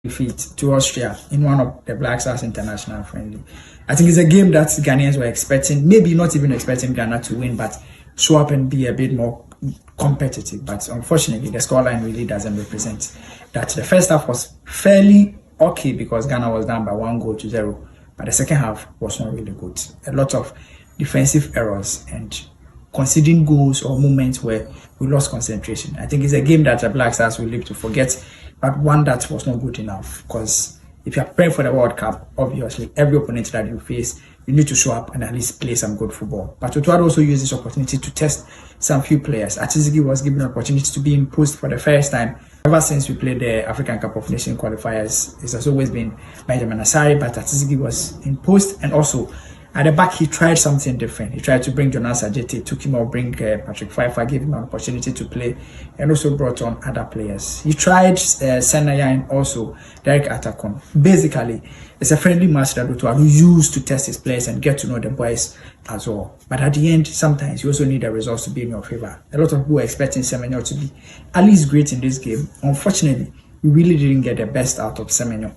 defeat to Austria in one of the Black Stars international friendly. I think it's a game that Ghanaians were expecting, maybe not even expecting Ghana to win, but show up and be a bit more competitive. But unfortunately, the scoreline really doesn't represent that. The first half was fairly okay because Ghana was down by 1-0, but the second half was not really good. A lot of defensive errors and conceding goals or moments where we lost concentration. I think it's a game that the Black Stars will live to forget, but one that was not good enough, because if you're praying for the World Cup, obviously every opponent that you face, you need to show up and at least play some good football. But Otuado also used this opportunity to test some few players. Atizigi was given an opportunity to be imposed for the first time. Ever since we played the African Cup of Nations qualifiers, it has always been Benjamin Asari, but Atizigi was imposed, and also at the back, he tried something different. He tried to bring Jonas Ajeti, took him out, bring Patrick Pfeiffer, gave him an opportunity to play, and also brought on other players. He tried Senaya and also Derek Atakon. Basically, it's a friendly match that Otuado used to test his players and get to know the boys as well. But at the end, sometimes you also need the results to be in your favor. A lot of people were expecting Semenyo to be at least great in this game. Unfortunately, we really didn't get the best out of Semenyo.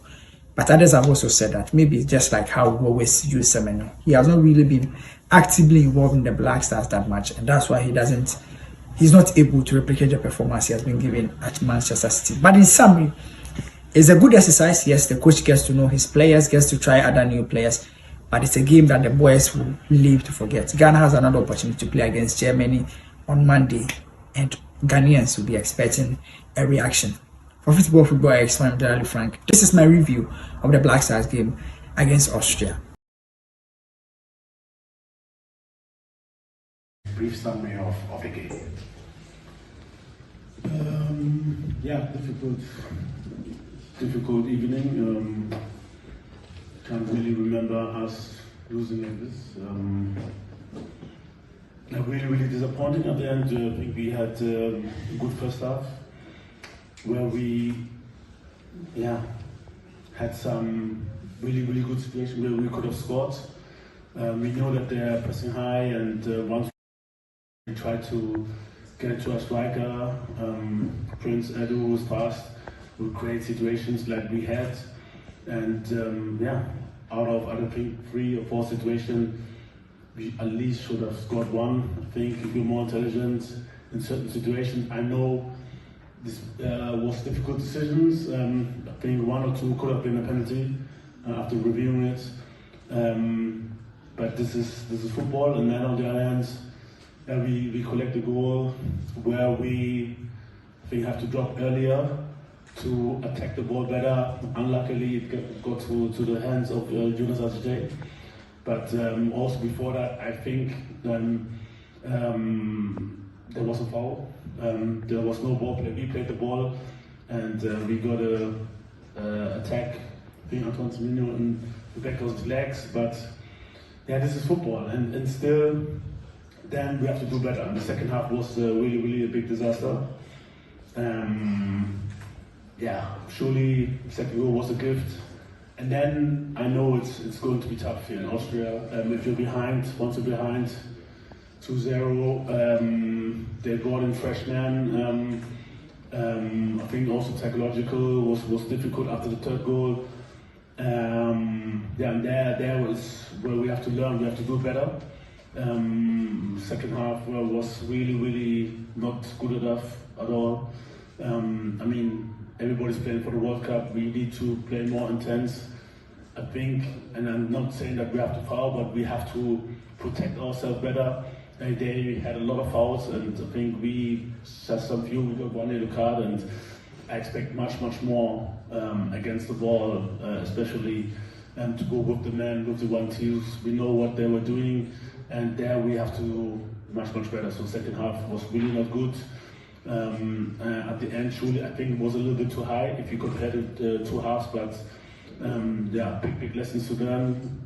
But others have also said that maybe it's just like how we always use Semenyo. He has not really been actively involved in the Black Stars that much, and that's why he's not able to replicate the performance he has been given at Manchester City. But in summary, it's a good exercise. Yes, the coach gets to know his players, gets to try other new players, but it's a game that the boys will live to forget. Ghana has another opportunity to play against Germany on Monday, and Ghanaians will be expecting a reaction. For football expert, I'm generally Frank. This is my review of the Black Stars game against Austria. Brief summary of the game. Difficult evening. Can't really remember us losing like this. Really disappointing at the end. I think we had a good first half, where we had some really good situations where we could have scored. We know that they're pressing high, and once we try to get it to a striker, Prince Edu was fast, would create situations like we had, and out of, I don't think, 3 or 4 situations, we at least should have scored one. I think if we're more intelligent in certain situations, I know this was difficult decisions. I think 1 or 2 could have been a penalty after reviewing it. But this is football, and then on the other hand, we collect a goal where we have to drop earlier to attack the ball better. Unluckily, it got to the hands of Jonas Ajeti. But also before that, I think there was a foul. There was no ball play. We played the ball, and we got a attack. I think Antoine Semenyo in the back of his legs. But this is football, and still, then we have to do better. And the second half was really a big disaster. Surely second goal was a gift. And then I know it's going to be tough here in Austria. If you're behind, once you're behind 2-0, they brought in freshmen. I think also psychological was difficult after the third goal. And there was where we have to learn. We have to do better. Second half was really not good enough at all. Everybody's playing for the World Cup. We need to play more intense, I think. And I'm not saying that we have to foul, but we have to protect ourselves better. They had a lot of fouls, and I think we just some few. We got 1 yellow card, and I expect much more against the ball, especially to go with the men, with the 1-2s. We know what they were doing, and there we have to do much better. So second half was really not good. At the end, surely I think it was a little bit too high if you compared it 2 halves, but big lessons to learn,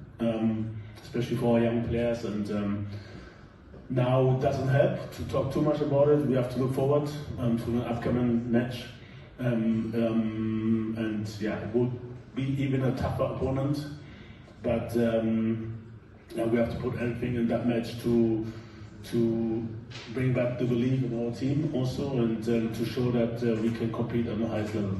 especially for our young players. And now it doesn't help to talk too much about it. We have to look forward to the upcoming match, and it will be even a tougher opponent, but we have to put everything in that match to bring back the belief in our team also, and to show that we can compete on the highest level.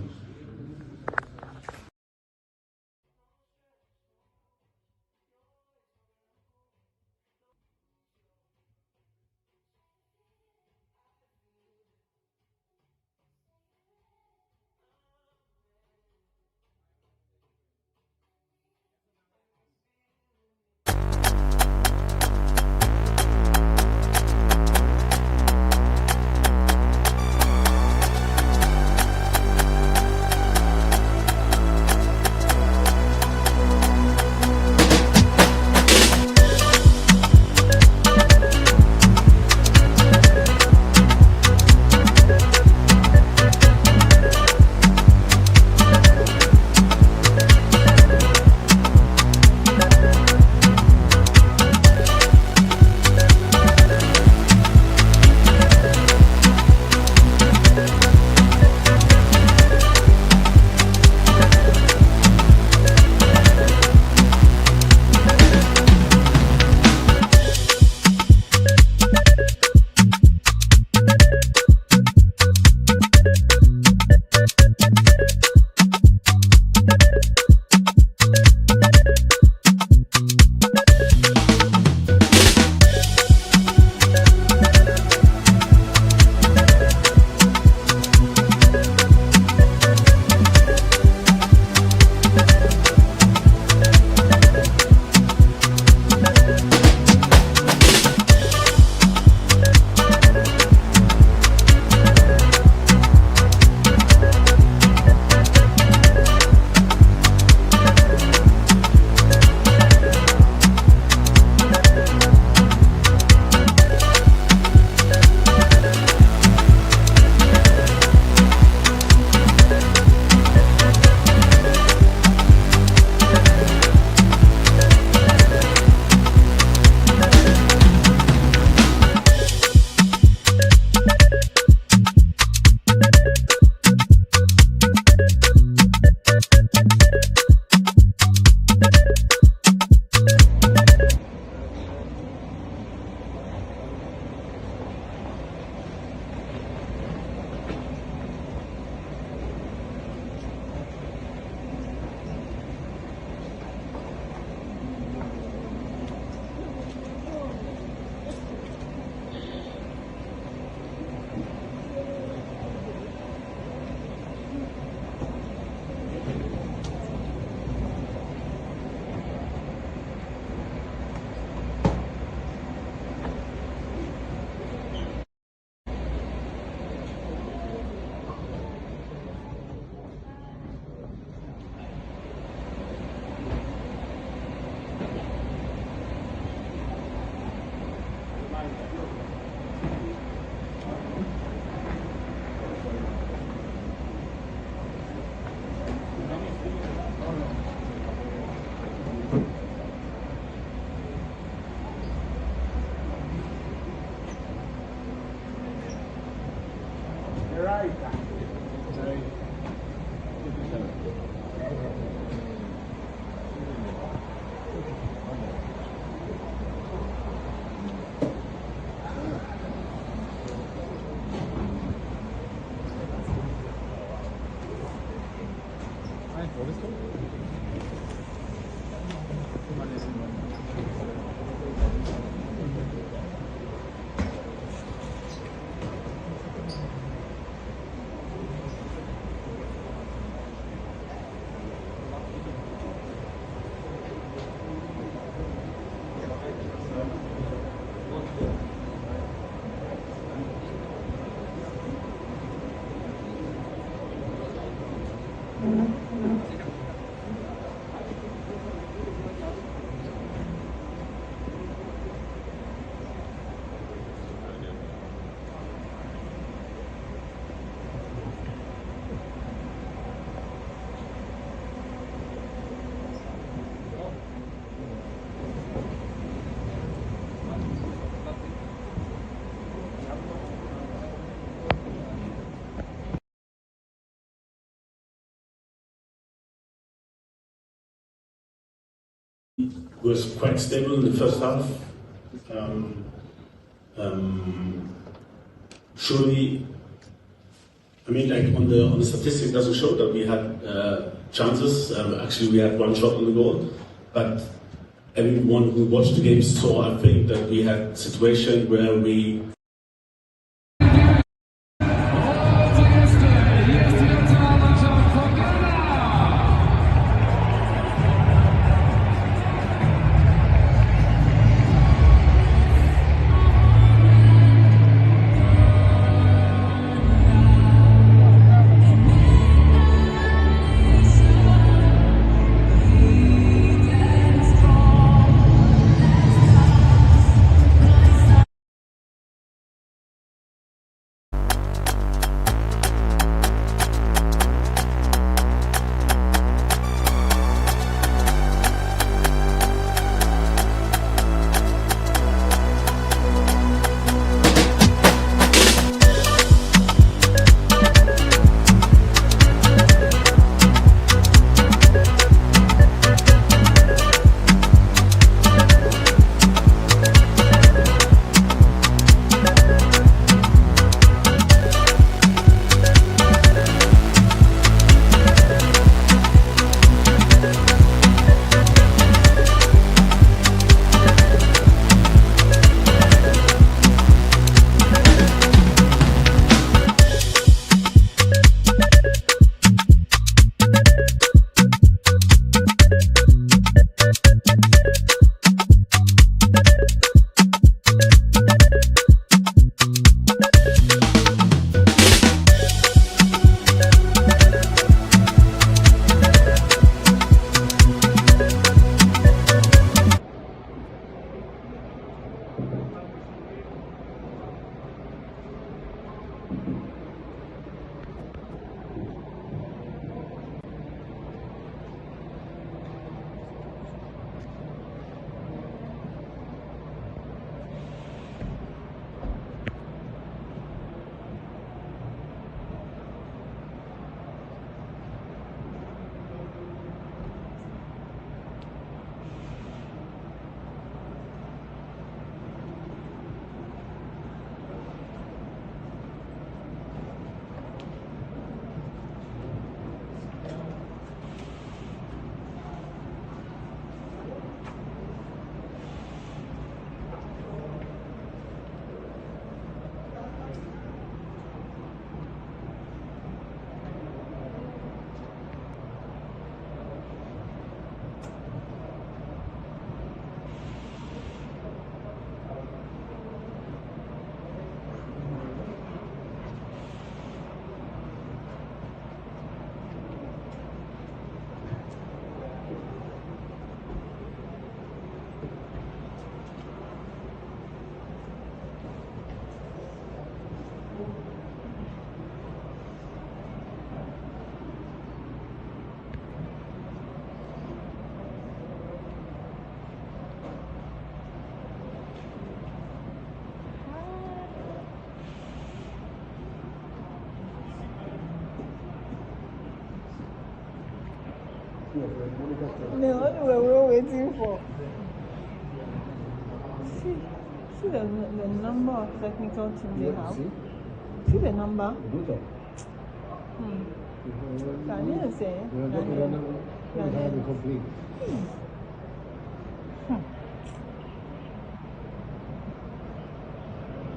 Wo bist du? Was quite stable in the first half. Surely, I mean, like on the statistic, it doesn't show that we had chances. Actually, we had one shot on the goal, but everyone who watched the game saw, I think, that we had a situation where we No, what we're waiting for. See the number of technical teams they have. See the number. Ghanaians say. Complete.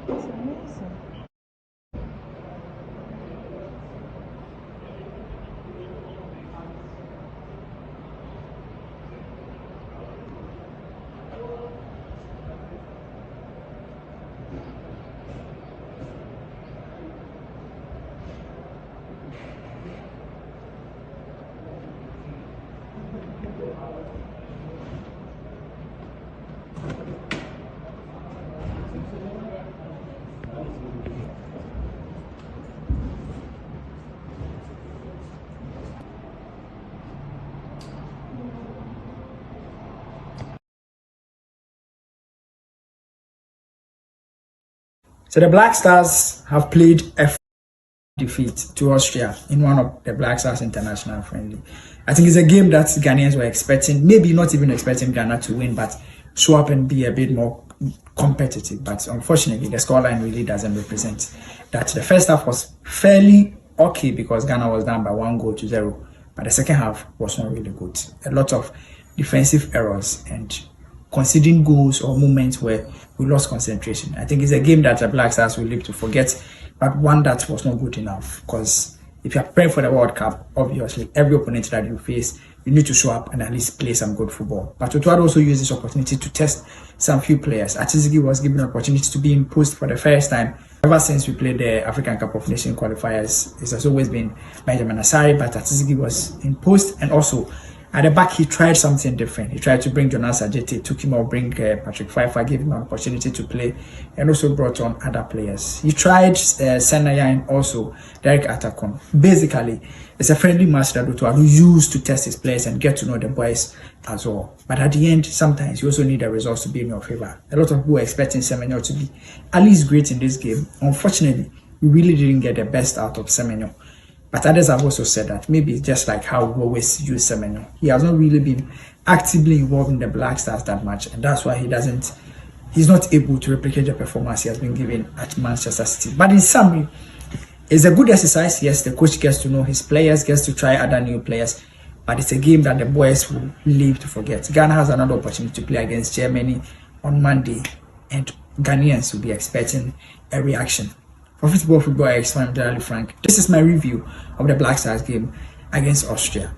It's amazing. So the Black Stars have played a defeat to Austria in one of the Black Stars international friendly. I think it's a game that Ghanaians were expecting, maybe not even expecting Ghana to win, but show up and be a bit more competitive. But unfortunately, the scoreline really doesn't represent that. The first half was fairly okay because Ghana was down by 1-0, but the second half was not really good. A lot of defensive errors and conceding goals or moments where we lost concentration. I think it's a game that the Black Stars will live to forget, but one that was not good enough. Because if you are praying for the World Cup, obviously every opponent that you face, you need to show up and at least play some good football. But Otuado also used this opportunity to test some few players. Atizigi was given an opportunity to be imposed for the first time. Ever since we played the African Cup of Nations qualifiers, it has always been Benjamin Asari, but Atizigi was imposed, and also at the back, he tried something different. He tried to bring Jonas Ajete, took him out, bring Patrick Pfeiffer, gave him an opportunity to play, and also brought on other players. He tried Senaya and also Derek Atakon. Basically, it's a friendly match that Otuado used to test his players and get to know the boys as well. But at the end, sometimes you also need the results to be in your favor. A lot of people were expecting Semenyo to be at least great in this game. Unfortunately, we really didn't get the best out of Semenyo. But others have also said that maybe it's just like how we always use Semenyo. He has not really been actively involved in the Black Stars that much, and that's why he's not able to replicate the performance he has been given at Manchester City. But in summary, it's a good exercise. Yes, the coach gets to know his players, gets to try other new players, but it's a game that the boys will live to forget. Ghana has another opportunity to play against Germany on Monday, and Ghanaians will be expecting a reaction. For football expert, I'm generally Frank. This is my review of the Black Stars game against Austria.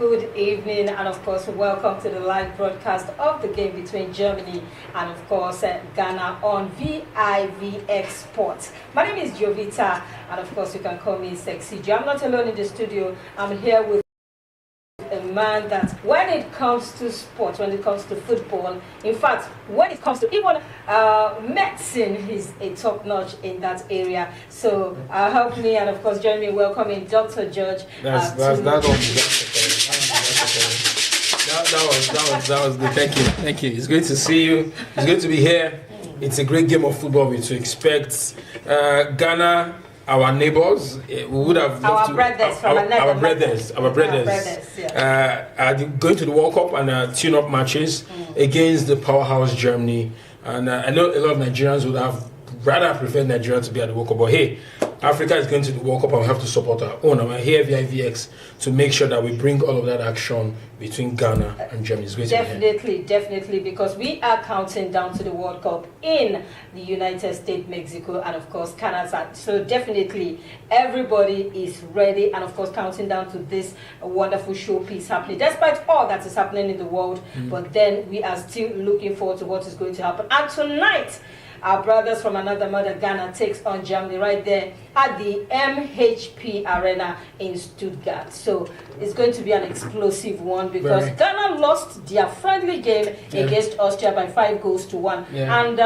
good evening, and of course, welcome to the live broadcast of the game between Germany and, of course, Ghana on vivxsports. My name is Jovita, and of course, you can call me Sexy Joe. I'm not alone in the studio. I'm here with a man that when it comes to sports, when it comes to football, in fact, when it comes to even medicine, he's a top notch in that area. So help me, and of course join me in welcoming Dr. George. That was good. Thank you. It's great to see you. It's great to be here. It's a great game of football we to expect. Ghana, our neighbors, we would have loved our brothers, are going to the World Cup and tune-up matches against the powerhouse Germany. And I know a lot of Nigerians would have rather preferred Nigeria to be at the World Cup, but hey, Africa is going to the World Cup and we have to support our own. I'm here via VX to make sure that we bring all of that action between Ghana and Germany. It's great definitely, because we are counting down to the World Cup in the United States, Mexico, and of course Canada. So definitely everybody is ready, and of course counting down to this wonderful showpiece happening. Despite all that is happening in the world, but then we are still looking forward to what is going to happen. And tonight, our brothers from another mother, Ghana, takes on Germany right there at the MHP Arena in Stutggart. So it's going to be an explosive one because Ghana lost their friendly game against Austria by 5-1. And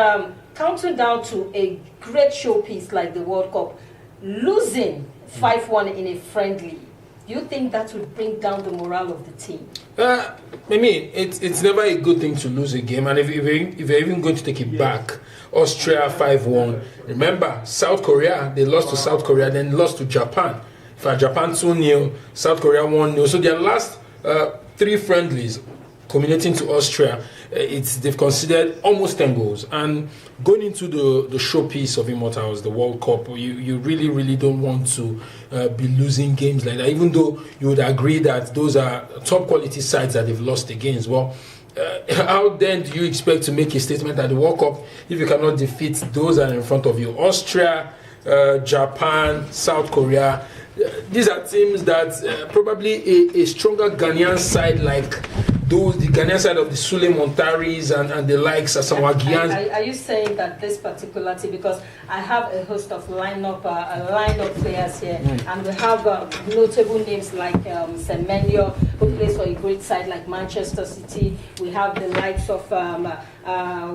counting down to a great showpiece like the World Cup, losing 5-1 in a friendly, do you think that would bring down the morale of the team? I mean, it's never a good thing to lose a game, and if you're even going to take it back, Austria 5-1. Remember, South Korea, they lost to South Korea, then lost to Japan. For Japan 2-0, South Korea 1-0. So their last 3 friendlies, culminating to Austria, they've considered almost 10 goals. And going into the showpiece of Immortals, the World Cup, you really don't want to be losing games like that, even though you would agree that those are top quality sides that they've lost against. Well, how then do you expect to make a statement at the World Cup if you cannot defeat those that are in front of you? Austria, Japan, South Korea. These are teams that probably a stronger Ghanaian side like the Ghanaian side of the Sule Montaris and the likes of Sawagians. Are you saying that this particular team, because I have a host of lineup players here, and we have notable names like Semenyo, who plays for a great side like Manchester City. We have the likes of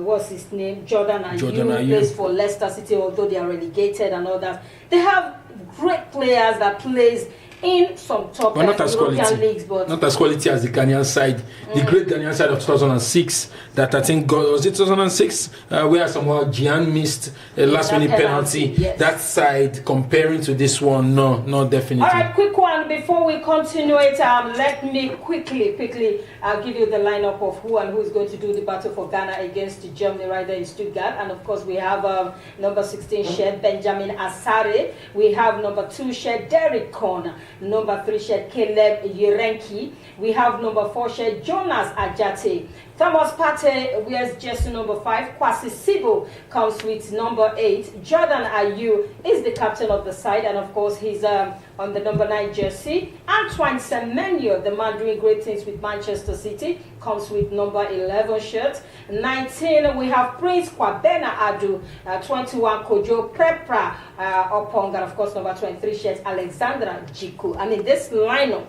what's his name, Jordan Ayew, who plays for Leicester City, although they are relegated and all that. They have great players that plays in some top European leagues, but not as quality as the Ghanaian side. The great Ghanaian side of 2006, that I think was it 2006, where somehow Gian missed a last-minute penalty. Yes. That side comparing to this one, no, definitely. All right, quick one before we continue it. Let me quickly give you the lineup of who is going to do the battle for Ghana against Germany right there in Stuttgart. And of course, we have number 16 shed Benjamin Asare. We have number 2 shed Derek Korn. Number 3 shed Caleb Yerenki. We have number 4 shed Jonas Ajate. Thomas Partey wears jersey number 5. Kwasi Sibo comes with number 8. Jordan Ayew is the captain of the side, and of course he's on the number 9 jersey. Antoine Semenyo, the man doing great things with Manchester City, comes with number 11 shirt. 19 we have Prince Kwabena Adu. 21 Kojo Prepra Opong, and of course number 23 shirt Alexandra Jiku. I mean, this lineup,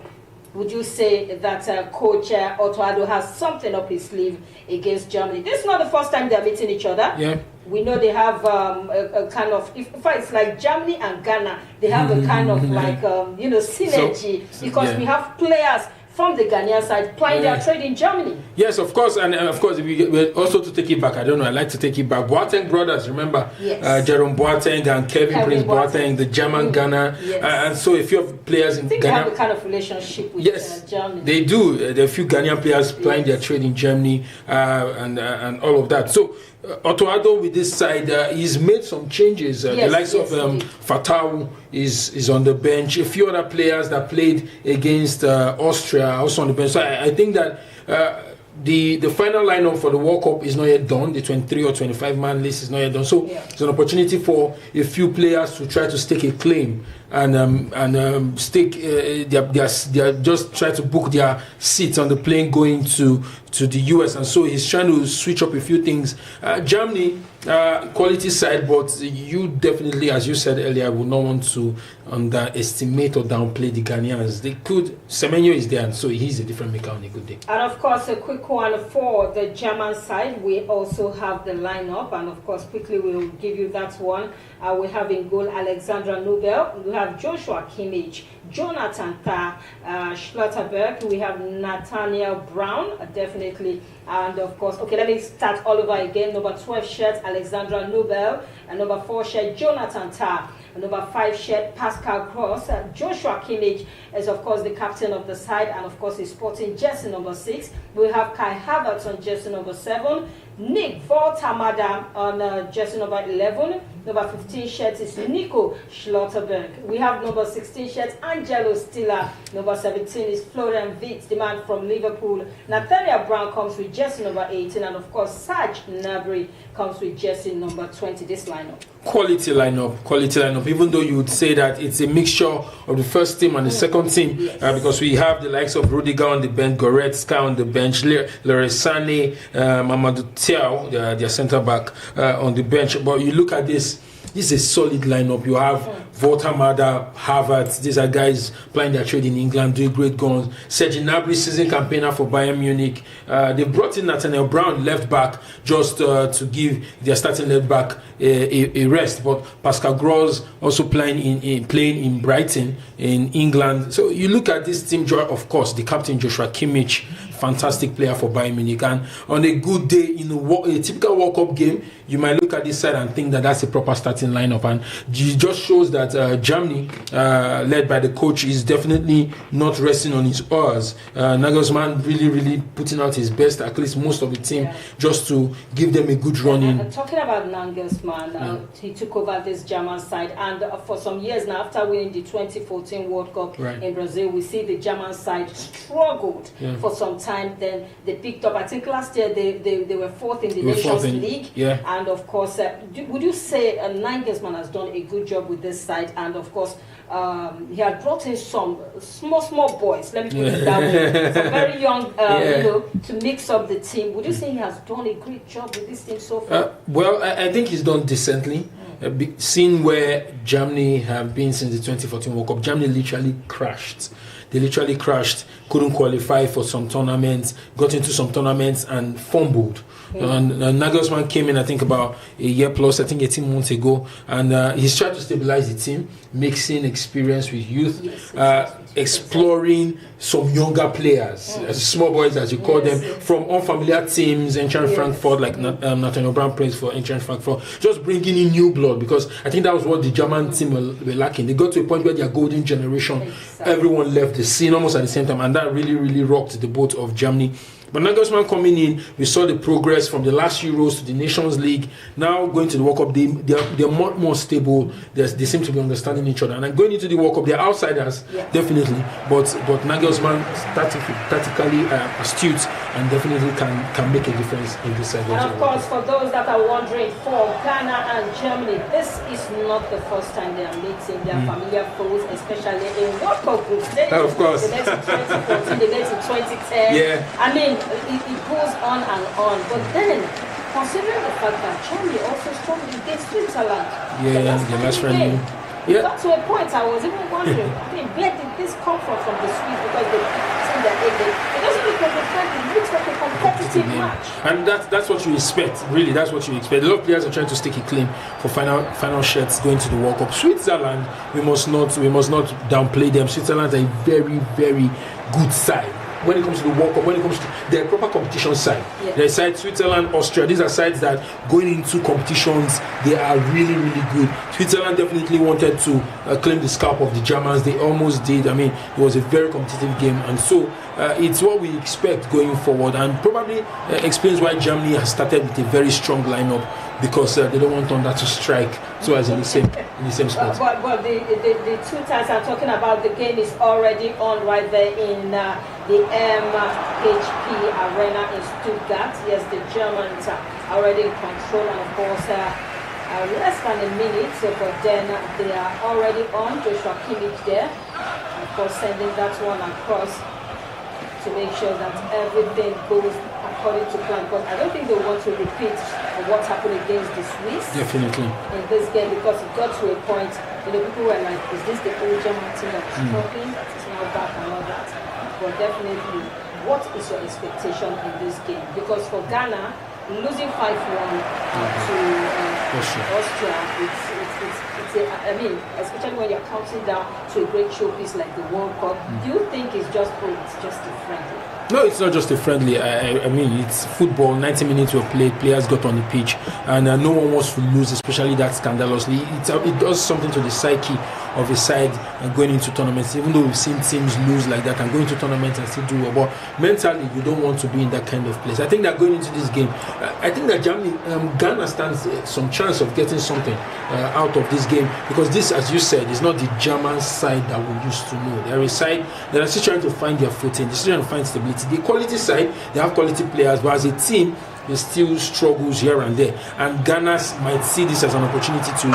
would you say that Coach Otto Addo has something up his sleeve against Germany? This is not the first time they're meeting each other. Yeah. We know they have a kind of, in fact, it's like Germany and Ghana. They have a kind of like, synergy, because we have players from the Ghanaian side plying their trade in Germany. Yes, of course, and of course, if we also to take it back, I don't know, I like to take it back. Boateng brothers, remember? Yes. Jerome Boateng and Kevin Prince Boateng, the German Ghana. Yes. And so a few players in I think Ghana. they have a kind of relationship with Germany. They do. There are a few Ghanaian players plying their trade in Germany and all of that. So Otto Addo with this side, he's made some changes. The likes of Fatau is on the bench. A few other players that played against Austria are also on the bench. So I think that the final lineup for the World Cup is not yet done. The 23 or 25 man list is not yet done. So it's an opportunity for a few players to try to stake a claim and stick. They're just trying to book their seats on the plane going to the US, and so he's trying to switch up a few things. Germany, quality side, but you definitely, as you said earlier, would not want to underestimate or downplay the Ghanaians. They could. Semenyo is there, and so he's a different maker on a good day. And of course, a quick one for the German side. We also have the lineup, and of course, quickly we'll give you that one. We have in goal Alexandra Nobel. We have Joshua Kimmich, Jonathan Tah, Schlotterberg. We have Nathaniel Brown, definitely. And of course, okay, let me start all over again. Number 12 shirt, Alexandra Nobel. And number 4 shirt, Jonathan Tah. And number 5 shirt, Pascal Gross. Joshua Kimmich is, of course, the captain of the side. And of course, he's sporting jersey number 6. We have Kai Havertz on jersey number 7. Nick Voltamada on jersey number 11. Number 15 shirt is Nico Schlotterberg. We have number 16 shirt, Angelo Stiller. Number 17 is Florian Wirtz, the man from Liverpool. Nathaniel Brown comes with jersey number 18. And of course, Serge Gnabry comes with jersey number 20. This lineup. Quality lineup, even though you would say that it's a mixture of the first team and the second team, yes. Because we have the likes of Rudiger on the bench, Goretzka on the bench, Leroy Sané, Mamadou Thiaw, their centre back on the bench. But you look at this is a solid lineup. You have Voltamada, Havertz. These are guys playing their trade in England, doing great guns. Serge Gnabry, season campaigner for Bayern Munich. They brought in Nathaniel Brown, left back, just to give their starting left back a rest. But Pascal Gross also playing in Brighton in England. So you look at this team, of course, the captain Joshua Kimmich, fantastic player for Bayern Munich. And on a good day, in a typical World Cup game, you might look at this side and think that that's a proper starting lineup. And it just shows that Germany, led by the coach, is definitely not resting on his oars. Nagelsmann really putting out his best, at least most of the team, just to give them a good run in. Talking about Nagelsmann, he took over this German side, and for some years now, after winning the 2014 World Cup in Brazil, we see the German side struggled for some time. Then they picked up. I think last year they were fourth in the Nations League. And of course, would you say Nagelsmann has done a good job with this side? And of course, he had brought in some small boys. Let me put it that way. Some very young, to mix up the team. Would you say he has done a great job with this team so far? Well, I think he's done decently. Seeing where Germany have been since the 2014 World Cup, Germany literally crashed. They literally crashed, couldn't qualify for some tournaments, got into some tournaments and fumbled. And Nagelsmann came in, I think, about a year plus, I think 18 months ago, and he's tried to stabilize the team, mixing experience with youth, exploring some younger players, small boys as you call them, from unfamiliar teams, Eintracht Frankfurt, like Nathaniel Brown plays for Eintracht Frankfurt, just bringing in new blood, because I think that was what the German team were lacking. They got to a point where their golden generation, everyone left the scene almost at the same time, and that really rocked the boat of Germany. But Nagelsmann coming in, we saw the progress from the last Euros to the Nations League. Now going to the World Cup, they're much more stable. They seem to be understanding each other. And going into the World Cup, they're outsiders, definitely. But Nagelsmann tactically astute and definitely can make a difference in this side. And of course, for those that are wondering, for Ghana and Germany, this is not the first time they are meeting their familiar foes, especially in World Cup groups. Of course. They met in 2014, they met in 2010. I mean, it goes on and on. But then, considering the fact that Germany also struggled against Switzerland, the last friendly. Got to a point I was even wondering, where did this come from the Swiss? Because it doesn't look like a friendly, it looks like a competitive match. And that's what you expect, really. That's what you expect. A lot of players are trying to stake a claim for final shirts going to the World Cup. Switzerland, we must not downplay them. Switzerland are a very good side. When it comes to the World Cup, when it comes to their proper competition side, their side, Switzerland, Austria, these are sides that going into competitions, they are really good. Switzerland definitely wanted to claim the scalp of the Germans. They almost did. I mean, it was a very competitive game, and so it's what we expect going forward, and probably explains why Germany has started with a very strong lineup, because they don't want Thunder to strike so as in the same spot. But the two times I'm talking about, the game is already on right there in the MHP Arena in Stuttgart. Yes, the Germans are already in control, and of course Less than a minute, but then they are already on. Joshua Kimmich there, of course, sending that one across to make sure that everything goes according to plan. But I don't think they want to repeat what happened against the Swiss. Definitely. In this game, because it got to a point, people were like, is this the old German team that is talking, that is now back and all that? But definitely, what is your expectation in this game? Because for Ghana, losing 5-1 to Austria, I mean, especially when you're counting down to a great showpiece like the World Cup, do you think it's just a friendly? No, it's not just a friendly. I mean, it's football. 90 minutes were played. Players got on the pitch, and no one wants to lose, especially that scandalously. It does something to the psyche of a side going into tournaments. Even though we've seen teams lose like that and going to tournaments and still do well, but mentally you don't want to be in that kind of place. I think that going into this game, I think that Ghana stands some chance of getting something out of this game, because this, as you said, is not the German side that we used to know. They're a side that are still trying to find their footing. They're still trying to find stability. The quality side, they have quality players, but as a team, there still struggles here and there. And Ghana might see this as an opportunity to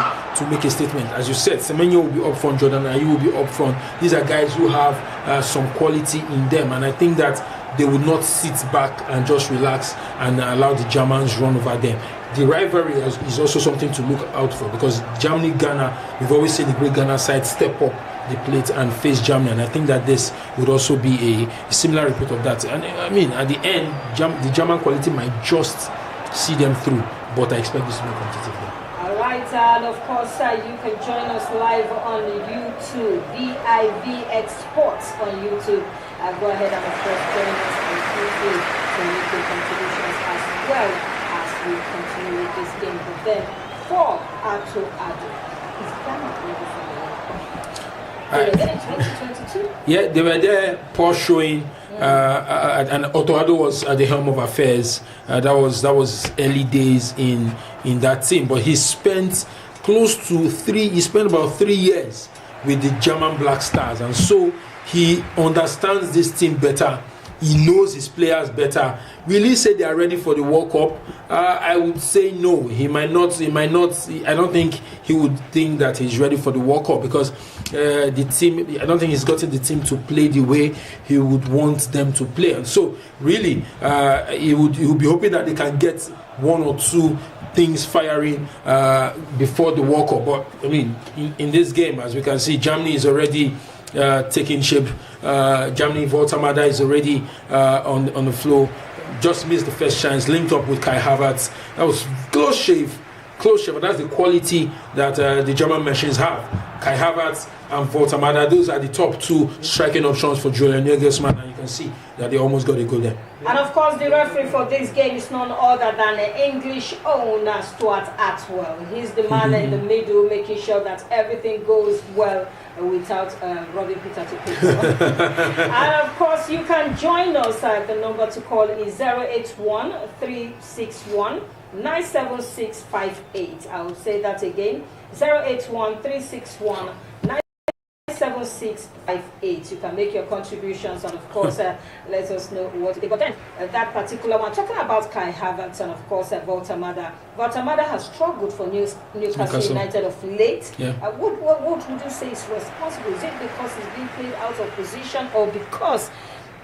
make a statement. As you said, Semenyo will be up front, Jordan Ayew will be up front. These are guys who have some quality in them, and I think that they would not sit back and just relax and allow the Germans run over them. The rivalry is also something to look out for, because Germany-Ghana, we've always seen the great Ghana side step up the plate and face Germany, and I think that this would also be a similar repeat of that. And I mean, at the end, the German quality might just see them through, but I expect this to be competitive. All right, and of course, you can join us live on YouTube, vivxsports on YouTube. Go ahead and of course join us and feel free to make your contributions as well as we continue with this game. But then, for Ato Ado, is Ghana ready for the World Cup? They were there in 2022? Yeah, they were there, poor showing. And Otto Addo was at the helm of affairs. That was early days in that team. But he spent about 3 years with the German Black Stars, and so he understands this team better. He knows his players better. Will he say they are ready for the World Cup? I would say no. He might not. I don't think he would think that he's ready for the World Cup, because the team, I don't think he's gotten the team to play the way he would want them to play. And so really, he would be hoping that they can get one or two things firing before the World Cup. But I mean, in this game, as we can see, Germany is already taking shape. Germany, Voltamada is already on the floor. Just missed the first chance, linked up with Kai Havertz. That was close shave. But that's the quality that the German machines have. Kai Havertz and Voltamada, those are the top two striking options for Julian Nagelsmann, and you can see that they almost got a goal there. And of course, the referee for this game is none other than the English owner, Stuart Atwell. He's the man in the middle, making sure that everything goes well without Robin Peter to pick up. And of course, you can join us. The number to call is 081 361 97658. I will say that again, 081 361 97658. You can make your contributions, and of course let us know what they got. Then that particular one, talking about Kai Havertz and of course Voltamada. Voltamada has struggled for Newcastle United of late. Yeah. What would you say is responsible? Is it because he's being played out of position, or because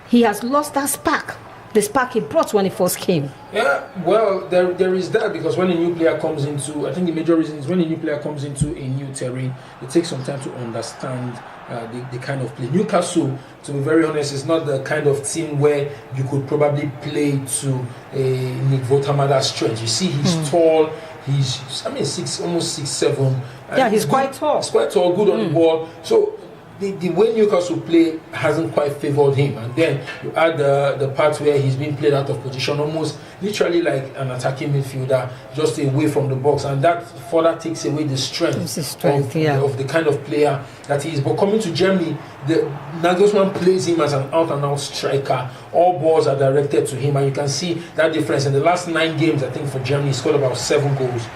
he has lost that spark? The spark he brought when he first came. Yeah, well, there is that, because when a new player comes into, I think the major reason is when a new player comes into a new terrain, it takes some time to understand the kind of play. Newcastle, to be very honest, is not the kind of team where you could probably play to Nick Voltamada's strength. You see, he's tall. He's, almost 6'7". Yeah, he's quite tall. He's quite tall, good on the ball. So the way Newcastle play hasn't quite favoured him, and then you add the part where he's being played out of position, almost literally like an attacking midfielder, just away from the box, and that further takes away the strength of the kind of player that he is. But coming to Germany, the Nagelsmann plays him as an out-and-out striker. All balls are directed to him, and you can see that difference. In the last 9 games, I think for Germany, he scored about 7 goals.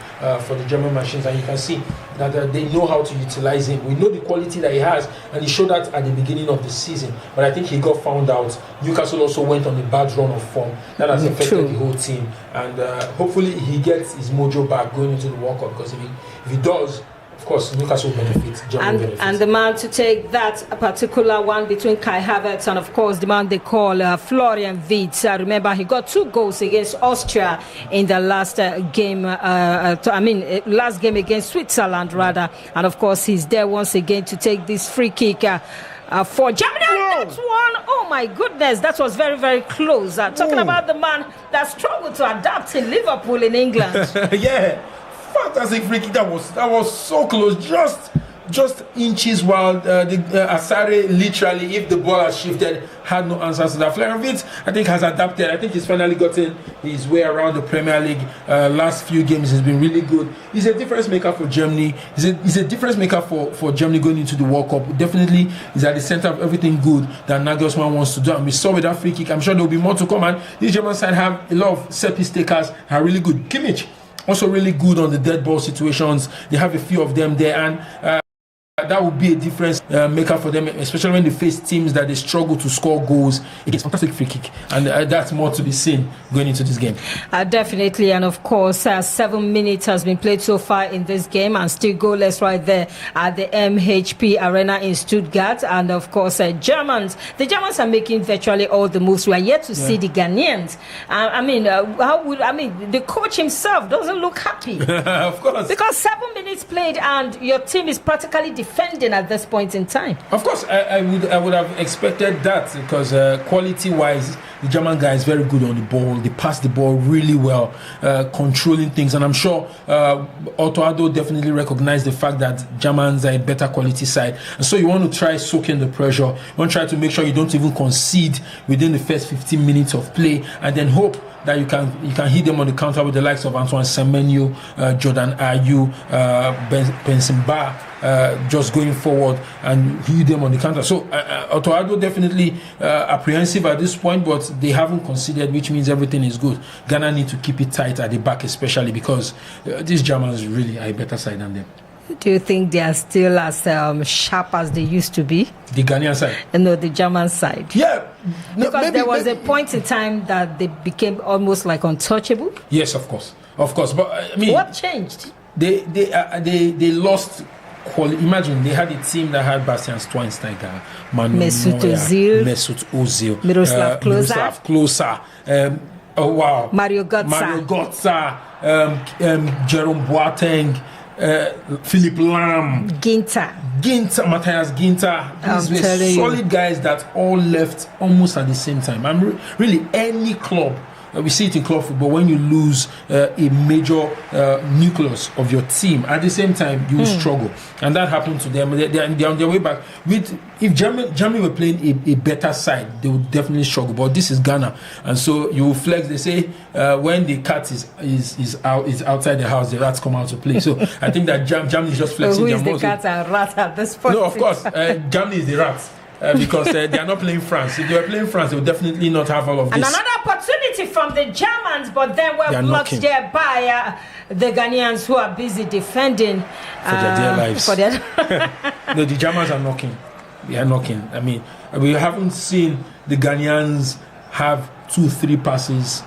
for the German machines, and you can see that they know how to utilize him. We know the quality that he has, and he showed that at the beginning of the season. But I think he got found out. Newcastle also went on a bad run of form that has affected the whole team, and hopefully he gets his mojo back going into the World Cup, because if he does, of course, Newcastle benefits. And the man to take that particular one between Kai Havertz and, of course, the man they call Florian Wirtz. Remember, he got 2 goals against Austria in the last game. Last game against Switzerland, rather. And, of course, he's there once again to take this free kick for Germany. That one, oh my goodness, that was very, very close. Talking about the man that struggled to adapt in Liverpool in England. Yeah. Fantastic free kick. That was so close, just inches wild. Asare literally, if the ball has shifted, had no answers to that. Florian Wirtz, I think, has adapted. I think he's finally gotten his way around the Premier League. Last few games has been really good. He's a difference maker for Germany. He's a difference maker for Germany going into the World Cup. Definitely, he's at the center of everything good that Nagelsmann wants to do. And we saw with that free kick. I'm sure there will be more to come. And this German side have a lot of set piece takers, are really good. Kimmich also really good on the dead ball situations. They have a few of them there, and that would be a difference maker for them, especially when they face teams that they struggle to score goals. It's a fantastic free kick, and that's more to be seen going into this game. Definitely, and of course, 7 minutes has been played so far in this game, and still goalless right there at the MHP Arena in Stuttgart. And of course, the Germans are making virtually all the moves. We are yet to see the Ghanaians. The coach himself doesn't look happy. Of course, because 7 minutes played, and your team is practically defending at this point in time. Of course, I would have expected that, because quality-wise, the German guy is very good on the ball. They pass the ball really well, controlling things, and I'm sure Otto Addo definitely recognized the fact that Germans are a better quality side, and so you want to try soaking the pressure. You want to try to make sure you don't even concede within the first 15 minutes of play, and then hope that you can hit them on the counter with the likes of Antoine Semenyo, Jordan Ayew, Benson Ba, just going forward and hit them on the counter. So Otto Addo definitely apprehensive at this point, but they haven't conceded, which means everything is good. Ghana need to keep it tight at the back, especially because these Germans really are a better side than them. Do you think they are still as sharp as they used to be? The Ghanaian side? No, the German side. Yeah. Because there was a point in time that they became almost like untouchable. Yes, of course. But I mean, what changed? They lost quality. Imagine they had a team that had Bastian Schweinsteiger, Mesut Ozil, Miroslav Klose. Mario Götze, Jerome Boateng, Philipp Lahm, Matthias Ginter. These were solid guys that all left almost at the same time. Really, any club, we see it in club football, when you lose a major nucleus of your team at the same time, you will struggle, and that happened to them. They're on their way back. If Germany were playing a better side, they would definitely struggle. But this is Ghana, and so you will flex. They say when the cat is outside the house, the rats come out to play. So I think that Germany is just flexing. Who is the cat and rat at this point? No, of course, Germany is the rat. Because they are not playing France. If they were playing France, they would definitely not have all of this. And another opportunity from the Germans, but then we're blocked there by the Ghanaians, who are busy defending for their dear lives. No, the Germans are knocking. They are knocking. I mean, we haven't seen the Ghanaians have 2-3 passes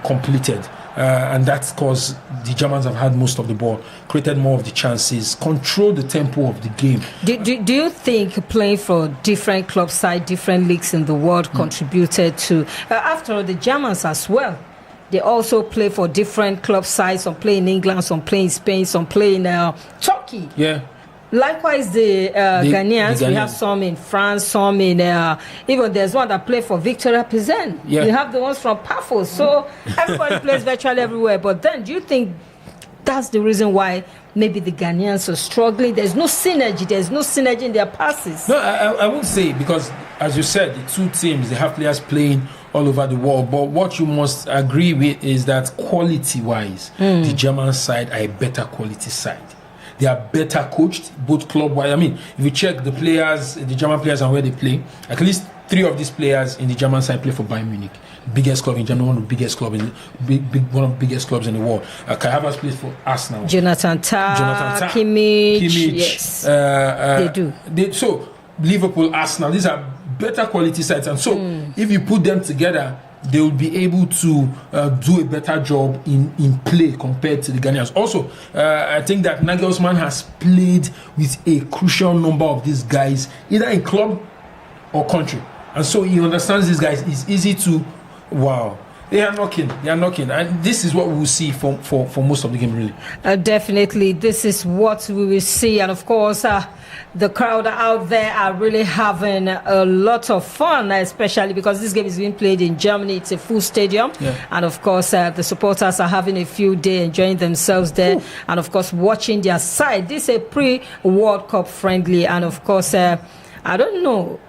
completed. And that's because the Germans have had most of the ball, created more of the chances, controlled the tempo of the game. Do you think playing for different club side, different leagues in the world contributed to, after all, the Germans as well? They also play for different club sides. Some play in England, some play in Spain, some play in Turkey. Yeah. Likewise, the Ghanaians, we have some in France, some in even there's one that play for Victoria Plzen. Yeah. We have the ones from Paphos. So everybody plays virtually everywhere. But then, do you think that's the reason why maybe the Ghanaians are struggling? There's no synergy. There's no synergy in their passes. No, I won't say, because as you said, the two teams, they have players playing all over the world. But what you must agree with is that quality-wise, the German side are a better quality side. They are better coached, both club-wise. I mean, if you check the players, the German players and where they play, at least 3 of these players in the German side play for Bayern Munich, biggest club in Germany, one of the biggest clubs in one of the biggest clubs in the world. Kai Havertz plays for Arsenal. Jonathan Tah, Kimmich. Yes, they do. So Liverpool, Arsenal, these are better quality sides, and so if you put them together, they will be able to do a better job in play compared to the Ghanaians. Also, I think that Nagelsmann has played with a crucial number of these guys, either in club or country, and so he understands these guys. It's easy to, they are knocking, and this is what we will see for most of the game, really. Definitely, this is what we will see, and of course, the crowd out there are really having a lot of fun, especially because this game is being played in Germany. It's a full stadium, and of course, the supporters are having a few days enjoying themselves there, and of course, watching their side. This is a pre-World Cup friendly, and of course, I don't know.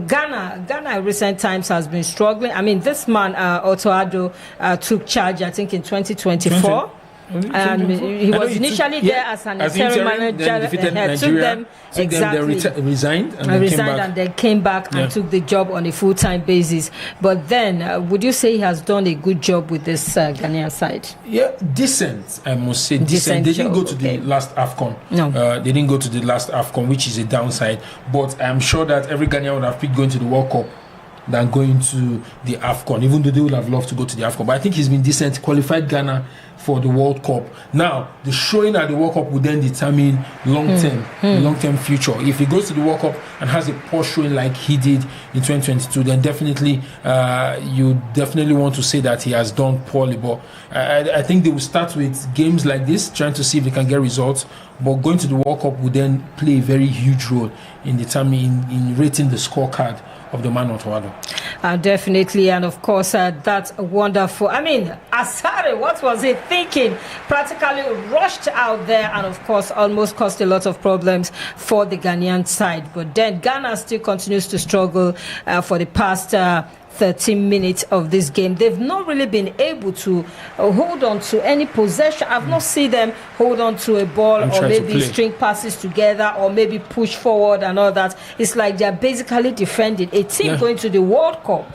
Ghana in recent times has been struggling. I mean, this man Otto Addo took charge, I think, in 2024. And he was initially there as an interim manager. Took them exactly. They resigned and then came back and took the job on a full-time basis. But then, would you say he has done a good job with this Ghanaian side? Yeah, decent. I must say decent. They didn't go to the last AFCON. No, they didn't go to the last AFCON, which is a downside. But I'm sure that every Ghanaian would have picked going to the World Cup than going to the AFCON, even though they would have loved to go to the AFCON. But I think he's been decent, qualified Ghana for the World Cup. Now, the showing at the World Cup will then determine long-term future. If he goes to the World Cup and has a poor showing like he did in 2022, then definitely you definitely want to say that he has done poorly. But I think they will start with games like this, trying to see if they can get results. But going to the World Cup will then play a very huge role in determining, in rating the scorecard of the man Otuado. Definitely, and of course, that's wonderful. I mean, Asare, what was he thinking? Practically rushed out there, and of course, almost caused a lot of problems for the Ghanaian side. But then Ghana still continues to struggle for the past 13 minutes of this game. They've not really been able to hold on to any possession. I've not seen them hold on to a ball or maybe string passes together or maybe push forward and all that. It's like they're basically defending a team going to the World Cup.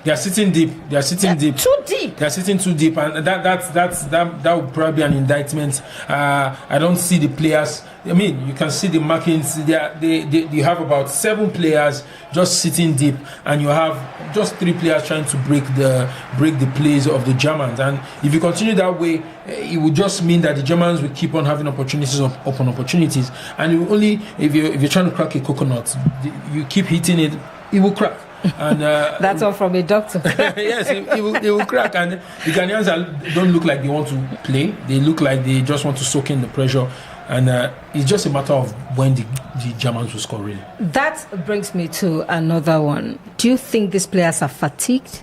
They are sitting deep. They are sitting deep. Too deep. They are sitting too deep, and that would probably be an indictment. I don't see the players. I mean, you can see the markings. You have about 7 players just sitting deep, and you have just 3 players trying to break the plays of the Germans. And if you continue that way, it would just mean that the Germans will keep on having opportunities upon opportunities. And it will only, if you're trying to crack a coconut, you keep hitting it, it will crack. And that's all from a doctor. Yes, it will crack. And the Ghanaians don't look like they want to play. They look like they just want to soak in the pressure. And it's just a matter of when the Germans will score, really. That brings me to another one. Do you think these players are fatigued?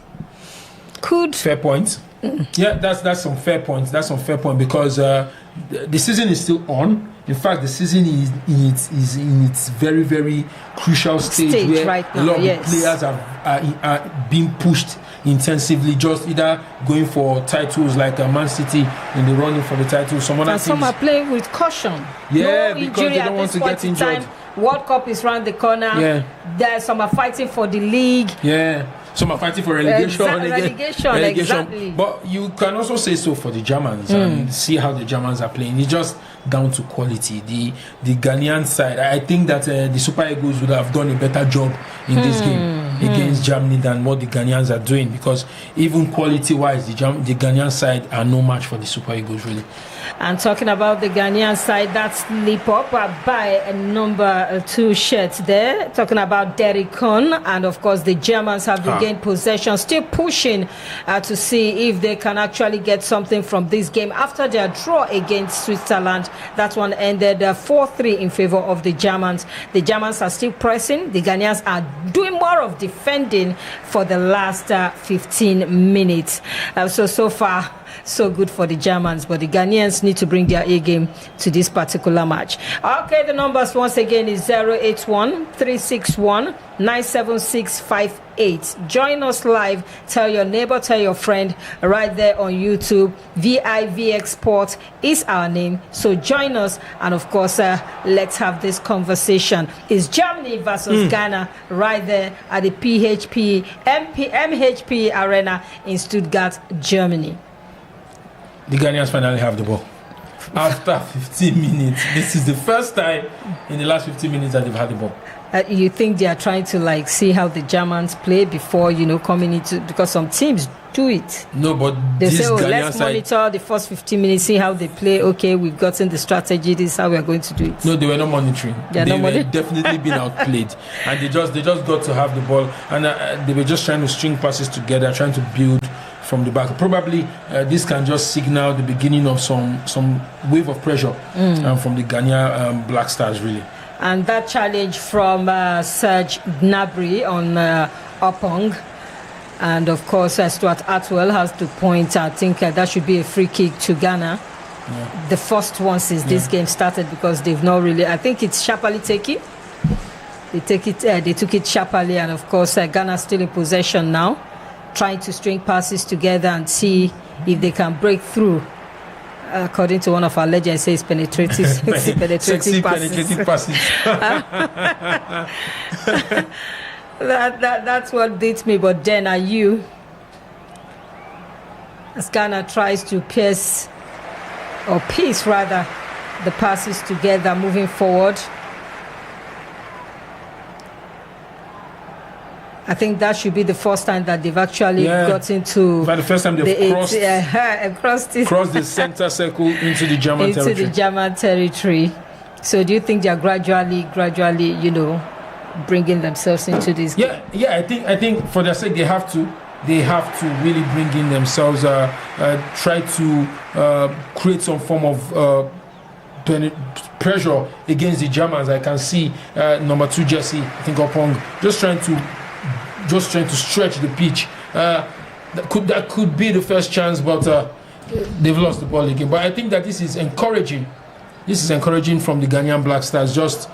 Fair point. Yeah, that's some fair points. That's some fair point, because the season is still on. In fact, the season is in its very, very crucial stage where right now, a lot of the players are being pushed intensively, just either going for titles like Man City in the running for the title. Some are playing with caution. Yeah, no because they don't want to get injured. World Cup is round the corner. Yeah. Some are fighting for the league. Yeah. Some are fighting for relegation. Relegation. Exactly. But you can also say so for the Germans and see how the Germans are playing. It's just down to quality. The Ghanaian side, I think that the Super Eagles would have done a better job in this game against Germany than what the Ghanaians are doing, because even quality-wise, the Ghanaian side are no match for the Super Eagles, really. And talking about the Ghanaian side, that's slip up by number 2 shirts there. Talking about Derek Cohn, and of course the Germans have regained possession, still pushing to see if they can actually get something from this game after their draw against Switzerland. That one ended 4-3 in favor of the Germans. The Germans are still pressing. The Ghanaians are doing more of defending for the last 15 minutes. So far, so good for the Germans, but the Ghanaians need to bring their A game to this particular match. Okay, the numbers once again is 081-361-97658. Join us live. Tell your neighbor, tell your friend right there on YouTube. vivxsports is our name. So join us, and of course, let's have this conversation. It's Germany versus Ghana right there at the MHP Arena in Stuttgart, Germany. The Ghanaians finally have the ball. After 15 minutes. This is the first time in the last 15 minutes that they've had the ball. You think they are trying to see how the Germans play before, coming into, because some teams do it. No, but they say, Ghanaian let's monitor the first 15 minutes, see how they play. Okay, we've gotten the strategy. This is how we are going to do it. No, they were not monitoring. They were definitely being outplayed, and they just got to have the ball, and they were just trying to string passes together, trying to build from the back. Probably this can just signal the beginning of some wave of pressure from the Ghana Black Stars, really. And that challenge from Serge Gnabry on Opong. And of course, Stuart Atwell has to point. I think that should be a free kick to Ghana. Yeah. The first one since this game started, because they've not really. I think it's Shapali taking. They took it sharply, and of course, Ghana still in possession now, trying to string passes together and see if they can break through. According to one of our legends, says penetrating passes. That's what beats me. But then are you, as Ghana tries to piece the passes together, moving forward. I think that should be the first time that they've actually got into. For the first time they've crossed the center circle into the German territory. So do you think they are gradually, bringing themselves into this game? Yeah. I think for their sake they have to really bring in themselves. Try to create some form of pressure against the Germans. I can see number 2 Jesse, I think Opong, just trying to stretch the pitch. That could be the first chance, but they've lost the ball again. But I think that this is encouraging. This is encouraging from the Ghanaian Black Stars, just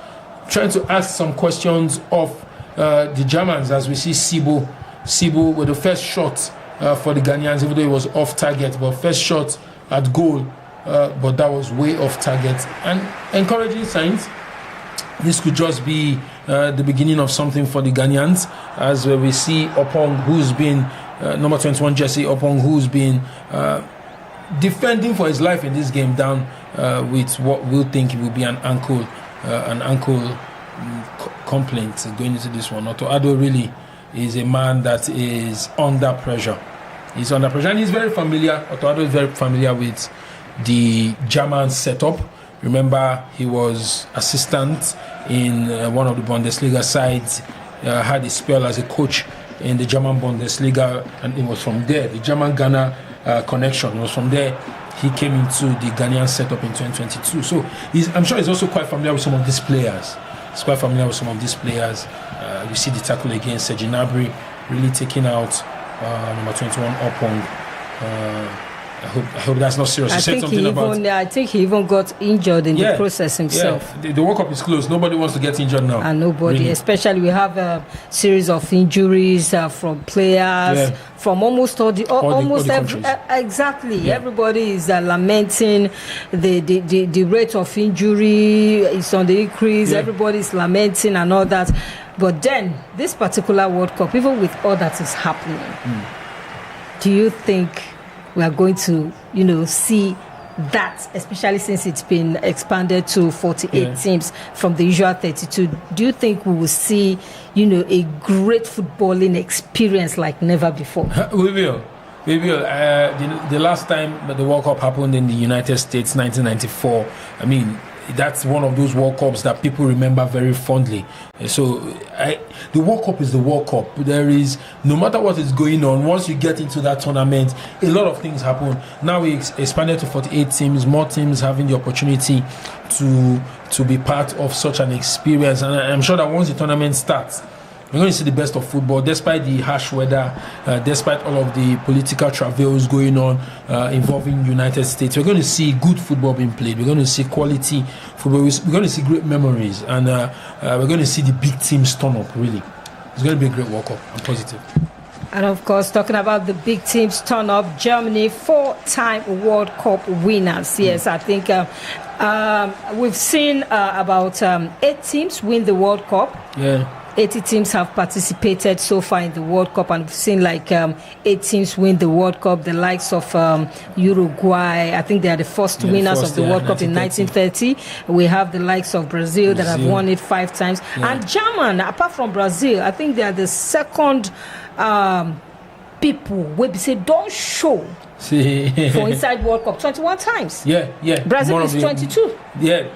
trying to ask some questions of the Germans, as we see Sibo with the first shot for the Ghanaians, even though it was off target, but first shot at goal, but that was way off target. And encouraging signs. This could just be the beginning of something for the Ghanaians, as we see Opong, who's been number 21 Jesse Opong, who's been defending for his life in this game, down with what we'll think will be an ankle complaint going into this one. Otto Addo really is a man that is under pressure. He's under pressure, and he's very familiar. Otto Addo is very familiar with the German setup. Remember, he was assistant in one of the Bundesliga sides, had a spell as a coach in the German Bundesliga, and it was from there, the German-Ghana connection, it was from there he came into the Ghanaian setup in 2022. So I'm sure he's also quite familiar with some of these players. You see the tackle against Serge Gnabry, really taking out number 21 Opong. I hope that's not serious. I think he even got injured in the process himself. Yeah. The World Cup is closed. Nobody wants to get injured now. And nobody, really. Especially we have a series of injuries from players from almost all the countries. Exactly. Yeah. Everybody is lamenting the rate of injury is on the increase. Yeah. Everybody is lamenting and all that. But then this particular World Cup, even with all that is happening, do you think we are going to, see that, especially since it's been expanded to 48 teams from the usual 32? Do you think we will see, a great footballing experience like never before? We will. The last time the World Cup happened in the United States, 1994, that's one of those World Cups that people remember very fondly. So the World Cup is the World Cup. There is, no matter what is going on, once you get into that tournament, a lot of things happen. Now we expanded to 48 teams, more teams having the opportunity to be part of such an experience. And I'm sure that once the tournament starts, We're going to see the best of football, despite the harsh weather, despite all of the political travails going on involving United States. We're going to see good football being played. We're going to see quality football. We're going to see great memories, and we're going to see the big teams turn up, really. It's going to be a great World Cup. I'm positive. And of course, talking about the big teams turn up, Germany, 4-time World Cup winners. Yes, I think we've seen about 8 teams win the World Cup. Yeah. 80 teams have participated so far in the World Cup, and we've seen like 8 teams win the World Cup. The likes of Uruguay, I think they are the first winners of the World Cup in 1930. We have the likes of Brazil that have won it 5 times. Yeah. And German, apart from Brazil, I think they are the second people where we say don't show for inside World Cup 21 times. Yeah. Brazil is 22. Yeah.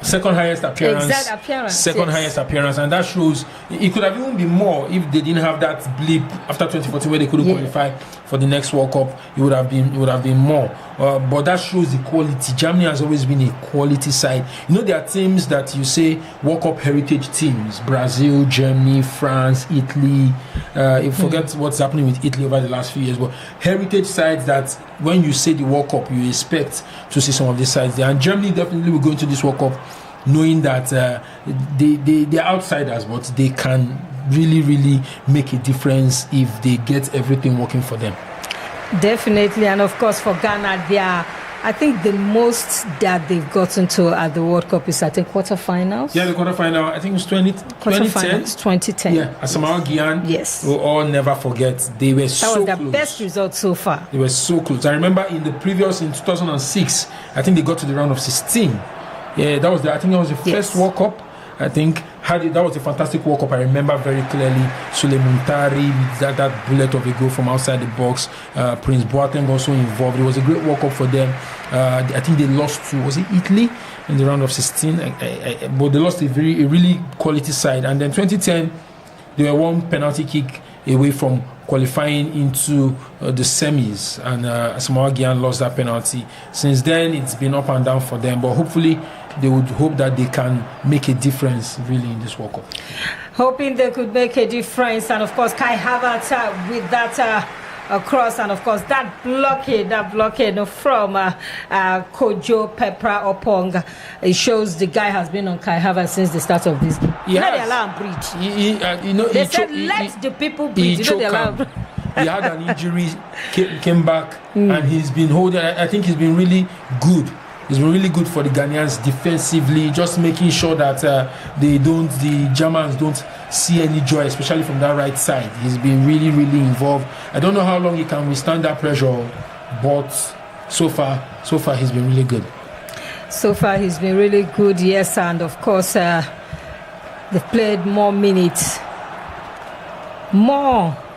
Second highest appearance. Exact appearance. Second highest appearance, and that shows it could have even been more if they didn't have that blip after 2014 where they couldn't qualify for the next World Cup. It would have been more. But that shows the quality. Germany has always been a quality side. You know, there are teams that you say World Cup heritage teams: Brazil, Germany, France, Italy. You forget what's happening with Italy over the last few years, but heritage sides that when you say the World Cup, you expect to see some of these sides there. And Germany definitely will go into this World Cup knowing that they're outsiders, but they can really make a difference if they get everything working for them. Definitely. And of course for Ghana, I think the most that they've gotten to at the World Cup is, I think, quarterfinals. Yeah, the quarterfinal, I think it was 2010. Yeah, Asamoah Gyan. Yes. We'll all never forget. They were so close. That was the best result so far. They were so close. I remember in 2006, I think they got to the round of 16. Yeah, that was I think that was the first World Cup. I think that was a fantastic World Cup. I remember very clearly Suleiman Tari with that bullet of a goal from outside the box. Prince Boateng also involved. It was a great World Cup for them. I think they lost to, was it Italy in the round of 16? But they lost a really quality side. And then 2010, they were one penalty kick away from qualifying into the semis, and Asamoah Gyan lost that penalty. Since then, it's been up and down for them, but hopefully they would hope that they can make a difference really in this World Cup. Hoping they could make a difference, and of course Kai Havertz with that cross, and of course that blockade from Kojo Pepra Opong. It shows the guy has been on Kai Havertz since the start of this game. You know, they allow him breathe. They said let the people breathe. You know, they allow him. He had an injury, came back, and he's been holding. I think he's been really good. It's been really good for the Ghanaians defensively, just making sure that the Germans don't see any joy, especially from that right side. He's been really involved. I don't know how long he can withstand that pressure, but so far he's been really good. So far he's been really good, yes, and of course they've played more minutes.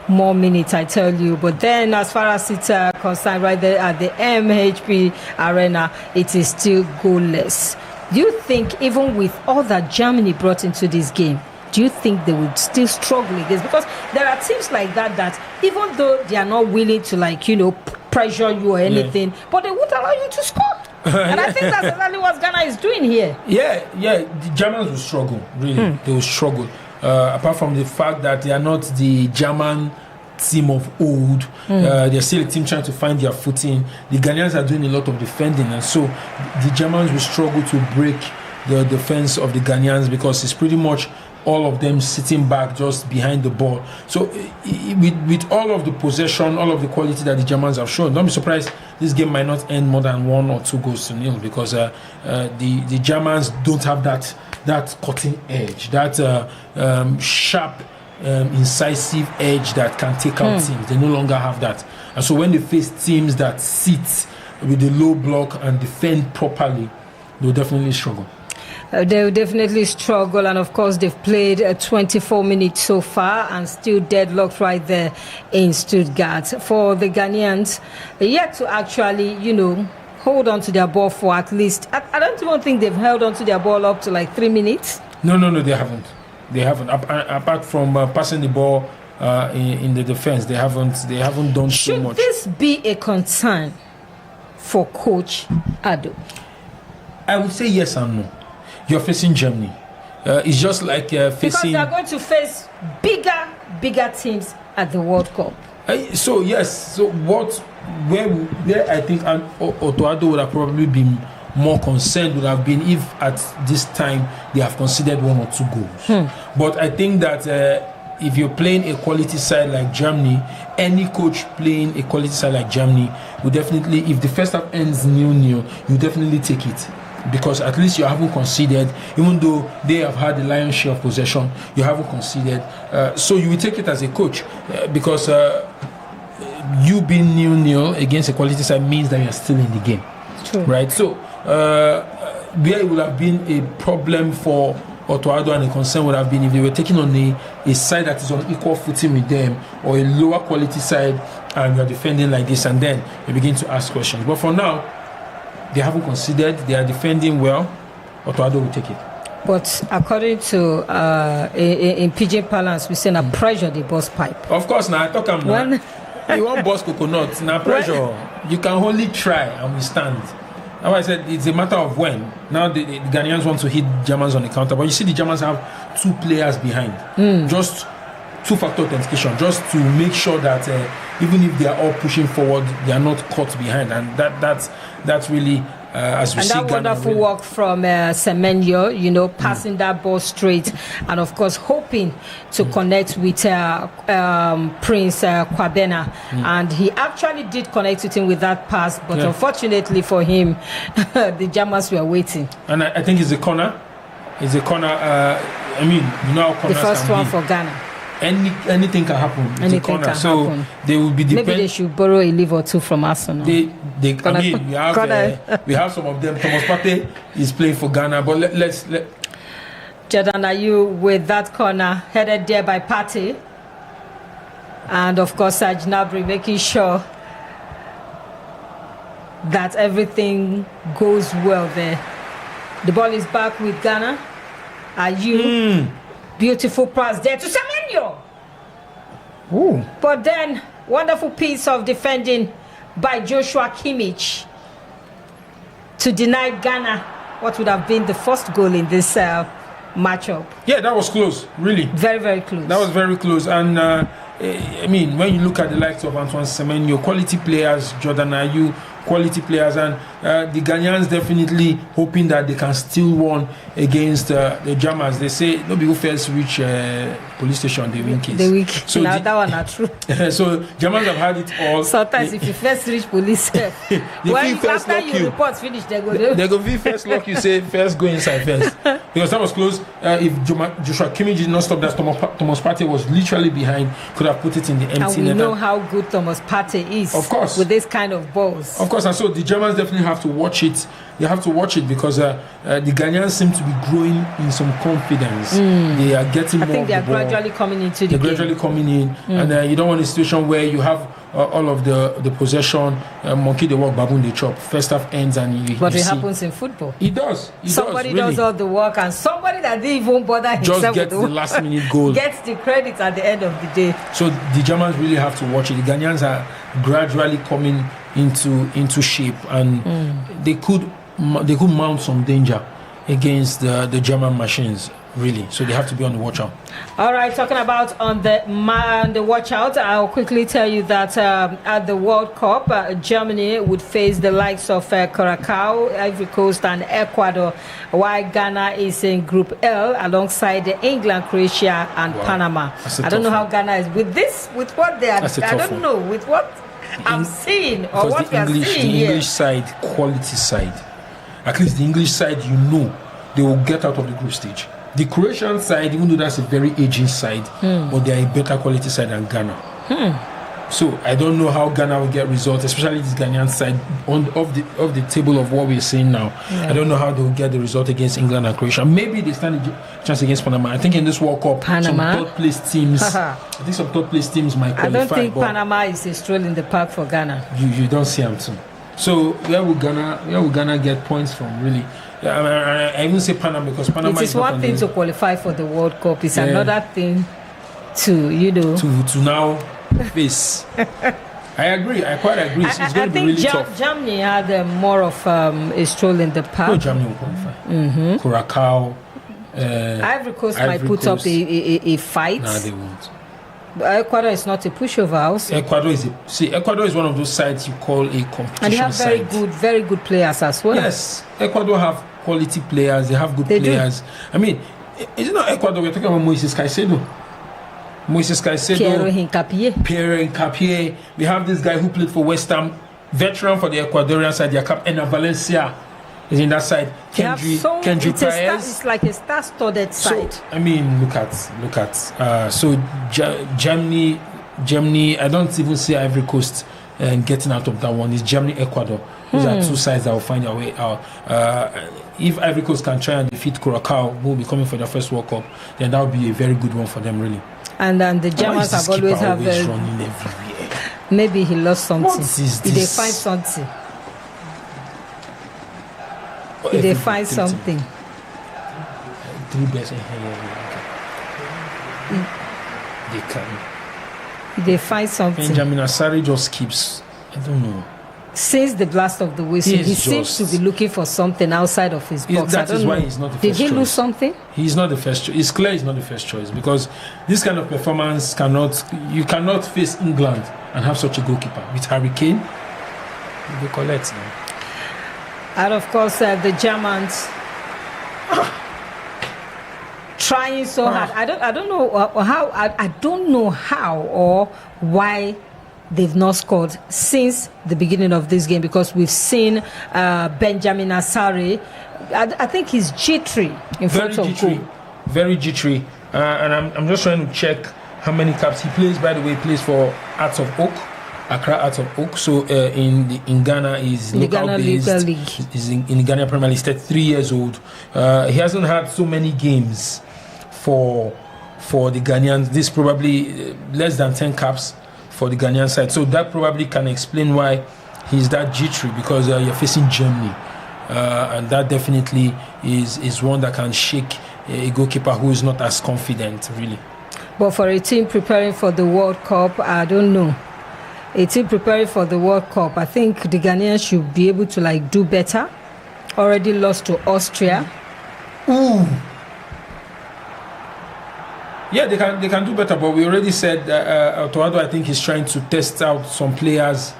More minutes, I tell you. But then as far as it's concerned, right there at the MHP Arena, it is still goalless. Do you think, even with all that Germany brought into this game, do you think they would still struggle against? Because there are teams like that even though they are not willing to pressure you or anything, but they would allow you to score. And I think that's exactly what Ghana is doing here. Yeah, the Germans will struggle, really. They will struggle. Apart from the fact that they are not the German team of old, they're still a team trying to find their footing. The Ghanaians are doing a lot of defending, and so the Germans will struggle to break the defense of the Ghanaians, because it's pretty much all of them sitting back just behind the ball. So with all of the possession, all of the quality that the Germans have shown, don't be surprised this game might not end more than 1 or 2 goals to nil, because the Germans don't have that cutting edge, that sharp, incisive edge that can take out teams. They no longer have that. And so when they face teams that sit with the low block and defend properly, they'll definitely struggle. They'll definitely struggle, and of course they've played 24 minutes so far and still deadlocked right there in Stutggart. For the Ghanaians, yet to actually, hold on to their ball for at least, I don't even think they've held on to their ball up to like 3 minutes. No, they haven't. Apart from passing the ball in the defense, they haven't done so much. Should this be a concern for Coach Ado? I would say yes and no. You're facing Germany. it's just like because facing. they are going to face bigger teams at the World Cup. So yes, so where I think Otoado would have probably been more concerned would have been if at this time they have conceded 1 or 2 goals. But I think that if you're playing a quality side like Germany, any coach playing a quality side like Germany will definitely, if the first half ends 0-0, you definitely take it. Because at least you haven't conceded, even though they have had the lion's share of possession, you haven't conceded. So you will take it as a coach because you being 0-0 against a quality side means that you're still in the game. True. Right? So where it would have been a problem for Otoado and a concern would have been if they were taking on a side that is on equal footing with them or a lower quality side and you're defending like this, and then you begin to ask questions. But for now, they haven't considered, they are defending well. Otoado will take it. But according to in pidgin parlance, we say na pressure the burst pipe. Of course, now I talk about you want burst coconut. Now pressure, you can only try and withstand. That's why I said it's a matter of when. Now the Ghanaians want to hit Germans on the counter, but you see the Germans have 2 players behind. Just 2-factor authentication, just to make sure that even if they are all pushing forward, they are not caught behind, and that's really as we and see. that wonderful work from Semenyo, passing that ball straight, and of course hoping to connect with Prince Kwabena, and he actually did connect with him with that pass, but unfortunately for him, the Germans were waiting. And I think it's a corner. It's a corner. I mean, you know how corners the first can one be. for Ghana. Anything can happen. It's Anything a corner. can So happen. they will be Maybe they should borrow a leave or 2 from Arsenal. I mean, we have some of them. Thomas Partey is playing for Ghana, but let's. Jordan, are you with that corner headed there by Partey? And of course, Gnabry making sure that everything goes well there. The ball is back with Ghana. Are you? Beautiful pass there to Semenyo. But then, wonderful piece of defending by Joshua Kimmich to deny Ghana what would have been the first goal in this matchup. Yeah, that was close, really. Very, very close. That was very close. And I mean, when you look at the likes of Antoine Semenyo, quality players, Jordan Ayew, quality players, and the Ghanaians definitely hoping that they can steal one against the Germans. They say no people first reach police station, they win case. They win. So now that one not true. So Germans have had it all. Sometimes if you first reach police, after you report finish, they go be first lock you say first go inside first. Because that was close. If Joshua Kimmich did not stop that, Thomas Partey was literally behind, could have put it in the empty net. And we know how good Thomas Partey is. Of course. With this kind of balls. Of course, and so the Germans definitely have to watch it. You have to watch it because the Ghanaians seem to be growing in some confidence. They are getting more. I think they are of the ball. gradually coming into the game. They're gradually coming in, and you don't want a situation where you have all of the possession, monkey they walk, baboon they chop. First half ends, and but it happens in football. It does. Somebody does all the work, and somebody that didn't even bother himself just gets the last minute goal, gets the credit at the end of the day. So the Germans really have to watch it. The Ghanaians are gradually coming into shape, and they could mount some danger against the German machines, really. So they have to be on the watch out. All right, talking about on the watch out, I'll quickly tell you that at the World Cup, Germany would face the likes of Curacao, Ivory Coast, and Ecuador, while Ghana is in Group L alongside England, Croatia, and Panama. I don't know how Ghana is with what they are. I don't know with what I'm seeing or what we are seeing the here. English side, quality side. At least the English side, they will get out of the group stage. The Croatian side, even though that's a very aging side, but they are a better quality side than Ghana. So I don't know how Ghana will get results, especially this Ghanaian side of the table of what we're seeing now. I don't know how they will get the result against England and Croatia. Maybe they stand a chance against Panama. I think in this World Cup, some third place teams might qualify. I don't think Panama is a stroll in the park for Ghana. You don't see them too. So where will Ghana get points from, really? I even say Panama because Panama is one thing to qualify for the World Cup. It's another thing to now face. I agree. I quite agree. It's going to be really tough. Germany had more of a stroll in the park. No, Germany will qualify. Curacao, Ivory Coast might put up a fight. No, they won't. But Ecuador is not a pushover also. Ecuador is one of those sides you call a competition and they have very good players as well. Yes, Ecuador have quality players. They have good players. I mean, is it not Ecuador? We're talking about Moises Caicedo. Pierre Hincapié. We have this guy who played for West Ham, veteran for the Ecuadorian side. Ena Valencia is in that side. Kendry Paez. It's like a star-studded side. So, I mean, look at. So Germany. I don't even see Ivory Coast getting out of that one. It's Germany, Ecuador. Those are two sides that will find their way out. If Ivory Coast can try and defeat Curacao, who will be coming for their first World Cup, then that would be a very good one for them, really. And then the Germans have always running everywhere. Maybe he lost something. What is this? Did they find something? Did they find something? 3 best in here. They can. Did they find something? Benjamin Asari just keeps. I don't know. Since the blast of the whistle, he seems to be looking for something outside of his box. That is why he's not the first choice. Did he lose something? He's not the first choice. It's clear he's not the first choice because this kind of performance you cannot face England and have such a goalkeeper. With Harry Kane, you collect now. And of course, the Germans trying so hard. I don't know how. I don't know how or why they've not scored since the beginning of this game, because we've seen Benjamin Asare. I think he's jittery in front of goal. Very jittery. And I'm just trying to check how many caps he plays. By the way, he plays for Hearts of Oak, Accra Hearts of Oak. So in Ghana, he's local based. He's in the Ghana Premier League. He's 33 years old. He hasn't had so many games for the Ghanaians. This probably less than 10 caps for the Ghanaian side. So that probably can explain why he's that jittery, because you're facing Germany. And that definitely is one that can shake a goalkeeper who is not as confident, really. But for a team preparing for the World Cup, I don't know. A team preparing for the World Cup, I think the Ghanaians should be able to do better. Already lost to Austria. Ooh. Yeah, they can do better, but we already said Toado, I think he's trying to test out some players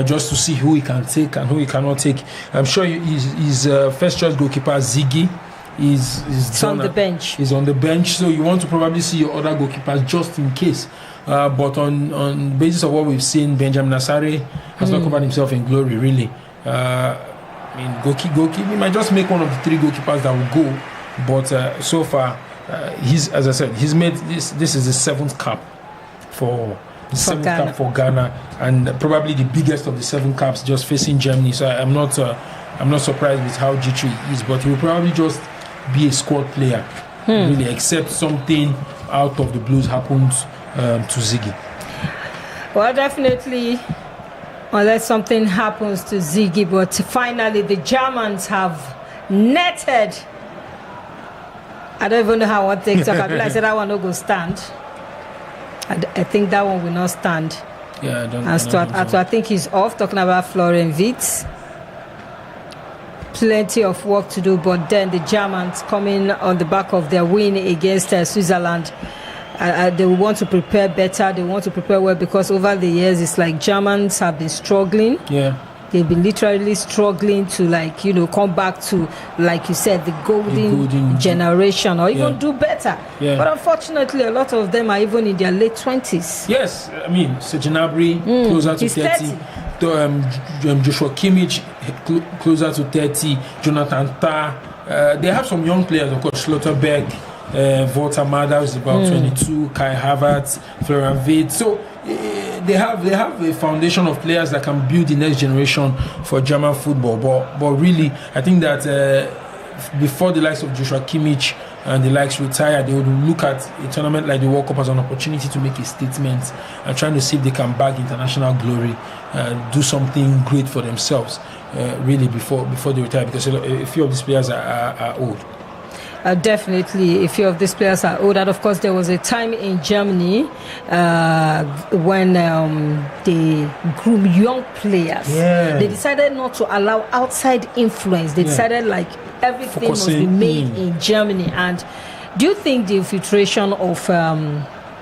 just to see who he can take and who he cannot take. I'm sure his first choice goalkeeper Ziggy is on the bench. He's on the bench, so you want to probably see your other goalkeepers just in case. But on basis of what we've seen, Benjamin Asare has not covered himself in glory, really. I mean, goalkeeper, he might just make one of the 3 goalkeepers that will go, but so far. As I said, he's made this is the 7th cap for Ghana, and probably the biggest of the 7 caps just facing Germany. So I'm not surprised with how jittery he is, but he will probably just be a squad player, really, except something out of the blues happens to Ziggy. Well, definitely, unless something happens to Ziggy, but finally the Germans have netted. I don't even know how one takes up. I said that one will go stand. I think that one will not stand. Yeah, I don't. I think he's off. Talking about Florian Wirtz. Plenty of work to do, but then the Germans coming on the back of their win against Switzerland. They want to prepare better. They want to prepare well, because over the years it's like Germans have been struggling. Yeah. They've been literally struggling to come back to, like you said, the golden generation, or even do better. Yeah. But unfortunately, a lot of them are even in their late 20s. Yes, I mean, Sejanabri, closer to 30. Joshua Kimmich, closer to 30. Jonathan Tah. They have some young players, of course, Schlotterbeck, Volta Mada is about 22, Kai Havertz, Florian Wirtz. So they have a foundation of players that can build the next generation for German football. But really, I think that before the likes of Joshua Kimmich and the likes retire, they would look at a tournament like the World Cup as an opportunity to make a statement and trying to see if they can bag international glory and do something great for themselves, really, before they retire, because a few of these players are old. Definitely, a few of these players are old. And of course, there was a time in Germany when they grew young players. Yeah. They decided not to allow outside influence. They decided like everything must be made in Germany. And do you think the infiltration of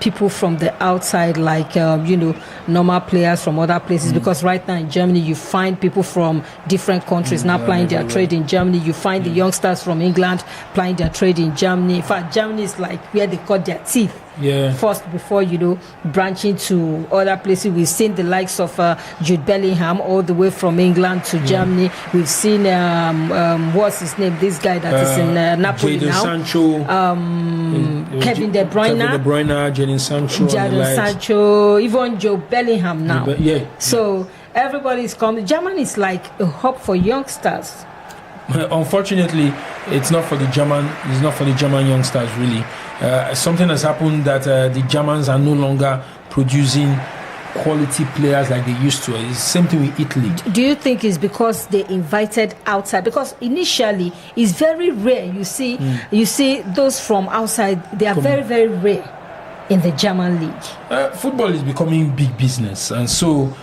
people from the outside, like normal players from other places, because right now in Germany you find people from different countries now plying their trade in Germany. You find the youngsters from England plying their trade in Germany. In fact, Germany is like where they cut their teeth first before branching to other places. We've seen the likes of Jude Bellingham all the way from England to Germany. We've seen what's his name, this guy that is in Napoli Jadon now, Sancho, Kevin De Bruyne, Jadon Sancho, even Joe Bellingham now. So everybody's coming. Germany is like a hub for youngsters. Unfortunately, it's not for the German. It's not for the German youngsters really. Something has happened that the Germans are no longer producing quality players like they used to. It's the same thing with Italy. Do you think it's because they invited outside? Because initially it's very rare. You see those from outside. They are very, very rare in the German league. Football is becoming big business, and so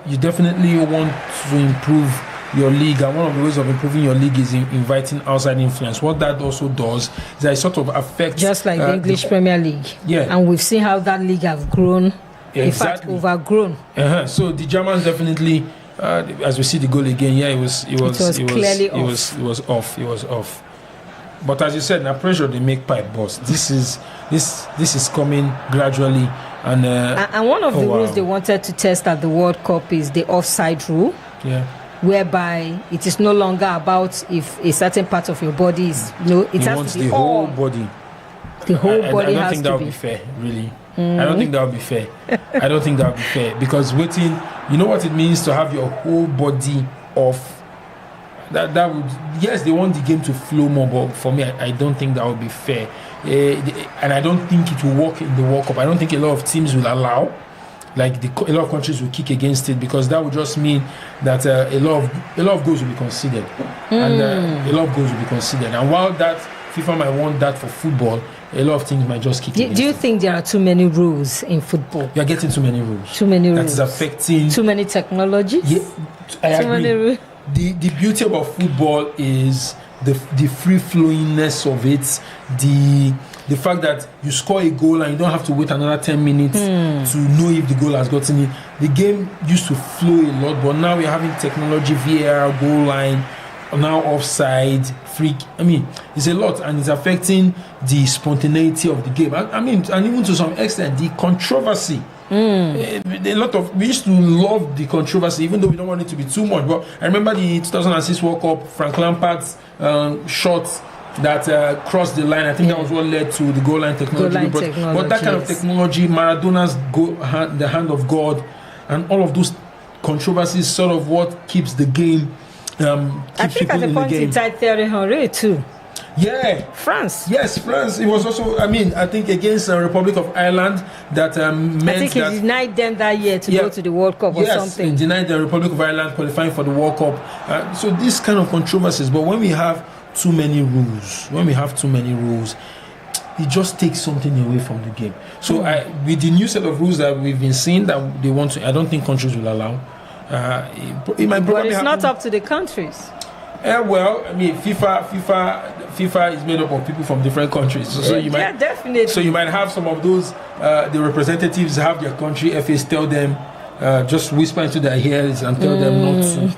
you definitely want to improve your league, and one of the ways of improving your league is inviting outside influence. What that also does is that it sort of affects, just like the English Premier League. And we've seen how that league have grown. In fact, overgrown. So the Germans definitely, as we see the goal again, it was clearly off. But as you said, now pressure they make pipe burst. This is coming gradually, and one of the rules they wanted to test at the World Cup is the offside rule. Whereby it is no longer about if a certain part of your body is it has to be the whole body. The whole body has to be. I don't think that would be fair, really. I don't think that would be fair. I don't think that would be fair because you know what it means to have your whole body off. That would, yes, they want the game to flow more, but for me, I don't think that would be fair. And I don't think it will work in the World Cup. I don't think a lot of teams will allow. Like a lot of countries will kick against it because that would just mean that a lot of goals will be considered, and a lot of goals will be considered. And while that FIFA might want that for football, a lot of things might just kick against it. Do you think there are too many rules in football? You are getting too many rules. Too many rules. That is affecting. Too many technologies. Yeah, I agree. Many rules. The beauty about football is the free flowingness of it. The fact that you score a goal and you don't have to wait another 10 minutes to know if the goal has gotten in. The game used to flow a lot, but now we're having technology, VAR, goal line, now offside, freak. I mean, it's a lot, and it's affecting the spontaneity of the game. I mean, and even to some extent, the controversy. We used to love the controversy, even though we don't want it to be too much. But I remember the 2006 World Cup, Frank Lampard's shot that crossed the line. I think that was what led to the goal line technology. But that kind of technology, Maradona's the hand of God, and all of those controversies, sort of what keeps the game. I think at the point he tied Thierry Henry too. Yeah, France. Yes, France. It was also, I think against the Republic of Ireland that meant I think he denied them that year to go to the World Cup or something. Yes, he denied the Republic of Ireland qualifying for the World Cup. So these kind of controversies. But when we have too many rules, it just takes something away from the game. So with the new set of rules that we've been seeing that they want to, I don't think countries will allow. It might probably but it's not up to the countries. FIFA is made up of people from different countries. So you might, definitely. So you might have some of those. The representatives have their country FAs tell them, just whisper into their ears and tell them not to.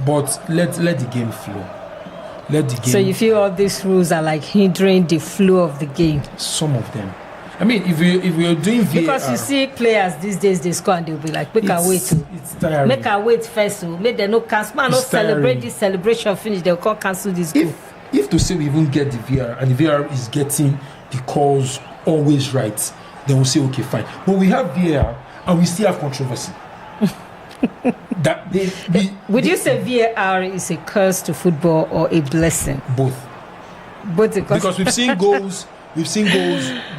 But let the game flow. Let the game. So you feel all these rules are like hindering the flow of the game? Some of them. I mean, if we're doing VAR, because you see players these days, they score and they'll be like, make our wait. It's tiring. Make our wait first. So make them no cancel. Man, no celebrate this celebration finish. They'll call cancel this goal. If to say we even get the VAR and the VAR is getting the calls always right, then we'll say okay, fine. But we have VAR and we still have controversy. Would you say VAR is a curse to football or a blessing? Both. Because we've seen goals. We've seen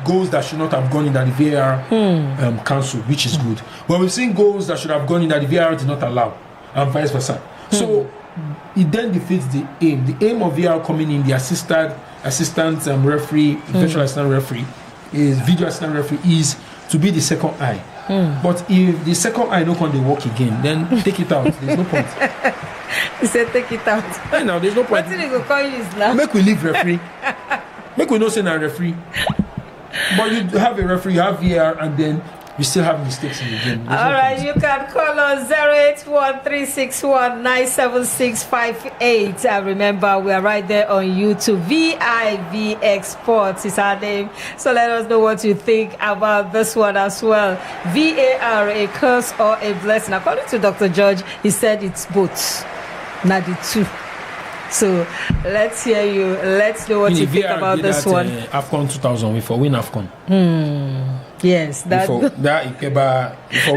goals that should not have gone in that the VAR cancelled, which is good. But we've seen goals that should have gone in that the VAR did not allow, and vice versa. So it then defeats the aim. The aim of VAR coming in, the assisted assistant referee, virtual assistant referee, is video assistant referee is to be the second eye. But if the second eye don't come to work again, then take it out. There's no point. He said take it out. Right now, there's no point. What did he go call you now? Make we leave referee. Make we not say na referee. But you have a referee, you have VAR, and then you still have mistakes in the game. All right, you can call us 08136197658. Remember, we are right there on YouTube. vivxsports is our name. So let us know what you think about this one as well. VAR, a curse or a blessing? According to Dr. George, he said it's both. Not the two. So let's hear you. Let's know what you think about this one. AFCON 2000, we for win AFCON. Yes, that. For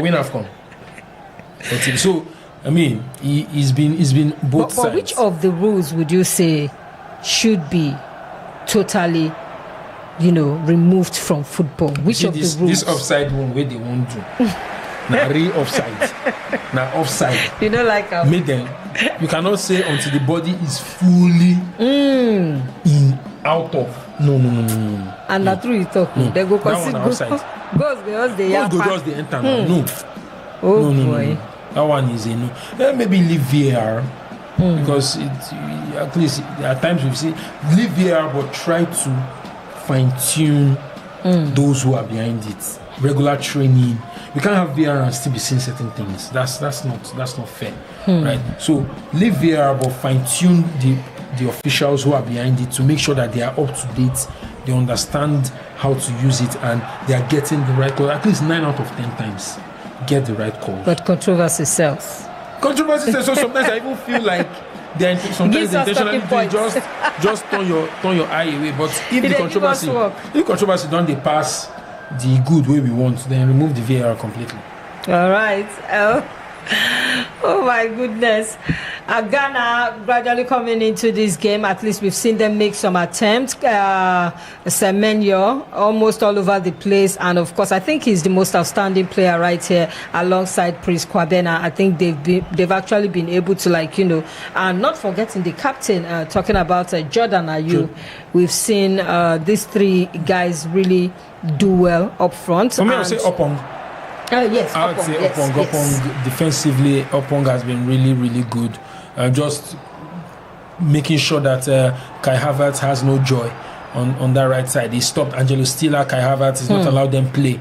win AFCON. So, I mean, he's been both sides. But which of the rules would you say should be totally, removed from football? Which of the rules? This offside one where they won't do. Now real offside. Now offside. You know, like made them. You cannot say until the body is fully in out of. No. And that's true. You talk. They go consider goes they enter. No. Oh no. boy. That one is a no. Maybe leave VAR because at least at times we've seen leave VAR, but try to fine tune those who are behind it. Regular training. You can't have VAR and still be seeing certain things. That's not fair, right? So leave VAR, but fine tune the officials who are behind it to make sure that they are up to date. They understand how to use it and they are getting the right call. At least 9 out of 10 times, get the right call. But controversy sells. Controversy sells. So sometimes I even feel like sometimes the intentionally just turn your eye away. But if the controversy don't they pass the good way we want, then remove the VAR completely. All right. Oh my goodness. Ghana gradually coming into this game. At least we've seen them make some attempts. Semenyo almost all over the place, and of course I think he's the most outstanding player right here alongside Prince Kwabena. I think they've actually been able to and not forgetting the captain, talking about Jordan Ayew. We've seen these three guys really do well up front. For me, I'll say Opong. Yes, I would say Opong defensively. Opong has been really, really good. Just making sure that Kai Havertz has no joy on that right side. He stopped Angelo Stiller. Kai Havertz is not allowed them play.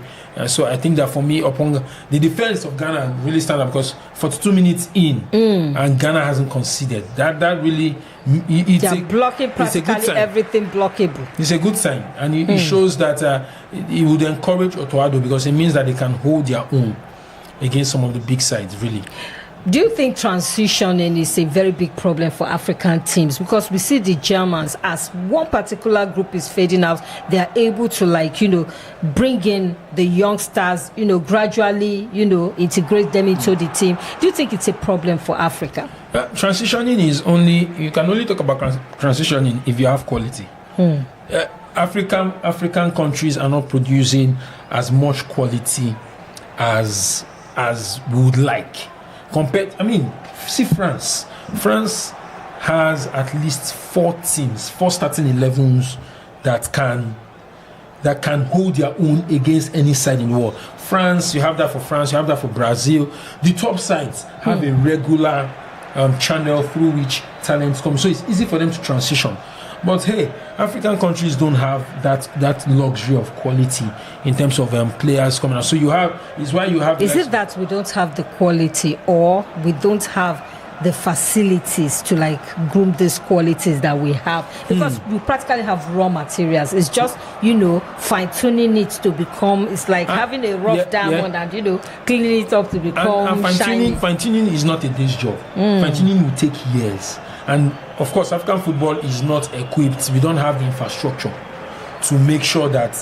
So I think that for me, Opong, the defense of Ghana really stand up because 42 minutes in and Ghana hasn't conceded. That really it's blocking practically everything blockable. It's a good sign, and it shows that it would encourage Otoado because it means that they can hold their own against some of the big sides. Really. Do you think transitioning is a very big problem for African teams? Because we see the Germans, as one particular group is fading out, they are able to bring in the youngsters, gradually, integrate them into the team. Do you think it's a problem for Africa? Transitioning is you can only talk about transitioning if you have quality. African countries are not producing as much quality as we would like. See France. France has at least 4 starting 11s that can hold their own against any side in the world. France, you have that for France, you have that for Brazil. The top sides have a regular channel through which talents come, so it's easy for them to transition. But hey, African countries don't have that luxury of quality in terms of players coming out. So is it that we don't have the quality, or we don't have the facilities to groom these qualities that we have? Because we practically have raw materials. It's just fine tuning it to become. It's like having a rough diamond and cleaning it up to become shiny. Fine tuning is not a day's job. Fine tuning will take years. And of course, African football is not equipped. We don't have the infrastructure to make sure that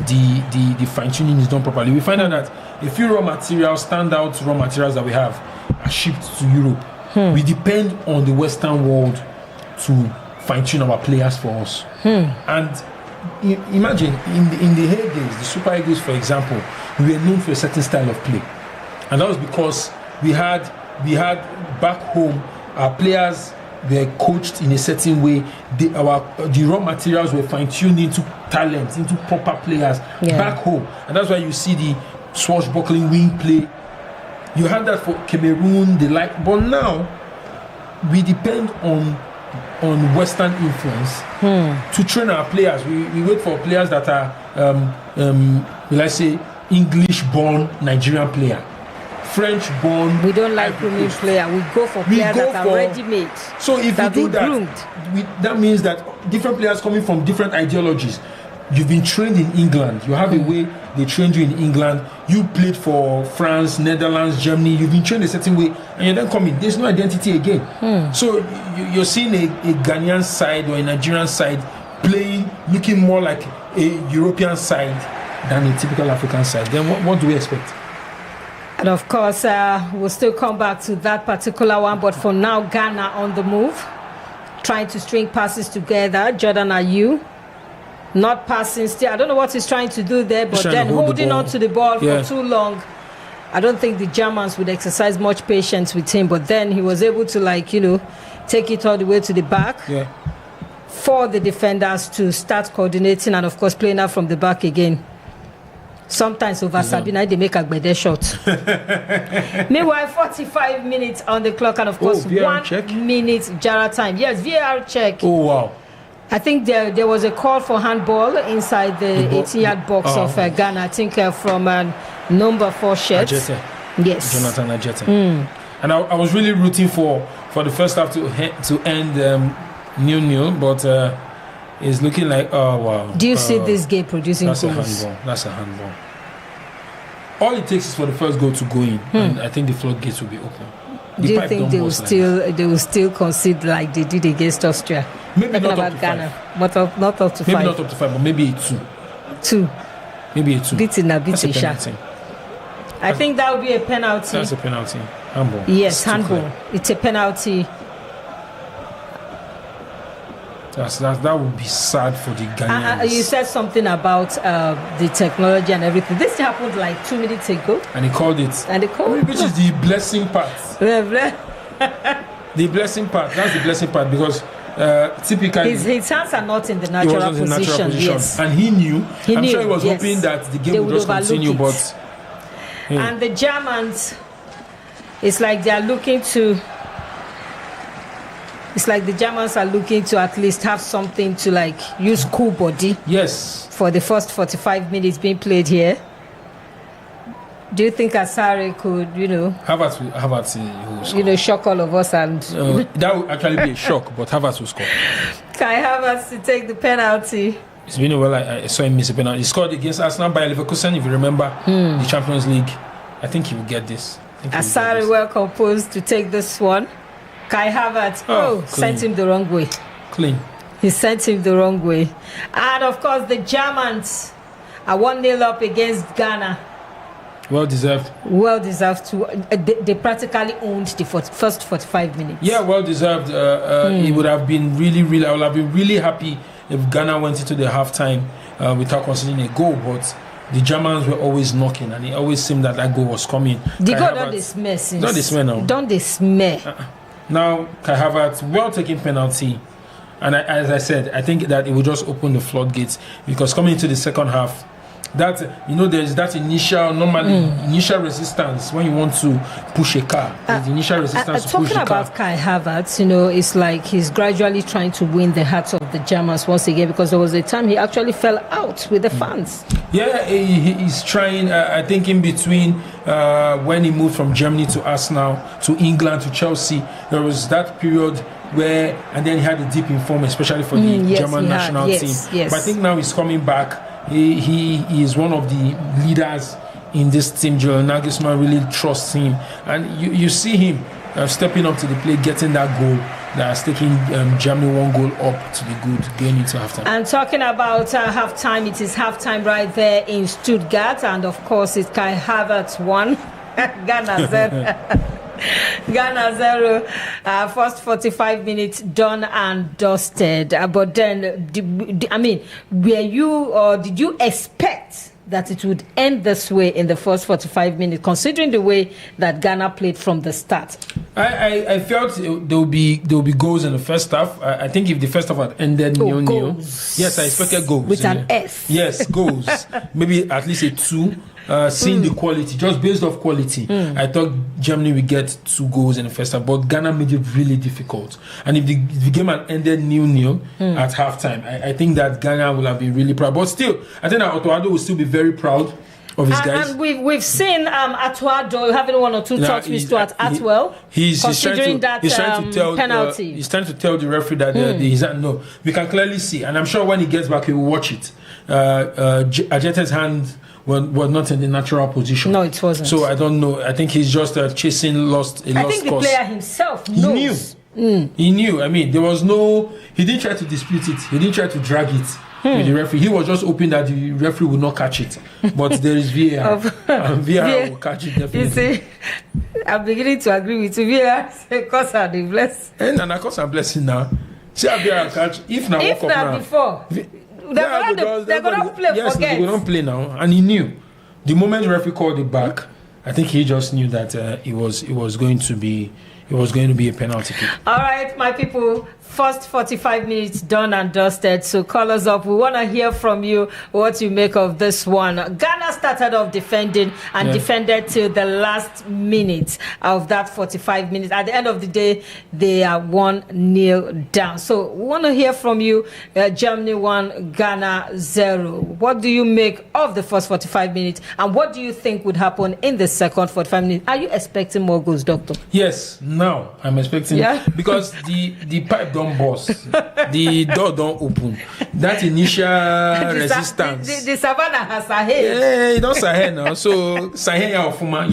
the fine-tuning is done properly. We find out that a few standout raw materials that we have are shipped to Europe. We depend on the Western world to fine-tune our players for us. And imagine, in the heydays, the Super Eagles, for example, we were known for a certain style of play. And that was because we had back home, our players were coached in a certain way. The raw materials were fine-tuned into talent, into proper players back home. And that's why you see the swashbuckling wing play. You had that for Cameroon, but now we depend on Western influence to train our players. We wait for players that are, let's say, English-born Nigerian player, French-born. We don't like grooming player. We go for players that are ready-made. So if you do that, that means that different players coming from different ideologies. You've been trained in England. You have a way they trained you in England. You played for France, Netherlands, Germany. You've been trained a certain way, and you then come in. There's no identity again. So you're seeing a Ghanaian side or a Nigerian side playing, looking more like a European side than a typical African side. Then what do we expect? And of course, we'll still come back to that particular one. But for now, Ghana on the move, trying to string passes together. Jordan, Ayew not passing still. I don't know what he's trying to do there, but then holding on to the ball for too long. I don't think the Germans would exercise much patience with him, but then he was able to take it all the way to the back for the defenders to start coordinating and of course playing out from the back again. Sometimes over Sabina they make a better shot. Meanwhile, 45 minutes on the clock and of course 1 minute Jara time. Yes, VAR check. Oh wow. I think there was a call for handball inside the 18-yard box of Ghana. I think from number 4 shirt. Yes. Jonathan Ajete. And I was really rooting for the first half to end 0-0, but it's looking like, oh wow. Do you see this game producing goals? That's a handball. All it takes is for the first goal to go in, and I think the floodgates will be open. Do you think they will still concede like they did against Austria? Maybe not up to Ghana, 5. not up to 5. Maybe not up to 5, but maybe a 2. 2. Maybe a 2. Beating a That's a penalty. I think that would be a penalty. That's a penalty. Handball. Yes, handball. It's a penalty. That would be sad for the Ghanaians. You said something about the technology and everything. This happened like 2 minutes ago. And he called it. Which is the blessing part. The blessing part. That's the blessing part because typically his hands are not in the natural position. Yes. And he knew. I'm sure he was hoping that the game would just continue. But and the Germans, it's like they are looking to. It's like the Germans are looking to at least have something to use cool body. Yes. For the first 45 minutes being played here. Do you think Asare could, Havertz shock all of us and that would actually be a shock, but Havertz will score. Kai Havertz to take the penalty. It's been a while I saw him miss a penalty. He scored against Arsenal by Leverkusen, if you remember, the Champions League. I think he will get this. Asare well composed to take this one. Kai Havertz, sent him the wrong way. Clean. He sent him the wrong way. And of course, the Germans are 1-0 up against Ghana. Well deserved. Well deserved too. They practically owned the first 45 minutes. Yeah, well deserved. It would have been really. I would have been really happy if Ghana went into the halftime without conceding a goal. But the Germans were always knocking, and it always seemed that goal was coming. The goal don't dismay since. Don't dismay now. Don't dismay. Now Kai Havertz, well taken penalty, and as I said, I think that it will just open the floodgates because coming into the second half. That there's that initial resistance when you want to push a car. There's the initial resistance to push the car. Talking about Kai Havertz, it's like he's gradually trying to win the hearts of the Germans once again because there was a time he actually fell out with the fans. Yeah, he's trying. I think in between when he moved from Germany to Arsenal to England to Chelsea, there was that period where, and then he had a dip in form, especially for the German national team. Yes. But I think now he's coming back. He is one of the leaders in this team. Julian Nagelsmann really trusts him, and you see him stepping up to the plate, getting that goal that's taking Germany 1 goal up to the good going into halftime. And talking about halftime, it is halftime right there in Stutggart, and of course it's Kai Havertz 1, Ghana 0. Ghana 0. First 45 minutes done and dusted. But then, were you or did you expect that it would end this way in the first 45 minutes, considering the way that Ghana played from the start? I felt there will be goals in the first half. I think if the first half had ended 0-0, yes, I expected goals with an S. Yes, goals. Maybe at least a 2. Seeing the quality, just based off quality, I thought Germany would get 2 goals in the first half, but Ghana made it really difficult. And if the game had ended 0-0 at halftime, I think that Ghana would have been really proud. But still, I think that Otoado will still be very proud of his guys. And we've seen Atuado having 1 or 2 touch with Stuart Atwell. He's trying to tell penalty. He's trying to tell the referee that he's no. We can clearly see, and I'm sure when he gets back, he will watch it. Ajete's hand was not in the natural position. No, it wasn't. So I don't know. I think he's just chasing lost cause. I think the player himself knows. He knew. I mean, there was no. He didn't try to dispute it. He didn't try to drag it with the referee. He was just hoping that the referee would not catch it. But there is VAR, and VAR will catch it definitely. You see, I'm beginning to agree with you. VAR because of the blessing. And of course, I'm blessing now. See how VAR catch. If now before. They're gonna play. Yes, forget. They don't play now, and he knew. The moment the referee called it back, I think he just knew that it was going to be a penalty kick. All right, my people. First 45 minutes done and dusted. So call us up. We want to hear from you what you make of this one. Ghana started off defending and defended till the last minute of that 45 minutes. At the end of the day, they are 1-0 down. So we want to hear from you. Germany 1, Ghana 0. What do you make of the first 45 minutes? And what do you think would happen in the second 45 minutes? Are you expecting more goals, Doctor? Yes, now I'm expecting. Because the pipe don't burst, the door don't open. That initial resistance. The savannah has a head. Yeah, it don't Sahel now. So Sahel Alfuma,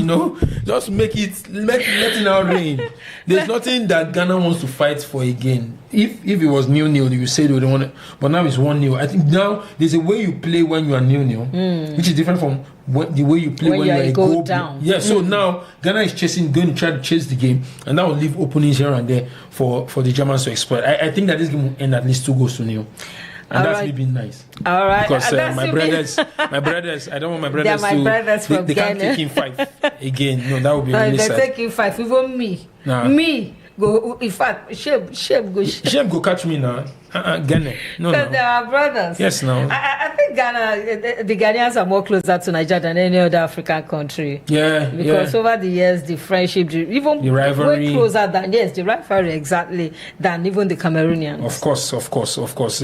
just let it now rain. There's nothing that Ghana wants to fight for again. If it was 0-0, you say they don't want it, but now it's 1-0. I think now there's a way you play when you are 0-0, which is different from the way you play when you are a goal down. Yeah, so now Ghana is going to try to chase the game, and that will leave openings here and there for the Germans to exploit. I think that this game will end at least 2-0. And that's me being nice. All right. Because my brothers, I don't want my brothers my brothers to. They can't take in 5 again. No, that would be really sad. They're taking 5. Even me. Me. Go, in fact, Shame go catch me now. Ghana. No. Because they are brothers. Yes, no. I think Ghana, the Ghanaians are more closer to Nigeria than any other African country. Yeah. Because over the years, the friendship, even the rivalry, way closer than the rivalry exactly than even the Cameroonians. Of course.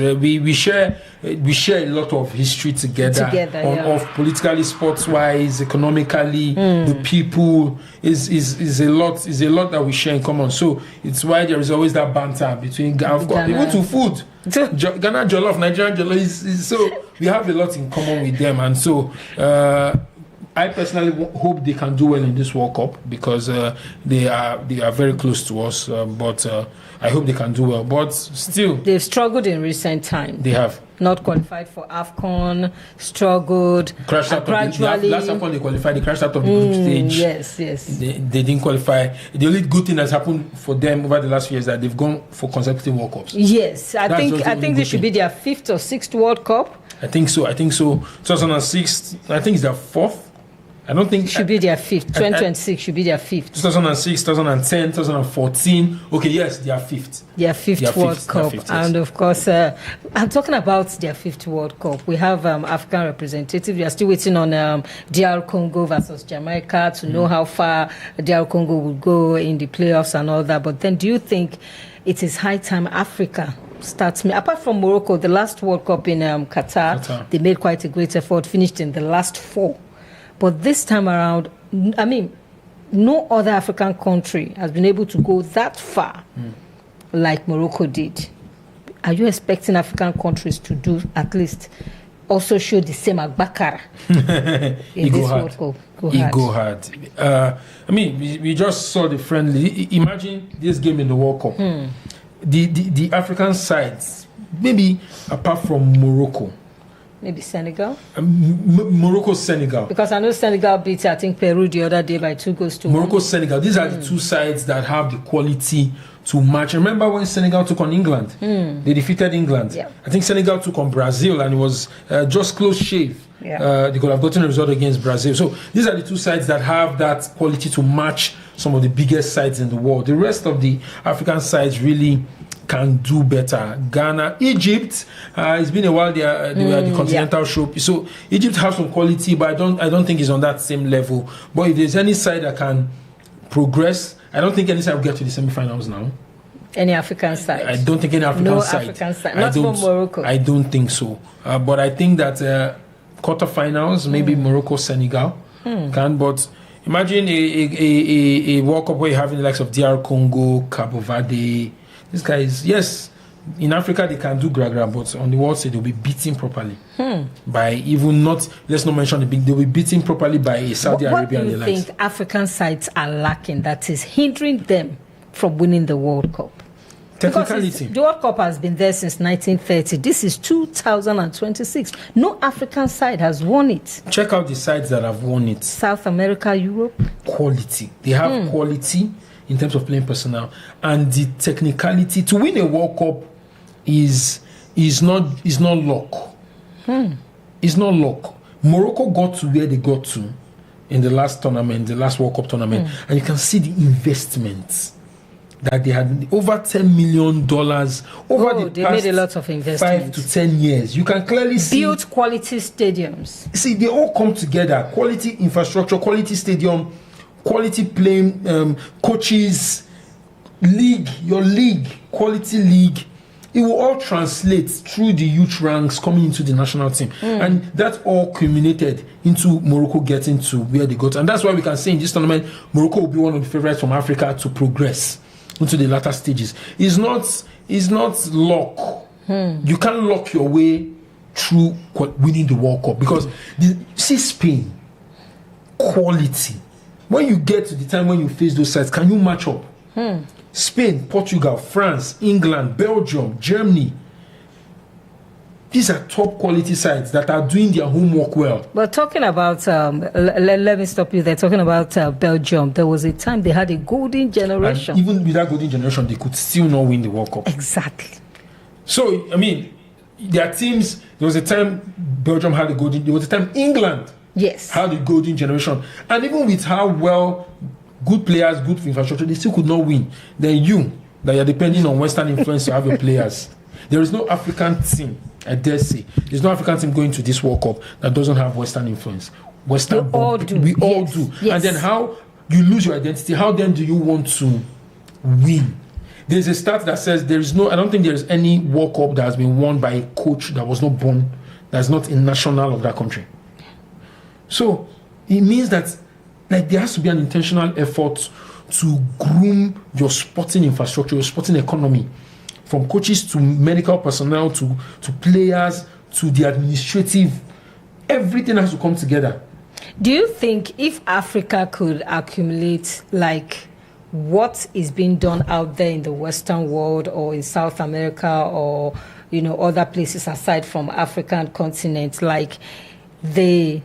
We share a lot of history together of politically, sports wise, economically. The people is a lot that we share in common. So it's why there is always that banter between Ghana, even to food. Ghana jollof, Nigerian jollof is so we have a lot in common with them, and so I personally hope they can do well in this World Cup because they are very close to us. But I hope they can do well. But still, they've struggled in recent times. They have not qualified for AFCON, struggled. Crashed out gradually. Last AFCON they qualified. They crashed out of the group stage. Yes. They didn't qualify. The only good thing that's happened for them over the last few years is that they've gone for consecutive World Cups. Yes, I think this should be their 5th or 6th World Cup. I think so. 2006. I think it's their 4th. I don't think... Should be their 5th. 2026 should be their 5th. 2006, 2010, 2014. Okay, yes, their 5th. Their 5th World Cup. And of course, I'm talking about their 5th World Cup. We have African representatives. We are still waiting on DR Congo versus Jamaica to know how far DR Congo will go in the playoffs and all that. But then do you think it is high time Africa starts... Apart from Morocco, the last World Cup in Qatar, they made quite a great effort, finished in the last 4. But this time around, I mean, no other African country has been able to go that far like Morocco did. Are you expecting African countries to do at least also show the same Agbakara in this World Cup? Go hard. I mean, we just saw the friendly. Imagine this game in the World Cup. The African sides, maybe apart from Morocco, maybe Senegal. Morocco, Senegal. Because I know Senegal beat, I think, Peru the other day by 2-1. Morocco, Senegal. These are the two sides that have the quality to match. Remember when Senegal took on England? They defeated England. Yeah. I think Senegal took on Brazil, and it was just close shave. Yeah. They could have gotten a result against Brazil. So these are the two sides that have that quality to match some of the biggest sides in the world. The rest of the African sides really can do better. Ghana, Egypt, it's been a while they were the continental show. So Egypt has some quality, but I don't think it's on that same level. But if there's any side that can progress, I don't think any side will get to the semifinals now. Any African side? I don't think any African side. African side. Not from Morocco. I don't think so. But I think that quarterfinals, maybe Morocco, Senegal can. But imagine a World Cup where you're having the likes of DR Congo, Cabo Verde. These guys, yes, in Africa they can do gra-gra, but on the world stage they'll be beaten properly by even not. Let's not mention the big. They'll be beaten properly by a Saudi Arabia and the likes. What do you think African sides are lacking that is hindering them from winning the World Cup? Technicality. The World Cup has been there since 1930. This is 2026. No African side has won it. Check out the sides that have won it. South America, Europe. Quality. They have quality in terms of playing personnel, and the technicality to win a World Cup is not luck. It's not luck. Morocco got to where they got to in the last tournament, the last World Cup tournament, and you can see the investments that they had, over $10 million over the past made a lot of investment. 5 to 10 years. You can clearly see built quality stadiums. See, they all come together. Quality infrastructure, quality stadium, quality playing, coaches, quality league. It will all translate through the youth ranks coming into the national team. And that all culminated into Morocco getting to where they got. And that's why we can say in this tournament, Morocco will be one of the favorites from Africa to progress into the latter stages. It's not luck. You can't luck your way through winning the World Cup, because see Spain, quality. When you get to the time when you face those sides, can you match up? Spain, Portugal, France, England, Belgium, Germany. These are top quality sides that are doing their homework well. But talking about, let me stop you there. Talking about Belgium, there was a time they had a golden generation. And even with that golden generation, they could still not win the World Cup. Exactly. So, I mean, their teams, there was a time Belgium had a golden, there was a time England had a golden generation. And even with how well good players, good infrastructure, they still could not win. Then that you're depending on Western influence to have your players. There is no African team, I dare say, there's no African team going to this World Cup that doesn't have Western influence. We all do. Yes. And then how you lose your identity, how then do you want to win? There's a stat that says I don't think there's any World Cup that has been won by a coach that was not born, that's not a national of that country. So it means that there has to be an intentional effort to groom your sporting infrastructure, your sporting economy, from coaches to medical personnel to players to the administrative. Everything has to come together. Do you think if Africa could accumulate what is being done out there in the Western world or in South America or other places aside from African continent, they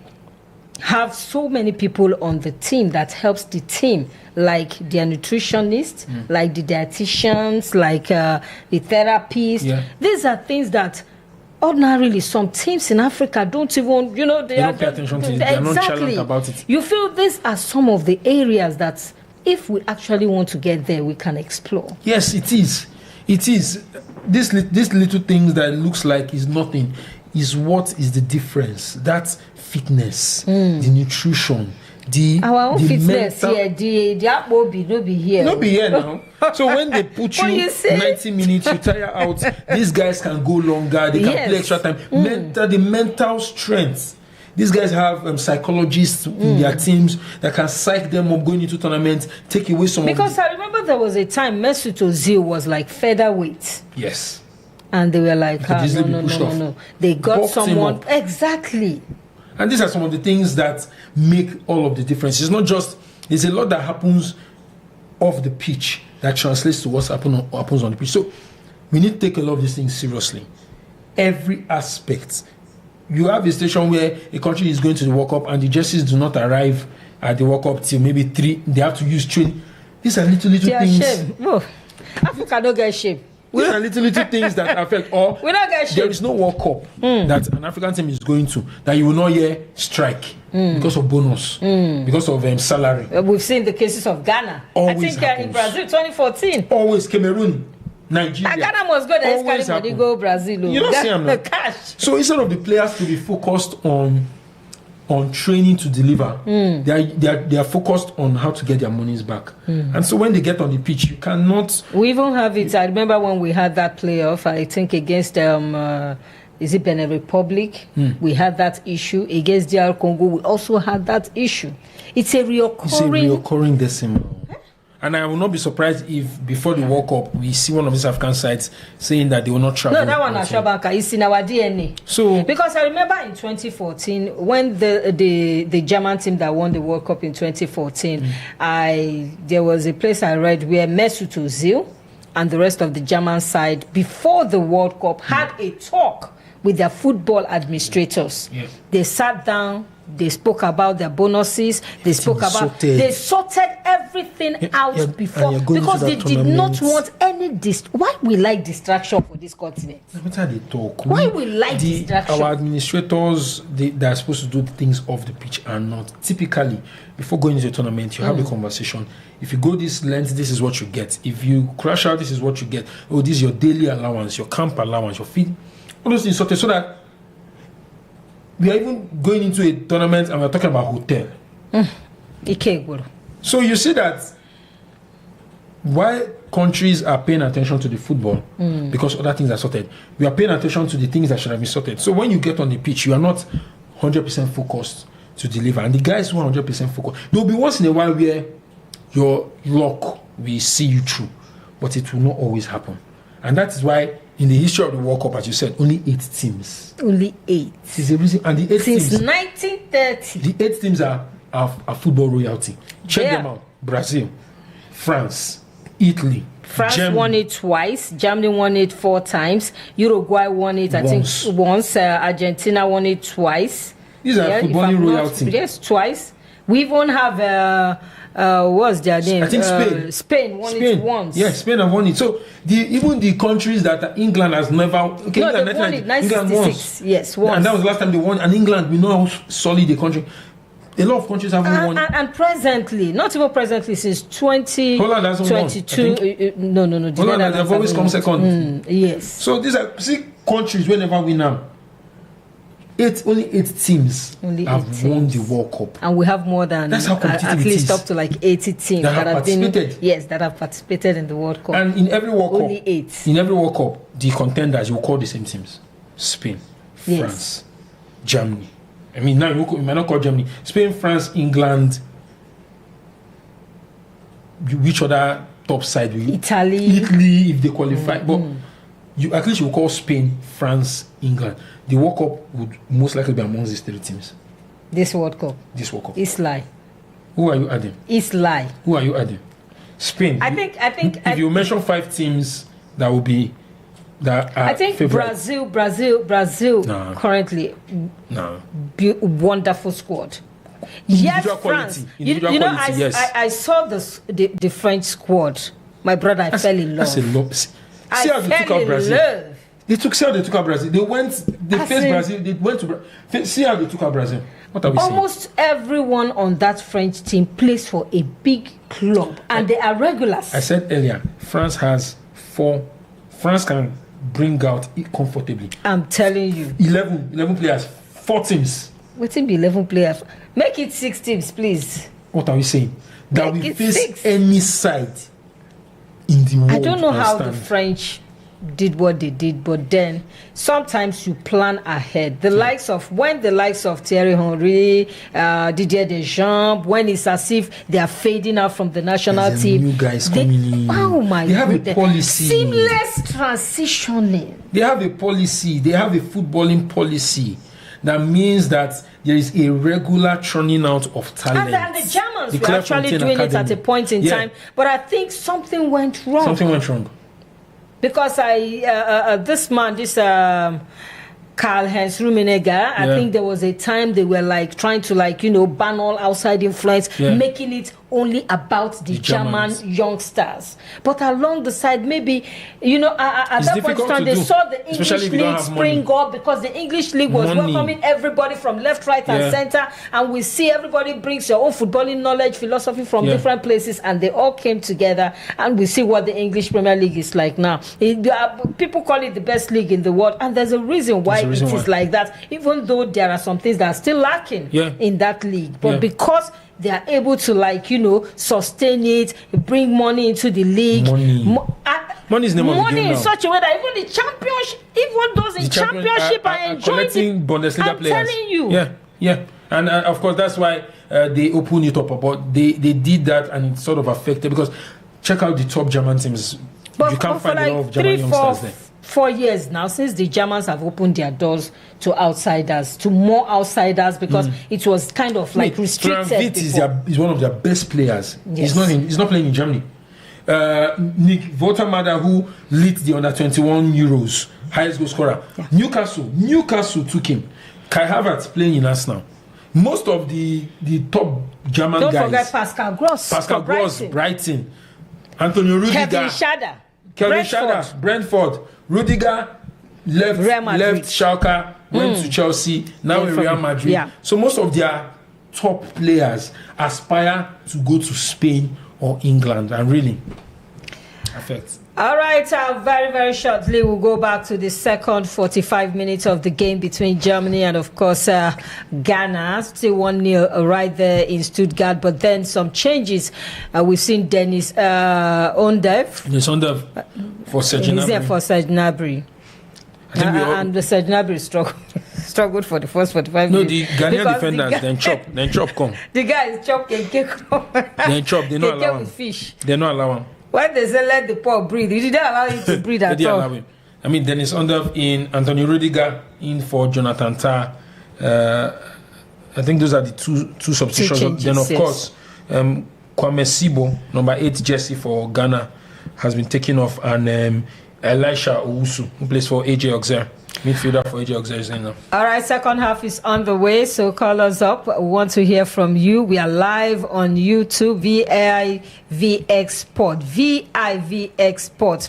have so many people on the team that helps the team, like their nutritionists, like the dietitians, like the therapists. Yeah. These are things that ordinarily some teams in Africa don't even, they don't pay attention to it. They're not challenged about it. You feel these are some of the areas that if we actually want to get there, we can explore. Yes, it is. It is. These little things that looks like is nothing is what is the difference. That's fitness, the nutrition, our own fitness here, the Akbobi no be here. No be here now. So when they put you 90 minutes, you tire out. These guys can go longer. They can play extra time. The mental strength. These guys have psychologists in their teams that can psych them up going into tournaments, take away some. Because I remember there was a time Mesut Ozil was like featherweight. Yes. And they were like, no. They got someone exactly. And these are some of the things that make all of the difference. It's not just, there's a lot that happens off the pitch that translates to what happens on the pitch. So we need to take a lot of these things seriously. Every aspect you have a situation where a country is going to the World Cup and the jerseys do not arrive at the World Cup till maybe 3. They have to use train. These are little things. Shame. Oh, Africa don't get shame. These are little things that affect. Or we don't get shame. There is no World Cup that an African team is going to that you will not hear strike because of bonus, because of salary. We've seen the cases of Ghana. Always I think in Brazil 2014. Always Cameroon, Nigeria. Ghana must go there. Carry money go Brazil. You don't see them cash. So instead of the players to be focused on training to deliver, they are focused on how to get their monies back. And so when they get on the pitch, you cannot. We even have it. I remember when we had that playoff, I think against is it Benin Republic? We had that issue against DR Congo. We also had that issue. It's a reoccurring decimal. And I will not be surprised if before the World Cup we see one of these African sites saying that they will not travel. No, that one is Shabaka. It's in our DNA. So because I remember in 2014 when the German team that won the World Cup in 2014, there was a place I read where Mesut Ozil and the rest of the German side before the World Cup had a talk with their football administrators. Yes. They sat down. They spoke about their bonuses. They they sorted everything out before because they did not want any why we like distraction for this continent? What are they talk? Why we like distraction? Our administrators, they are supposed to do things off the pitch and not. Typically, before going into a tournament, you have a conversation. If you go this length, this is what you get. If you crash out, this is what you get. Oh, this is your daily allowance, your camp allowance, your feed. All those things sorted so that we are even going into a tournament and we're talking about hotel. So you see that why countries are paying attention to the football because other things are sorted. We are paying attention to the things that should have been sorted. So when you get on the pitch, you are not 100% focused to deliver. And the guys who are 100% focused, there will be once in a while where your luck will see you through, but it will not always happen. And that is why in the history of the World Cup, as you said, only 8 teams. Only 8. And the 8 since teams, 1930. The 8 teams are football royalty. Check them out. Brazil, France, Italy. France Germany. Won it twice. Germany won it 4 times. Uruguay won it, I think, once. Argentina won it twice. These are footballing royalty. Yes, twice. We even have what's their name? I think Spain. Spain won it once. Yes, Spain have won it. So even the countries that England has never. Okay, no, they won it 1966. Yes, once. And that was the last time they won. And England, we know how solid the country. A lot of countries haven't won. And presently, not even presently, since 2022. No. Holland have always come second. Yes. So these are countries whenever we now. Only 8 teams have won the World Cup. And we have more than at least up to like 80 teams that have participated. That have participated in the World Cup. And in every World Cup, only 8. In every World Cup, the contenders, you will call the same teams. Spain, France, Germany. I mean, now you might not call Germany. Spain, France, England. Which other top side will you? Italy, if they qualify. But at least you will call Spain, France, England. The World Cup would most likely be amongst these 3 teams. This World Cup. It's lie. Who are you adding? It's lie. Who are you adding? Spain. I think. If you mention 5 teams, that will be. I think favorite. Brazil currently. No. Wonderful squad. Yes, France. I saw the French squad. My brother, I fell in love. That's a lot. See how they took out Brazil. They faced Brazil. They went to Brazil. See how they took out Brazil. What are we saying? Almost everyone on that French team plays for a big club, and they are regulars. I said earlier, France has 4. France can bring out it comfortably. I'm telling you. 11 players, 4 teams. What be 11 players? Make it 6 teams, please. What are we saying? That we face any side in the world. I don't know how the French did what they did, but then sometimes you plan ahead. The likes of Thierry Henry, Didier Deschamps, when it's as if they are fading out from the national team. New guys coming in. Oh my God! They have a policy. Seamless transitioning. They have a policy. They have a footballing policy that means that there is a regular churning out of talent. And the Germans were actually doing it at a point in time, but I think something went wrong. Because Karl-Heinz Rummenigge. I think there was a time they were like trying to ban all outside influence, making it only about the German youngsters. But along the side, maybe, at that point in time, they saw the English league spring up because the English league was welcoming everybody from left, right, and center. And we see everybody brings your own footballing knowledge, philosophy from different places, and they all came together. And we see what the English Premier League is like now. People call it the best league in the world, and there's a reason why it is like that, even though there are some things that are still lacking in that league. But because they are able to sustain it, bring money into the league. Money is the name of the game now. In such a way that even the championship, even those in championship are enjoying collecting Bundesliga players. I'm telling you. Yeah. And of course that's why they opened it up. But they did that, and it sort of affected, because check out the top German teams. You can't find a lot of German youngsters there. 4 years now since the Germans have opened their doors to outsiders, to more outsiders, because it was kind of restricted. Is one of their best players. Yes. He's not playing in Germany. Nick Votamada, who leads the under-21 Euros, highest goal scorer. Newcastle took him. Kai Havertz playing in Arsenal. Most of the top German guys. Don't forget Pascal Gross, Brighton. Antonio Rudiger. Kevin Schade, Brentford. Rudiger left Schalke, went to Chelsea, now in Real Madrid. Yeah. So most of their top players aspire to go to Spain or England, and really affects. All right, very, very shortly, we'll go back to the second 45 minutes of the game between Germany and, of course, Ghana. Still 1-0 right there in Stuttgart, but then some changes. We've seen Dennis Ondev. Dennis Ondev for Serge Gnabry. He's there for Serge Gnabry. And the Serge Gnabry struggled for the first 45 minutes. No, the Ghanaian defenders, then chop come. The guy is chopping cake. Then chop, they not allow him. Fish. They not allow him. When they say let the pork breathe, you didn't allow him to breathe at all. I mean, Dennis Ondev in, Anthony Rudiger in for Jonathan Tah. I think those are the two substitutions. Changes, then, of course, Kwame Sibo, number 8 jersey for Ghana, has been taken off, and Elisha Owusu, who plays for AJ Auxerre. Midfielder for AJ Auxerre is in now. All right, second half is on the way, so call us up. We want to hear from you. We are live on YouTube, vivxsports.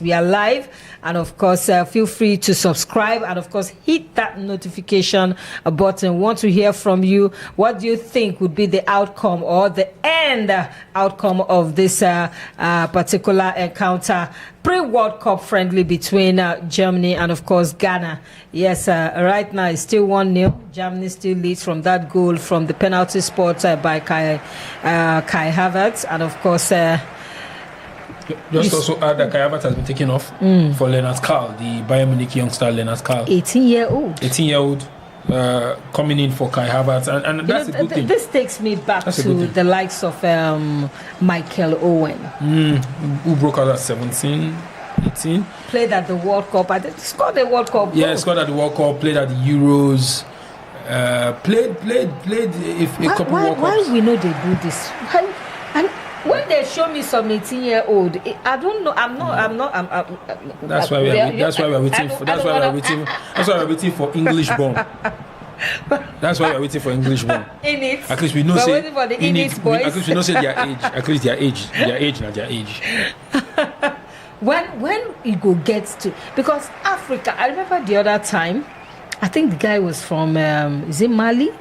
We are live, and of course, feel free to subscribe, and of course, hit that notification button. We want to hear from you. What do you think would be the outcome or the end outcome of this particular encounter? Pre-World Cup friendly between Germany and, of course, Ghana. Yes, right now it's still 1-0. Germany still leads from that goal from the penalty spot by Kai Havertz. And, of course... Just also add that Kai Havertz has been taken off for Lennart Karl, the Bayern Munich youngster Lennart Karl. 18-year-old. 18-year-old. Coming in for Kai Havertz, and that's a good thing. This takes me back to the likes of Michael Owen, who broke out at 17, 18. Played at the World Cup. I think scored the World Cup. Yeah, scored at the World Cup. Played at the Euros. Played a couple World Cups. Why we know they do this? And when they show me some 18-year-old, I don't know. I'm not. That's why we're waiting for English born. That's why we're waiting for English born. In it. At least we know say waiting for the in it boys. At least we know say their age. At least their age, not their age. When it go gets to, because Africa, I remember the other time, I think the guy was from is it Mali?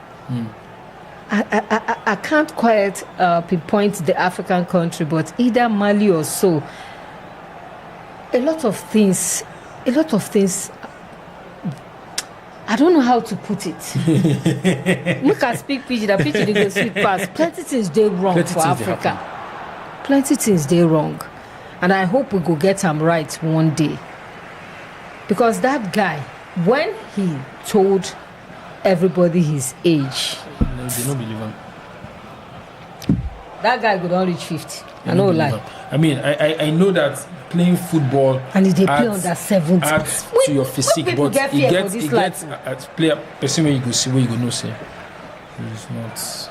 I can't quite pinpoint the African country, but either Mali or so. A lot of things. I don't know how to put it. Look at speak pidgin. The pidgin go speak fast. Plenty things they wrong for Africa. Plenty things they wrong, and I hope we go get them right one day. Because that guy, when he told everybody his age, they don't believe him. That guy could only reach 50. I know lie. I mean, I know that playing football and they play under 70 adds to your physique, but it gets at player person where you go see where you go no see. It's not.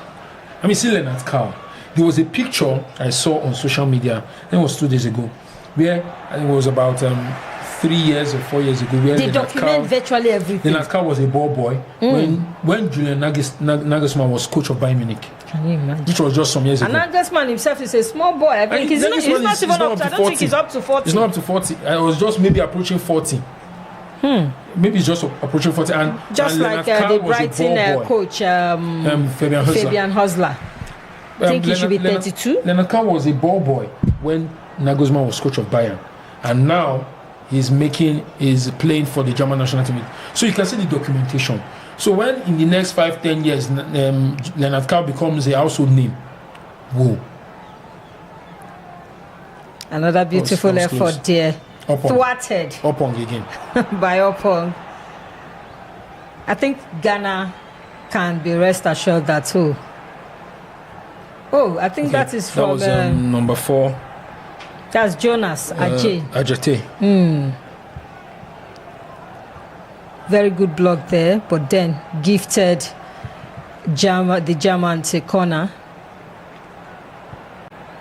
I mean, see Lennart Karl. There was a picture I saw on social media. I think it was 2 days ago, where I think it was about 3 years or 4 years ago, where They document virtually everything. Leonard Carl was a ball boy when Julian Nagelsmann was coach of Bayern Munich. Can you imagine? Which was just some years ago. And Nagelsmann himself is a small boy. I think he's not even up to, I don't think he's up to 40. He's not up to 40. I was just maybe approaching 40. Maybe he's just approaching 40. And just and like the Brighton coach, Fabian Hosler. I think he should be 32. Leonard Carl was a ball boy when Nagelsmann was coach of Bayern. And now he's playing for the German national team. So you can see the documentation. So when in the next 5-10 years Leonard Carl becomes a household name, whoa. Another beautiful effort there. Thwarted. Opong again. By Opong. I think Ghana can be rest assured that too. Oh, I think that is from... That was number 4. That's Jonas Ajete. Very good block there, but then gifted the German to corner.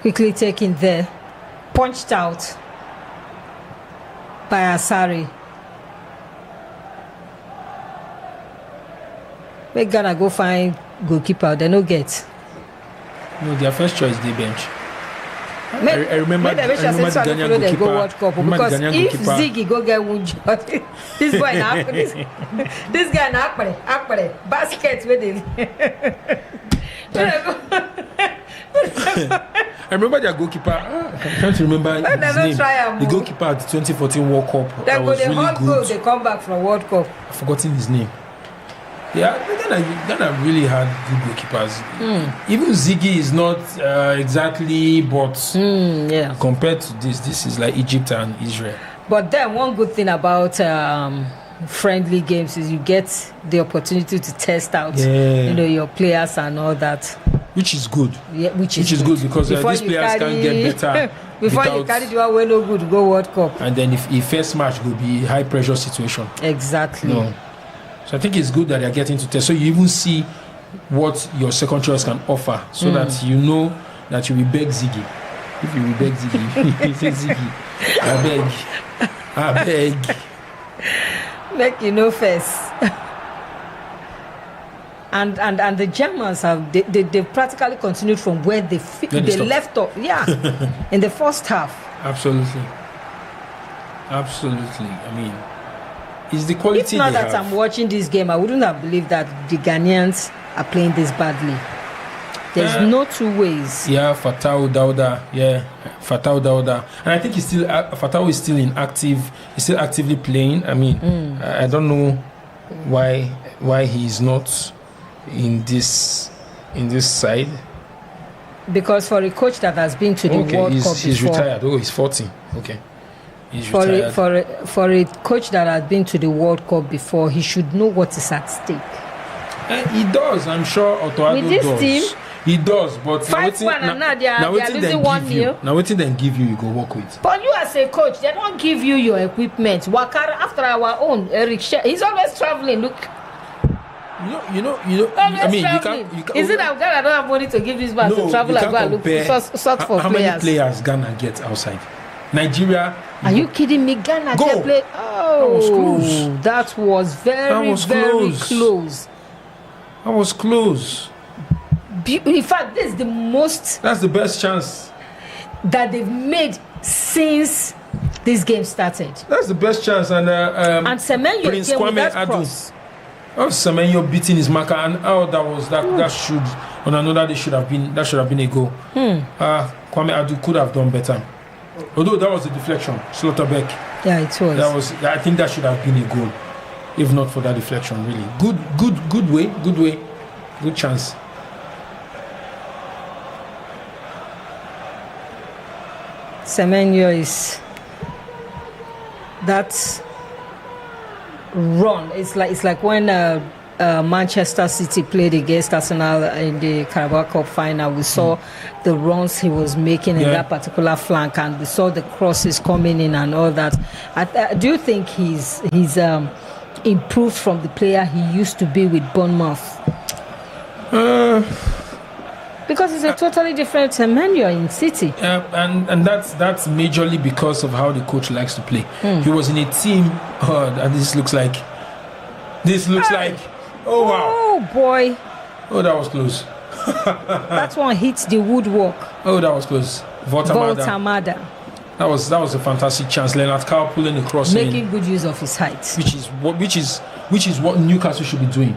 Quickly taken there. Punched out by Asari. Make Ghana go find goalkeeper. They no get. No, their first choice they bench. I remember the Ghanaian goalkeeper. Go World Cup because if Ziggy go get one job, this boy na this guy na akpere basket with him. I remember their goalkeeper. I can't remember his name. The goalkeeper at the 2014 World Cup. That was really good. They come back from World Cup. I've forgotten his name. Yeah, Ghana really had good goalkeepers. Even Ziggy is not exactly, but compared to this is like Egypt and Israel. But then one good thing about friendly games is you get the opportunity to test out, your players and all that. Which is good. Yeah, which is good because these players can get better. Before you carry the one way no good, go World Cup. And then if first match will be high pressure situation. Exactly. No. So I think it's good that they're getting to test. So you even see what your second choice can offer, so that you know that you will beg Ziggy. If you will beg Ziggy, you say Ziggy, I beg. Make you know first. And the Germans they practically continued from where they left off. Yeah, in the first half. Absolutely. I mean, it's the quality. If not that I'm watching this game, I wouldn't have believed that the Ghanaians are playing this badly. There's no two ways. Yeah, Fatau Dauda. And I think Fatau is still inactive. He's still actively playing. I mean, I don't know why he's not in this side. Because for a coach that has been to the World Cup before, he's retired. Oh, he's 40. Okay. For a coach that has been to the World Cup before, he should know what is at stake. He does. I'm sure Otto with this does. Team, he does, but 5-1 and now they are losing 1-0. Now what then give you go work with. But you as a coach, they don't give you your equipment. Wakara after our own Eric he's always traveling. Look. You know. I mean, you can't. Is it that Ghana don't have money to give this man to travel and go and look for players? How many players Ghana get outside? Nigeria. Are you kidding me? Ghana can play. Oh, that was very close. I was close. In fact, this is the most. That's the best chance that they've made since this game started. That's the best chance, and Semenyo Prince Kwame Adu. Oh, Semenyo beating his marker, and that should on another day should have been a goal. Kwame Adu could have done better. Although that was a deflection, Slotterbeck. Yeah, it was. I think that should have been a goal, if not for that deflection. Really, good way, good chance. Semenyo is that run. It's like when Manchester City played against Arsenal in the Carabao Cup final. We saw the runs he was making in that particular flank, and we saw the crosses coming in and all that. Do you think he's improved from the player he used to be with Bournemouth? Because it's a totally different menu in City. And that's majorly because of how the coach likes to play. He was in a team, and this looks like, oh wow. Oh boy. Oh, that was close. That one hits the woodwork. Oh, that was close. Voltamada. That was a fantastic chance. Leonard Carl pulling across, making good use of his height, which is what Newcastle should be doing.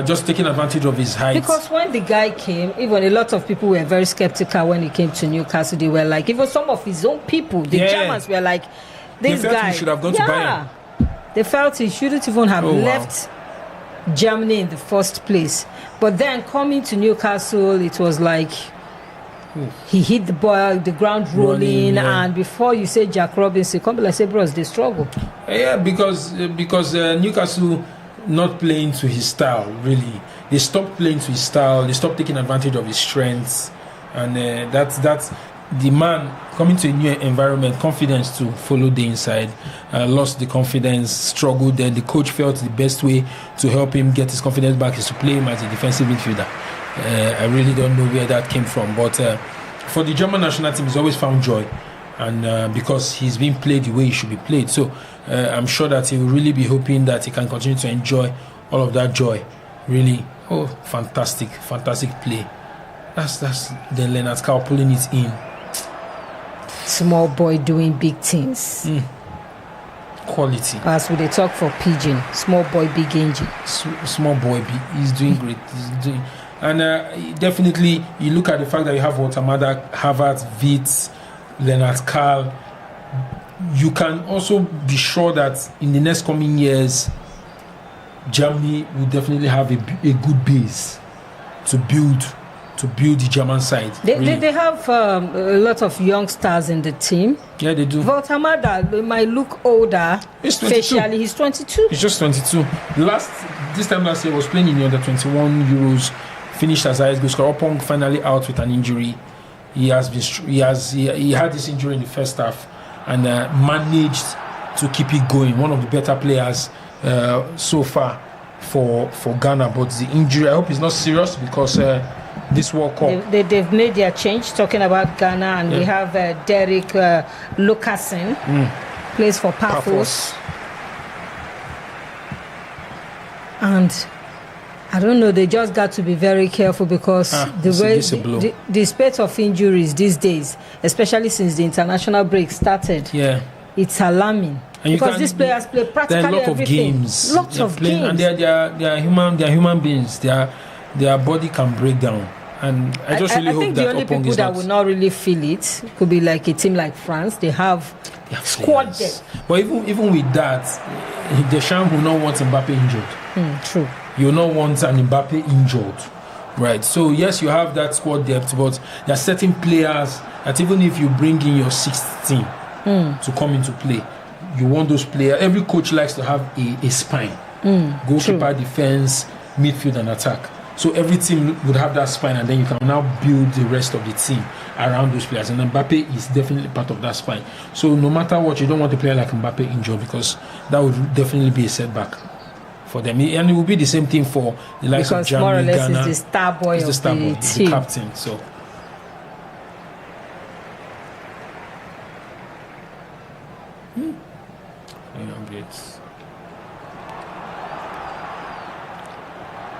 Just taking advantage of his height. Because when the guy came, even a lot of people were very skeptical when he came to Newcastle. They were like, even some of his own people, the Germans, were like, this guy should have gone to Bayern. They felt he shouldn't even have left Germany in the first place. But then coming to Newcastle, it was like he hit the ball, the ground rolling, and before you say Jack Robinson, come like say, bros, they struggle. Yeah, because Newcastle not playing to his style, really. They stopped playing to his style. They stopped taking advantage of his strengths, and that's the man coming to a new environment, confidence to follow the inside, lost the confidence, struggled. Then the coach felt the best way to help him get his confidence back is to play him as a defensive midfielder. I really don't know where that came from, but for the German national team, he's always found joy, and because he's being played the way he should be played. So I'm sure that he will really be hoping that he can continue to enjoy all of that joy. Really, fantastic play. That's the Leonard Carl pulling it in. Small boy doing big things. Quality. As we they talk for Pigeon, small boy, big engine. Small boy, he's doing great. And definitely, you look at the fact that you have Voltamada, Havertz, Vitz, Leonard Carl. You can also be sure that in the next coming years, Germany will definitely have a good base to build the German side. They have a lot of young stars in the team. Yeah, they do. Voltamada might look older. He's 22. Facially, he's 22. He's just 22. This time last year, was playing in the under 21 Euros. Finished as highest goal scorer. Opong finally out with an injury. He had this injury in the first half and managed to keep it going. One of the better players so far for Ghana. But the injury, I hope it's not serious because this World Cup. They've made their change. Talking about Ghana, and we have Derek Lucasen plays for Paphos. And I don't know, they just got to be very careful because the spate of injuries these days, especially since the international break started, it's alarming. And because these players play practically everything. Lots of games. And they are human beings. Their body can break down. And I just really hope that the only people that will not really feel it could be like a team like France. They have squad depth. But even with that, Deschamps will not want Mbappe injured. True. You will not want an Mbappe injured. Right. So yes, you have that squad depth, but there are certain players that even if you bring in your 16 to come into play, you want those players. Every coach likes to have a spine. Goalkeeper, defense, midfield and attack. So every team would have that spine, and then you can now build the rest of the team around those players. And Mbappe is definitely part of that spine. So no matter what, you don't want a player like Mbappe injured because that would definitely be a setback for them. And it will be the same thing for the likes of Germany, more or less Ghana. Is the star boy of the team. The captain. So.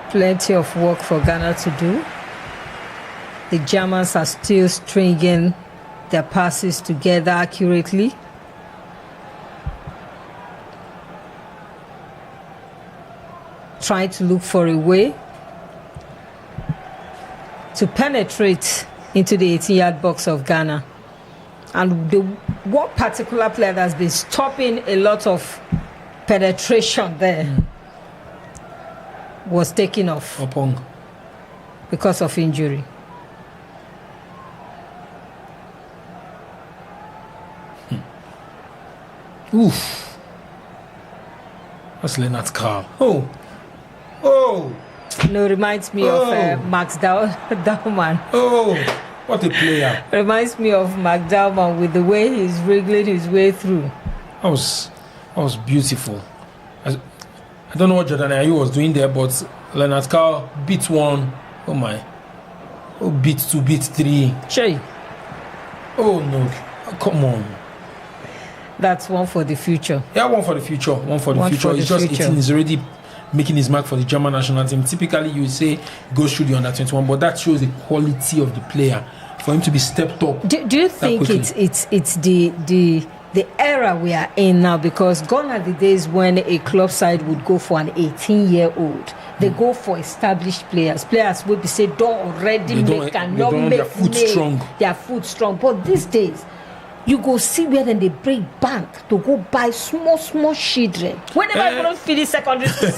Plenty of work for Ghana to do. The Germans are still stringing their passes together accurately. Trying to look for a way to penetrate into the 18-yard box of Ghana. And one particular player that's been stopping a lot of penetration there was taken off Opong because of injury. Oof. That's Leonard Carl. Oh. No, reminds me of Max Daumann. Oh, what a player. Reminds me of Max Daumann with the way he's wriggling his way through. That was beautiful. I don't know what Jordan Ayew was doing there, but Leonard Carl beat one. Oh my. beat 2, beat 3. Che. Oh no, come on. That's one for the future. Yeah, one for the future. He's just 18. He's already making his mark for the German national team. Typically, you would say goes through the under 21, but that shows the quality of the player for him to be stepped up. Do you think it's the era we are in now? Because gone are the days when a club side would go for an 18-year-old. They go for established players will be say don't already make and not make their foot strong. Their foot strong. But these days, you go see where then they break bank to go buy small children. Whenever you don't finish secondary school.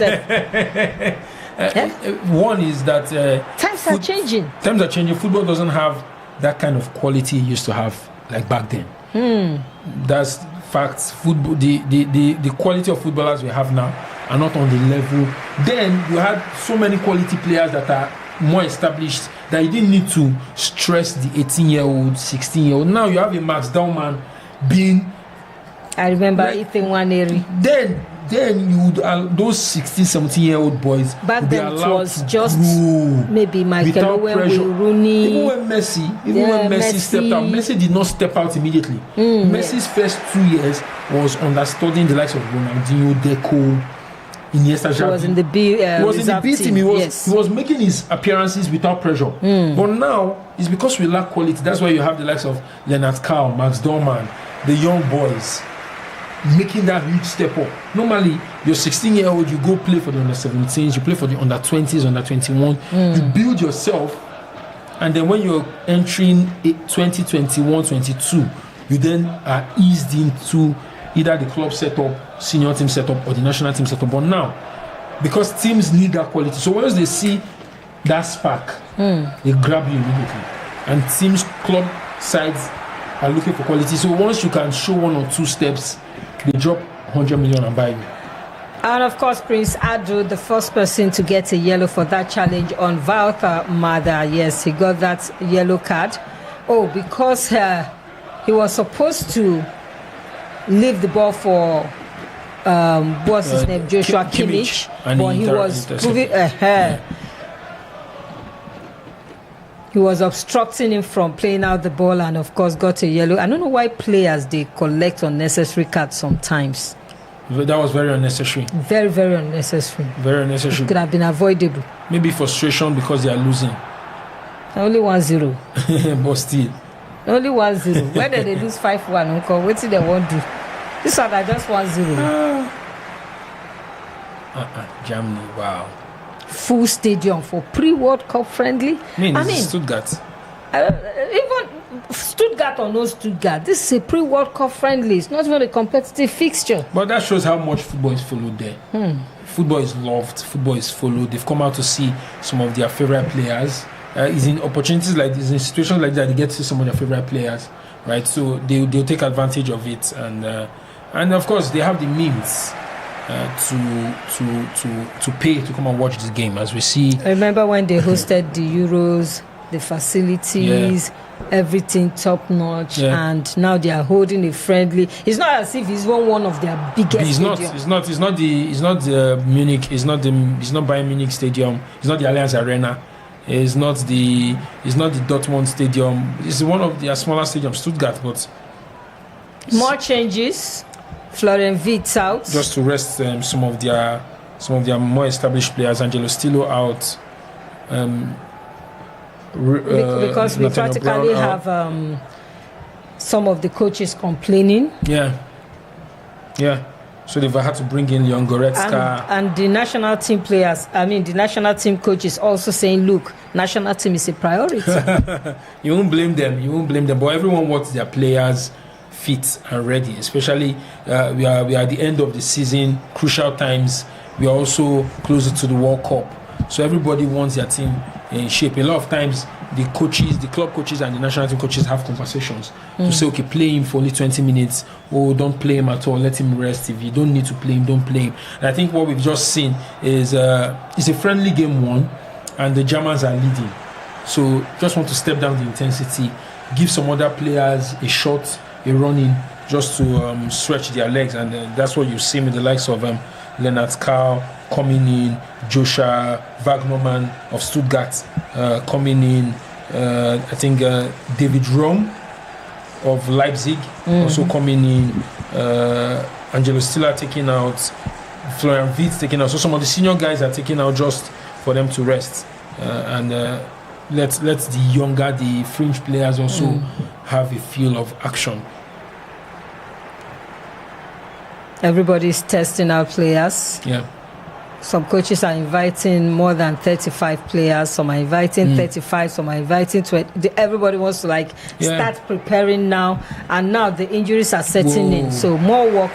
One is that times are changing. Times are changing. Football doesn't have that kind of quality it used to have like back then. That's facts. Football, the quality of footballers we have now are not on the level. Then you had so many quality players that are more established that you didn't need to stress the 18-year-old, 16-year-old. Now you have a Max Dowman being. I remember Ethan Waneri. Then you would those 16, 17-year-old boys. Back then it was just maybe Michael without Owen, pressure. Rooney. Even when Messi stepped out, Messi did not step out immediately. Messi's first 2 years was understudying the likes of Ronaldinho, Deco, Iniesta. He was in the B team. He was making his appearances without pressure. But now it's because we lack quality. That's why you have the likes of Leonard Carl, Max Dorman, the young boys making that huge step up. Normally, you're 16-year-old, you go play for the under 17s, you play for the under 20s, under 21, you build yourself, and then when you're entering 2021, 22, you then are eased into either the club setup, senior team setup, or the national team setup. But now, because teams need that quality, so once they see that spark, they grab you immediately. And teams, club sides are looking for quality. So once you can show 1 or 2 steps, they drop 100 million and buy you. And of course, Prince Adu, the first person to get a yellow for that challenge on Walter Mada. Yes, he got that yellow card. Oh, because he was supposed to leave the ball for what's his name, Joshua Kimmich, but he was proving he was obstructing him from playing out the ball, and of course got a yellow. I don't know why players they collect unnecessary cards sometimes. That was very unnecessary. Very, very unnecessary. Very unnecessary. It could have been avoidable. Maybe frustration because they are losing. Only 1-0. But still. Only 1-0. When they lose 5-1, uncle, what did they want to do? This one are just 1-0. Germany, wow. Full stadium for pre-World Cup friendly. I mean Stuttgart. Even Stuttgart or no Stuttgart, this is a pre-World Cup friendly. It's not even a competitive fixture. But that shows how much football is followed there. Football is loved. Football is followed. They've come out to see some of their favorite players. It's in opportunities like this, in situations like that, they get to see some of their favorite players, right? So they'll take advantage of it, and of course they have the means to pay to come and watch this game, as we see. I remember when they hosted the Euros, the facilities, everything top notch, and now they are holding a friendly. It's not as if it's one of their biggest. It's not the Munich. It's not Bayern Munich Stadium. It's not the Allianz Arena. It's not the Dortmund Stadium. It's one of their smaller stadiums, Stuttgart. But more changes. Florian Wirtz out just to rest some of their more established players. Angelo Stillo out. Because we practically have some of the coaches complaining. Yeah. So they've had to bring in Leon Goretzka. And the national team players, the national team coaches also saying, look, national team is a priority. You won't blame them. But everyone wants their players fit and ready. Especially we are at the end of the season, crucial times. We are also closer to the World Cup. So everybody wants their team in shape. A lot of times, the club coaches and the national team coaches have conversations to say, okay, play him for only 20 minutes. Oh, don't play him at all. Let him rest. If you don't need to play him, don't play him. And I think what we've just seen is it's a friendly game one, and the Germans are leading. So just want to step down the intensity, give some other players a shot, a run-in, just to stretch their legs. And that's what you see with the likes of Leonard Carl coming in, Joshua Wagnerman of Stuttgart coming in, I think David Rom of Leipzig also coming in. Angelo Stiller taking out. Florian Wirtz taking out. So some of the senior guys are taking out just for them to rest. And let the younger, the fringe players also have a feel of action. Everybody's testing out players. Yeah. Some coaches are inviting more than 35 players. Some are inviting 35. Some are inviting 20. Everybody wants to start preparing now. And now the injuries are setting in. So more work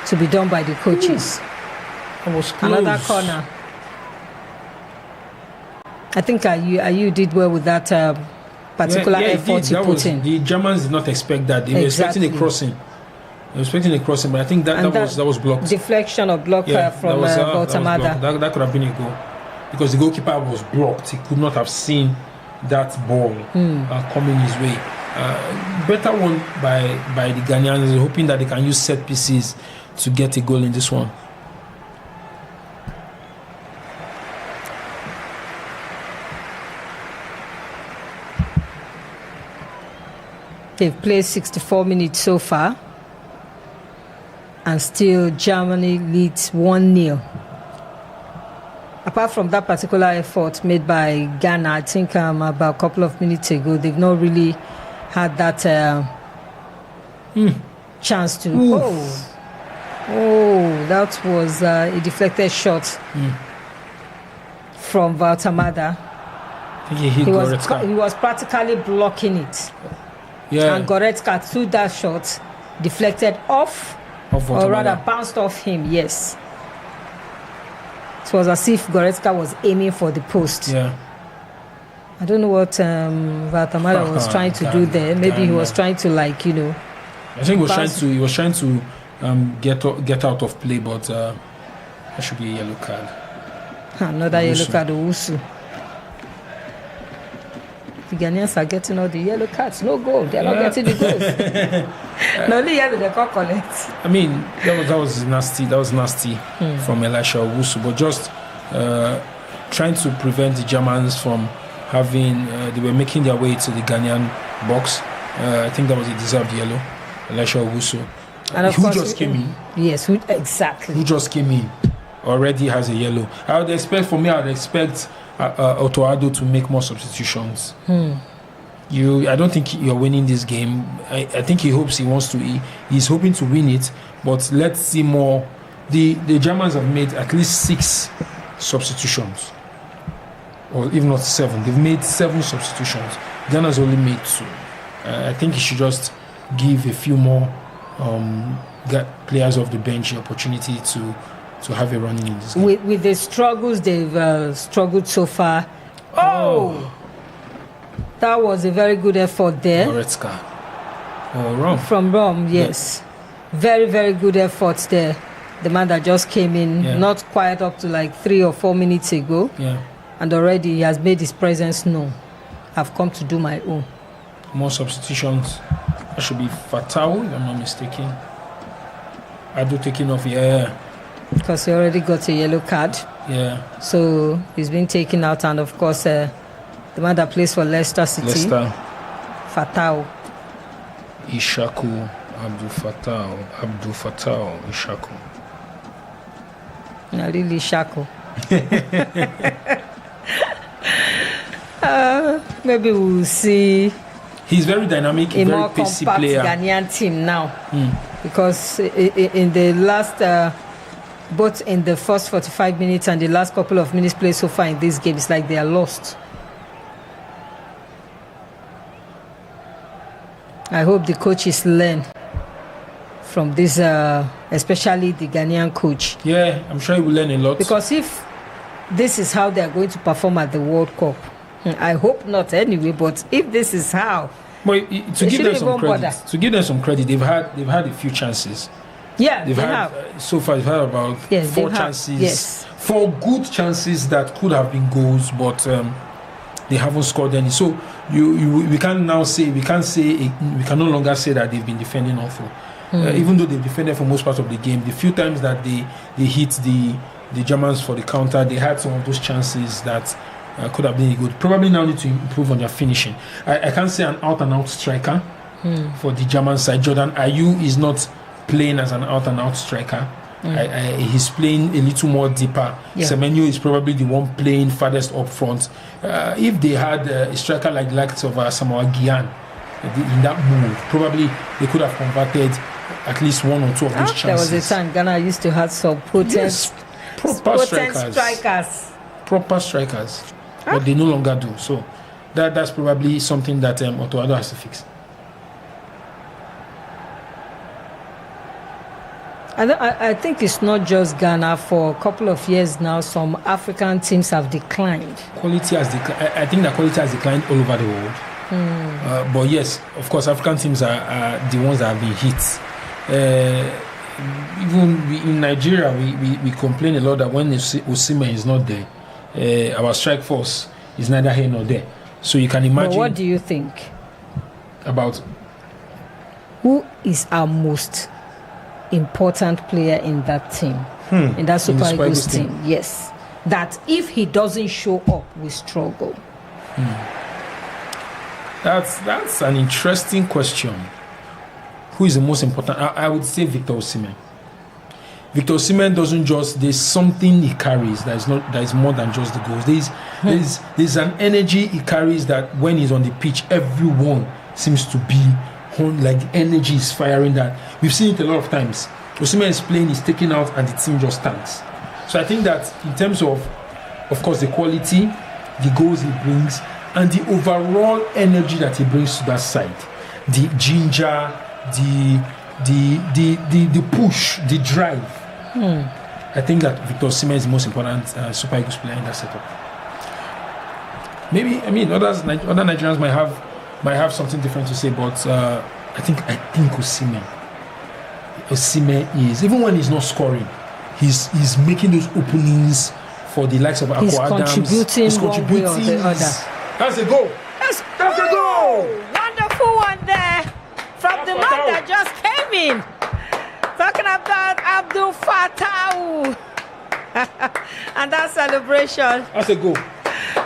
to be done by the coaches. Another corner. I think you did well with that particular effort you put in. The Germans did not expect that. They were expecting a crossing. But I think that was blocked. Deflection or block from Valtamada. That could have been a goal. Because the goalkeeper was blocked. He could not have seen that ball coming his way. Better one by the Ghanaians, hoping that they can use set pieces to get a goal in this one. They've played 64 minutes so far. And still Germany leads 1-0. Apart from that particular effort made by Ghana, I think about a couple of minutes ago, they've not really had that chance to. Oh, that was a deflected shot from Valtamada. He was practically blocking it. Yeah. And Goretzka threw that shot, deflected off. Or rather bounced off him, yes. It was as if Goretzka was aiming for the post. Yeah. I don't know what Valtamada was trying to do there. Maybe he was trying to I think he was trying to get out of play, but that should be a yellow card. Another yellow card, Owusu. The Ghanaians are getting all the yellow cards. No goal. They're not getting the goals. No, only yellow they can't collect. I mean, that was nasty. That was nasty from Elisha Owusu. But just trying to prevent the Germans from having... they were making their way to the Ghanaian box. I think that was a deserved yellow. Elisha Owusu. And of who course, just came in. Yes, exactly. Who just came in. Already has a yellow. I would expect Otto Addo to make more substitutions. I don't think you're winning this game. I think he's hoping to win it, but let's see more. The Germans have made at least 6 substitutions, or even not 7. They've made 7 substitutions. Ghana's only made 2. I think he should just give a few more players off the bench the opportunity to have a run in this game. With the struggles they've struggled so far. Oh! That was a very good effort there. Goretzka. Rom. From Rom, yes. Very, very good efforts there. The man that just came in, not quite up to 3 or 4 minutes ago. Yeah. And already he has made his presence known. I've come to do my own. More substitutions. That should be Fatau, if I'm not mistaken. Addo taking off, because he already got a yellow card. Yeah. So he's been taken out, and of course, the man that plays for Leicester City, Fatau. Ishaku, Abdul Fatau, Ishaku. No, really Ishaku. Maybe we'll see. He's very dynamic, a very more pacey compact player. Ghanaian team now, because in the last. Both in the first 45 minutes and the last couple of minutes played so far in this game, it's like they are lost. I hope the coaches learn from this, especially the Ghanaian coach. Yeah, I'm sure he will learn a lot. Because if this is how they are going to perform at the World Cup, I hope not anyway, but if this is how... But to give them some credit, they've had a few chances. Yeah, they've had so far. They've had about 4 chances. Yes. 4 good chances that could have been goals, but they haven't scored any. So we can no longer say that they've been defending awful. Even though they've defended for most part of the game, the few times that they hit the Germans for the counter, they had some of those chances that could have been good. Probably now need to improve on their finishing. I can't say an out-and-out striker for the German side. Jordan Ayew is not playing as an out-and-out striker. He's playing a little more deeper. Semenyo is probably the one playing farthest up front. If they had a striker like the likes of Samoa Gyan in that move, probably they could have converted at least one or two of those chances. There was a time Ghana used to have some potent strikers. Proper strikers. But they no longer do. So that's probably something that Otto Addo has to fix. I think it's not just Ghana. For a couple of years now, some African teams have declined. Quality has declined. I think that quality has declined all over the world. But yes, of course, African teams are the ones that have been hit. Even in Nigeria, we complain a lot that when Osimhen is not there, our strike force is neither here nor there. So you can imagine. But what do you think about who is our most important player in that team, in that Super Eagles team? Yes, that if he doesn't show up, we struggle. That's an interesting question. Who is the most important? I would say Victor Osimhen. Victor Osimhen doesn't just, there's something he carries that is more than just the goals. There's an energy he carries that when he's on the pitch, everyone seems to be like the energy is firing. That we've seen it a lot of times. Osimhen is playing, he's taking out, and the team just stands. So I think that in terms of course, the quality, the goals he brings, and the overall energy that he brings to that side, the ginger, the push, the drive. I think that Victor Osimhen is the most important Super Eagles player in that setup. Maybe other Nigerians might have something different to say, but I think Osimhen is, even when he's not scoring, he's making those openings for the likes of Akpo Adams. He's contributing one way or the other. That's a goal. That's a goal. Wonderful one there from the man that just came in. Talking about Abdul Fattah. And that celebration. That's a goal.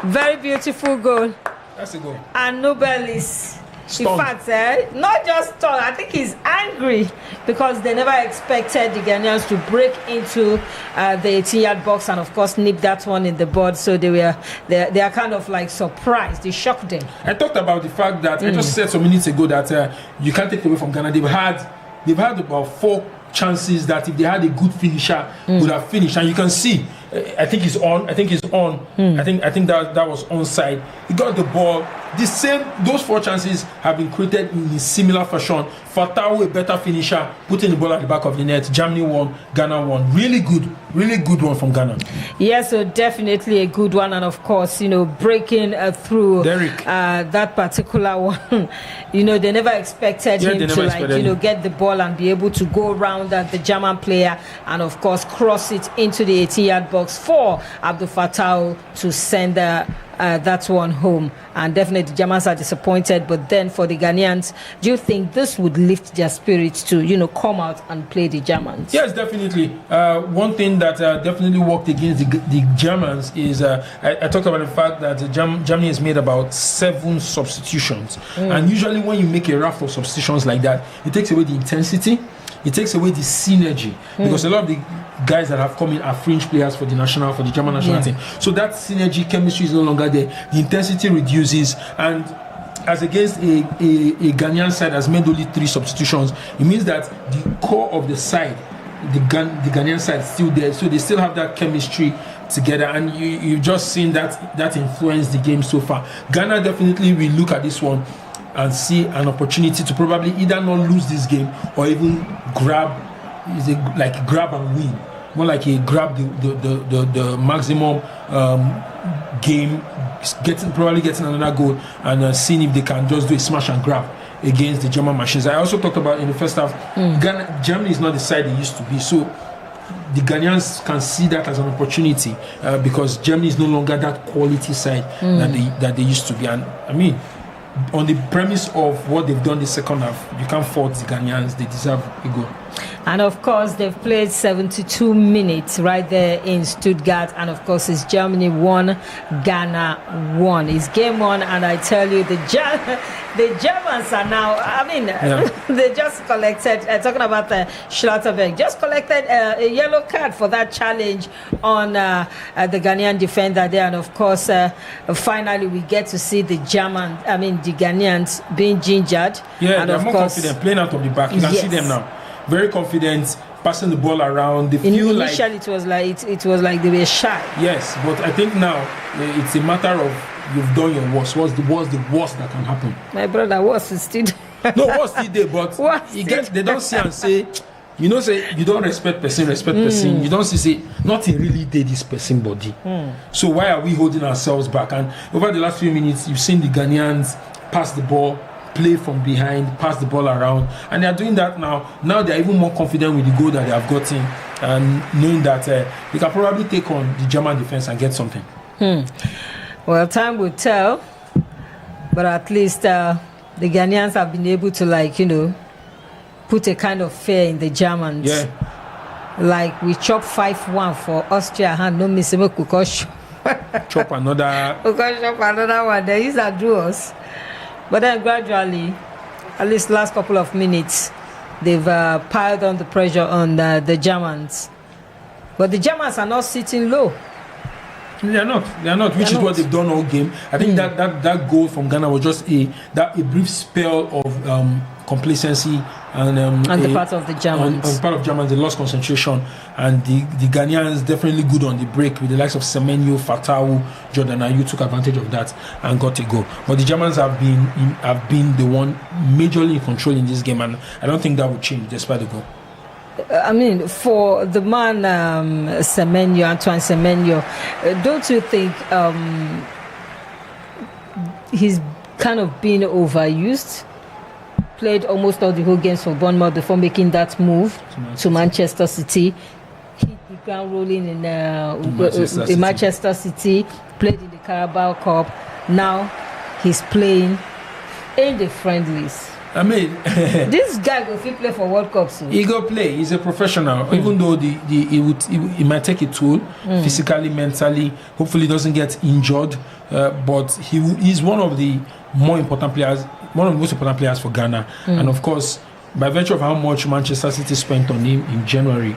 Very beautiful goal. That's a goal. And Nobel is stunned. In fact, not just stunned, I think he's angry because they never expected the Ghanaians to break into the 18-yard box and of course nip that one in the bud. So they are kind of like surprised. They shocked them. I talked about the fact that I just said some minutes ago that you can't take it away from Ghana. They've had about 4 chances that if they had a good finisher would have finished, and you can see I think he's on. I think that was onside. He got the ball. Those 4 chances have been created in a similar fashion. Fattah, a better finisher, putting the ball at the back of the net. Germany won, Ghana won. Really good one from Ghana. Yeah, so definitely a good one, and of course, breaking through Derek. That particular one. They never expected him to get the ball and be able to go around the German player and of course cross it into the 18-yard box for Abdul Fattah to send that one home. And definitely the Germans are disappointed, but then for the Ghanaians, do you think this would lift their spirits to come out and play the Germans? Yes, definitely. One thing that definitely worked against the Germans is I talked about the fact that Germany has made about 7 substitutions, and usually when you make a raft of substitutions like that, it takes away the intensity, it takes away the synergy, because a lot of the guys that have come in are fringe players for the German national team. So that synergy, chemistry is no longer there. The intensity reduces, and as against a Ghanaian side has made only 3 substitutions, it means that the core of the side, the Ghanaian side, is still there. So they still have that chemistry together, and you've just seen that influence the game so far. Ghana definitely will look at this one and see an opportunity to probably either not lose this game or even grab and win. More like a grab the maximum game, probably getting another goal and seeing if they can just do a smash and grab against the German machines. I also talked about in the first half, Germany is not the side they used to be. So the Ghanaians can see that as an opportunity because Germany is no longer that quality side that they used to be. And on the premise of what they've done the second half, you can't fault the Ghanaians. They deserve a goal. And of course, they've played 72 minutes right there in Stuttgart. And of course, it's Germany 1, Ghana 1. It's game 1, and I tell you, the Germans are now, they just collected, talking about Schlotterbeck, just collected a yellow card for that challenge on the Ghanaian defender there. And of course, finally, we get to see the Ghanaians being gingered. Yeah, and they're of more course, confident, playing out of the back. You can see them now. Very confident, passing the ball around. They feel initially it was like they were shy. Yes, but I think now it's a matter of you've done your worst. What's the worst that can happen? My brother, worst is still no, worst still there, but they don't see and say, say you don't respect person. You don't say nothing really did this person body. So why are we holding ourselves back? And over the last few minutes, you've seen the Ghanaians pass the ball, play from behind, pass the ball around, and they are doing that now. Now they are even more confident with the goal that they have gotten, and knowing that they can probably take on the German defense and get something. Well, time will tell, but at least the Ghanaians have been able to put a kind of fear in the Germans. Yeah. Like we chop 5-1 for Austria, and no missing chop another one. They used to do us. But then gradually, at least last couple of minutes, they've piled on the pressure on the Germans. But the Germans are not sitting low. They are not, which is what they've done all game. I think that goal from Ghana was just a brief spell of complacency and on the part of the Germans. On part of Germans, they lost concentration, and the Ghanaians definitely good on the break with the likes of Semenyo, Fatau, Jordan Ayew took advantage of that and got a goal. But the Germans have been the one majorly in control in this game, and I don't think that will change despite the goal. For the man Antoine Semenyo, don't you think he's kind of been overused? Played almost all the whole games for Bournemouth before making that move to Manchester City. Hit the ground rolling in Manchester City. Played in the Carabao Cup. Now he's playing in the friendlies. This guy will play for World Cup soon. He go play. He's a professional. Even though he might take a toll physically, mentally. Hopefully, he doesn't get injured. But he's one of the more important players. One of the most important players for Ghana. And of course, by virtue of how much Manchester City spent on him in January,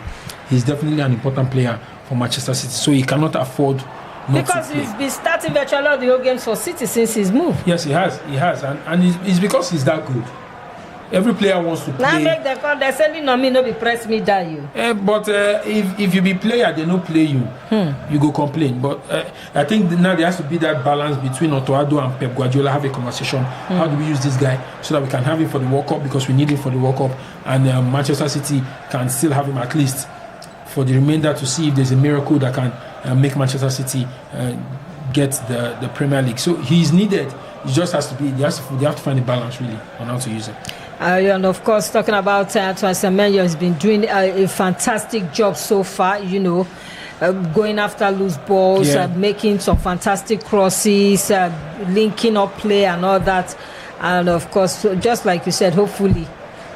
he's definitely an important player for Manchester City. So he cannot afford not because to play. He's been starting virtually all the whole games for City since his move. Yes, he has. And it's because he's that good. Every player wants to play. Now make the call. They're sending on me, no be press me down you. But if you be player, they no play you. You go complain. But I think now there has to be that balance between Otto Addo and Pep Guardiola. Have a conversation. How do we use this guy so that we can have him for the World Cup, because we need him for the World Cup, and Manchester City can still have him at least for the remainder to see if there's a miracle that can make Manchester City get the Premier League. So he's needed. It just has to be. They have to find a balance really on how to use it. And of course, talking about Antoine Semenyo, has been doing a fantastic job so far. Going after loose balls, making some fantastic crosses, linking up play and all that. And of course, just like you said, hopefully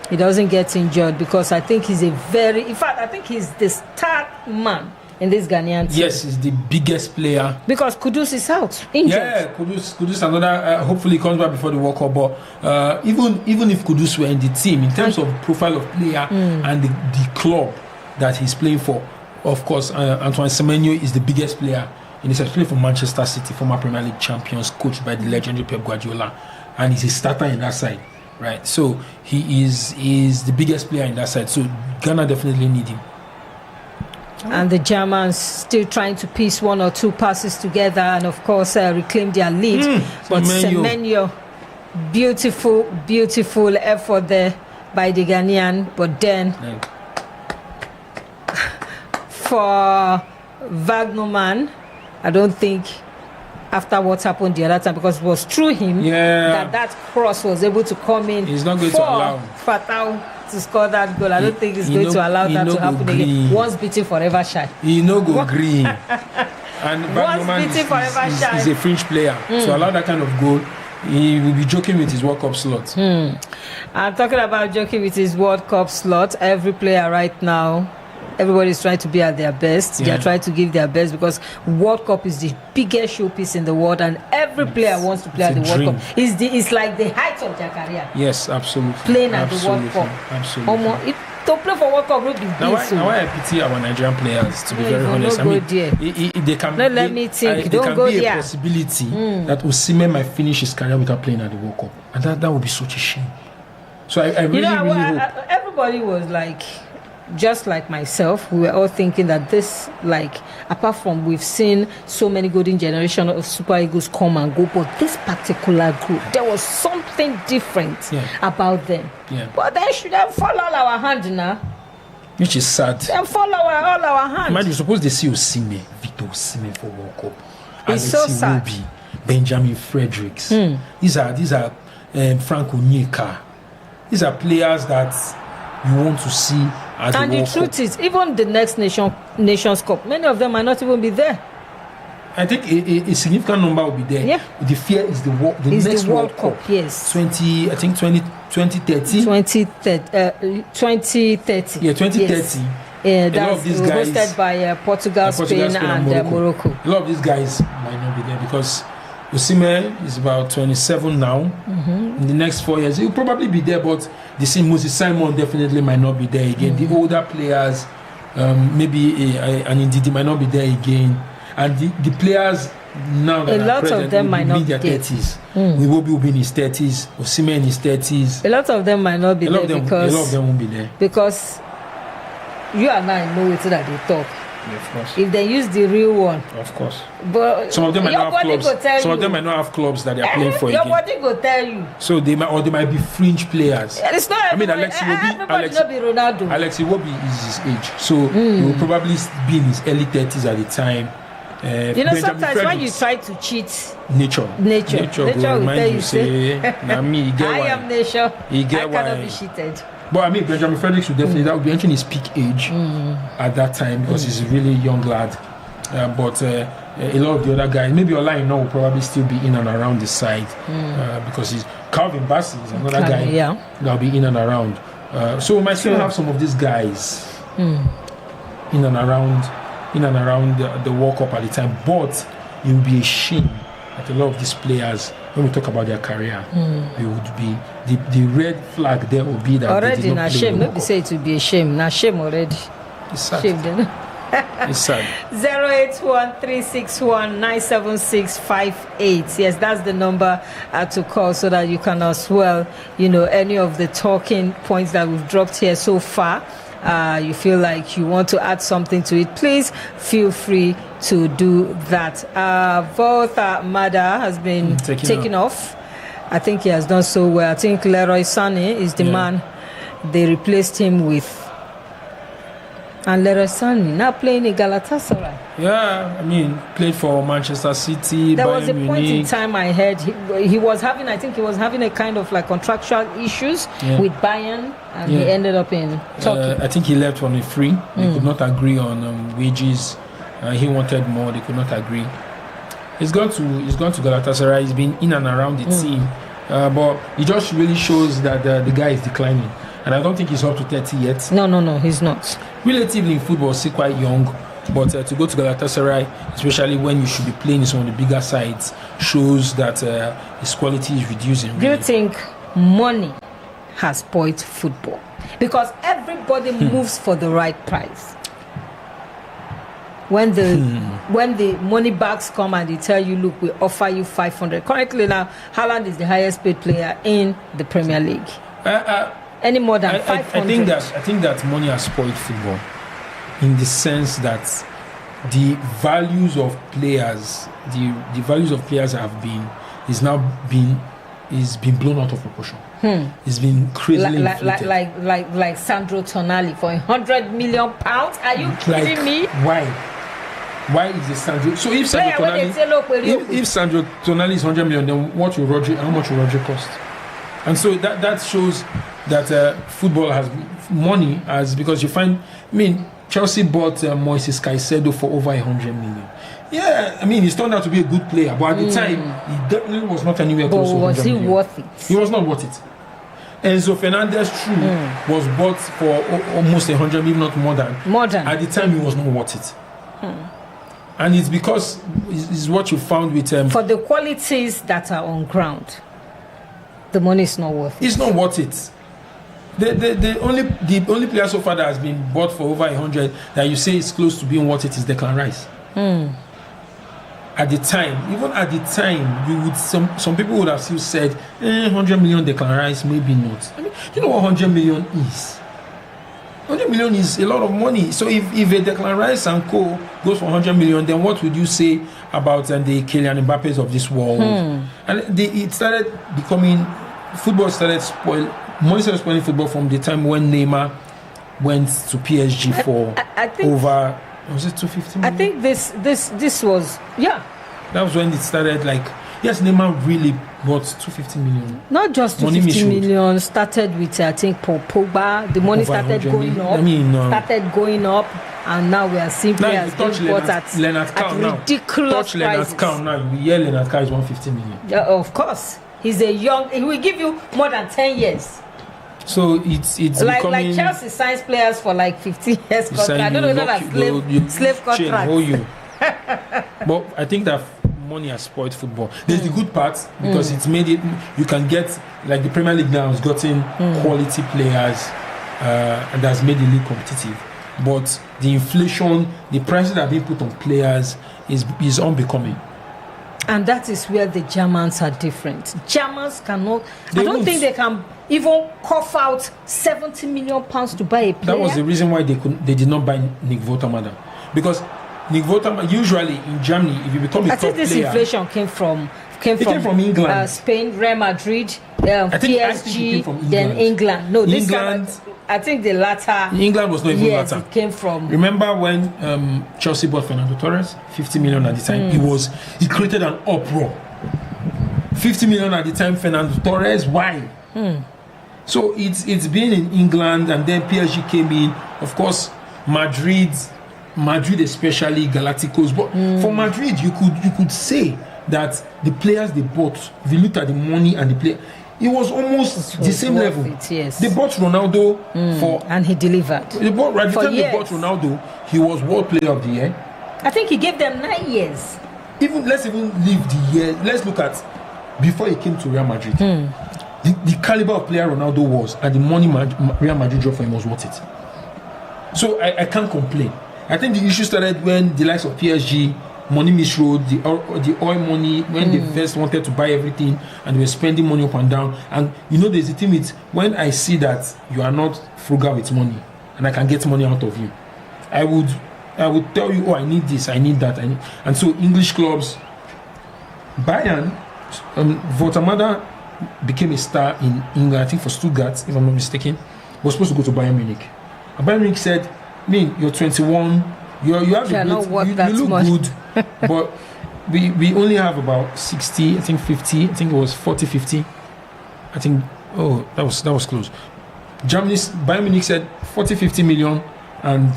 he doesn't get injured, because I think he's I think he's the start man in this Ghanaian team. Yes, he's the biggest player. Because Kudus is out, injured. Yeah, Kudus another. Hopefully, comes back before the World Cup. But even if Kudus were in the team, in terms of profile of player and the club that he's playing for, of course, Antoine Semenyo is the biggest player in this. He's playing for Manchester City, former Premier League champions, coached by the legendary Pep Guardiola, and he's a starter in that side, right? So he is the biggest player in that side. So Ghana definitely need him. And the Germans still trying to piece one or two passes together and, of course, reclaim their lead. But Semenyo, beautiful effort there by the Ghanaian. But then, for Wagnerman, I don't think, after what happened the other time, because it was through him that cross was able to come in. He's not going to allow Fatau to score that goal. I don't think he's going to allow that to happen again. Once beaten, forever shy. He no go green. And Wagnerman is a fringe player. So allow that kind of goal. he will be joking with his World Cup slot. And talking about joking with his World Cup slot, every player right now, everybody's trying to be at their best. They are trying to give their best because World Cup is the biggest showpiece in the world, and every player wants to play at the World Cup. It's like the height of their career. Yes, absolutely. Playing at the World Cup. Absolutely. To play for World Cup will be Now I pity our Nigerian players, to be very honest. I mean, they can. Let me think. There Don't can go be there. a possibility that Osimhen might finish his career without playing at the World Cup, and that would be such a shame. So I really hope. Everybody was like, just like myself, we were all thinking that this, like, apart from we've seen so many golden generation of Super Eagles come and go, but this particular group, there was something different about them. Yeah. But they should have fall all our hand now. Which is sad. They fall all our hand. Imagine, suppose they see Osimhen, Victor Osimhen for World Cup. It's so sad. Iwobi, Benjamin Fredericks. These are Frank Onyeka. These are players that you want to see at the World Cup. And the truth is, even the next Nations Cup, many of them might not even be there. I think a significant number will be there. Yeah. The fear is the next World Cup. Yes. 2030. 2030. Yeah, 2030. Yes. That's hosted by Portugal, Spain, and Morocco. A lot of these guys might not be there because Osimhen is about 27 now. In the next 4 years, he'll probably be there, but the same Moses Simon definitely might not be there again. The older players, maybe and indeed, they might not be there again. And the players now that a lot present, of them might not be in their be 30s. Iwobi will be in his 30s. Osimhen in his 30s. A lot of them might not be there because a lot of them won't be there. Because you and I know it that they talk. Yeah, of course. If they use the real one, Of course. but Some of them might your not have body clubs. go tell Some of you. them might not have clubs that they are playing for Your again. body go tell you. So they might be fringe players. It's not. I mean, everybody not be Ronaldo. Alex Iwobi is his age, so he will probably be in his early 30s at the time. You know, Benjamin sometimes when you Fredericks, try to cheat nature will will tell remind you, say, "Na me, he get I why." am nature, He I get cannot why. be cheated. But I mean, Benjamin Fredericks would definitely that would be entering his peak age at that time because he's a really young lad. But a lot of the other guys, maybe Olaina will probably still be in and around the side because he's Calvin Bassey is another guy that'll be in and around. So we might still have some of these guys in and around the World Cup at the time. But it would be a shame that a lot of these players, when we talk about their career, it would be the red flag there will be that already they did not play shame. the Let World me Cup. say it will be a shame. Now shame already. It's sad. Shame then. It's sad. 08136197658. Yes, that's the number to call so that you can as well, any of the talking points that we've dropped here so far. You feel like you want to add something to it, please feel free to do that. Both Mada has been taken off. I think he has done so well. I think Leroy Sané is the man they replaced him with. And Leroy Sané now playing in Galatasaray. Yeah, I mean, played for Manchester City. There Bayern was a point in Munich. time I heard he was having, I think he was having a kind of like contractual issues with Bayern, and he ended up in Turkey. I think he left on a free. They could not agree on wages. He wanted more. They could not agree. He's gone to Galatasaray. He's been in and around the team, but it just really shows that the guy is declining. And I don't think he's up to 30 yet. No, he's not. Relatively in football, still quite young. But to go to Galatasaray, especially when you should be playing in some of the bigger sides, shows that his quality is reducing. Do you think money has spoiled football? Because everybody moves for the right price. When the money bags come and they tell you, look, we offer you 500. Currently now, Haaland is the highest paid player in the Premier League. Any more than 500. I think that money has spoiled football, in the sense that the values of players, the values of players is been blown out of proportion. It's been crazily inflated. Like Sandro Tonali for £100 million. Are you kidding me? Why is the Sandro? So if Sandro Tonali is 100 million, then how much will Rodri cost? And so that shows that football has money, as because you find, I mean, Chelsea bought Moises Caicedo for over 100 million. Yeah, I mean, he's turned out to be a good player, but at the time, he definitely was not anywhere close to 100 million. Was he worth it? He was not worth it. Enzo Fernandez, true, was bought for almost 100 million, not more than. More than. At the time, he was not worth it. And it's because it's what you found with for the qualities that are on ground, the money is not worth it. It's not worth it. The only player so far that has been bought for over 100 that you say is close to being worth it is Declan Rice. At the time, even at the time, you would some people would have still said 100 million Declan Rice, maybe not. I mean, you know what 100 million is? 100 million is a lot of money. So if a Declan Rice and co goes for 100 million, then what would you say about the Kylian Mbappes of this world? And it started becoming, football started money started spoiling football from the time when Neymar went to PSG for I think, over, was it 250 million? I think this was, yeah. That was when it started, like, yes, Neymar really bought 250 million. Not just 250 million, started with, I think, Paul Pogba. The money started going up. Started going up, and now we are seeing players being bought at ridiculous prices. Leonard Cow now, you hear Leonard Cow is 150 million. Yeah, of course. He's a young, he will give you more than 10 years. So it's like becoming, Chelsea signs players for like 15 years contract. I don't know that slave contract. But I think that money has spoiled football. There's the good part because it's made it, you can get, like the Premier League now has gotten quality players and has made the league competitive. But the inflation, the prices that are being put on players is unbecoming. And that is where the Germans are different. Germans cannot, I don't think they can even cough out 70 million pounds to buy a player. That was the reason why they did not buy Nick Votamada. Because Nick Votamada, usually in Germany, if you become a top player... I think this inflation came from England. Spain, Real Madrid, PSG, then England. No, this time, I think the latter... England was not even latter. It came from... Remember when Chelsea bought Fernando Torres? 50 million at the time. He created an uproar. 50 million at the time, Fernando Torres. Why? So it's been in England, and then PSG came in. Of course, Madrid especially, Galacticos. But for Madrid, you could say that the players they bought, if you looked at the money and the player, it was almost the same level. Yes. They bought Ronaldo and he delivered. They bought they bought Ronaldo, he was World Player of the Year. I think he gave them 9 years. Let's even leave the year. Let's look at before he came to Real Madrid. The caliber of player Ronaldo was, and the money Real Madrid drew for him was worth it. So I can't complain. I think the issue started when the likes of PSG, money misroad, the oil money, when they first wanted to buy everything and they were spending money up and down. And there's a thing with when I see that you are not frugal with money and I can get money out of you, I would tell you, I need this, I need that, and so English clubs, Bayern, Votamada became a star in England, I think for Stuttgart, if I'm not mistaken, was supposed to go to Bayern Munich. And Bayern Munich said, you're 21, you have you look good, but we only have about 60, I think 50, I think it was 40, 50. I think, that was close. Bayern Munich said 40, 50 million, and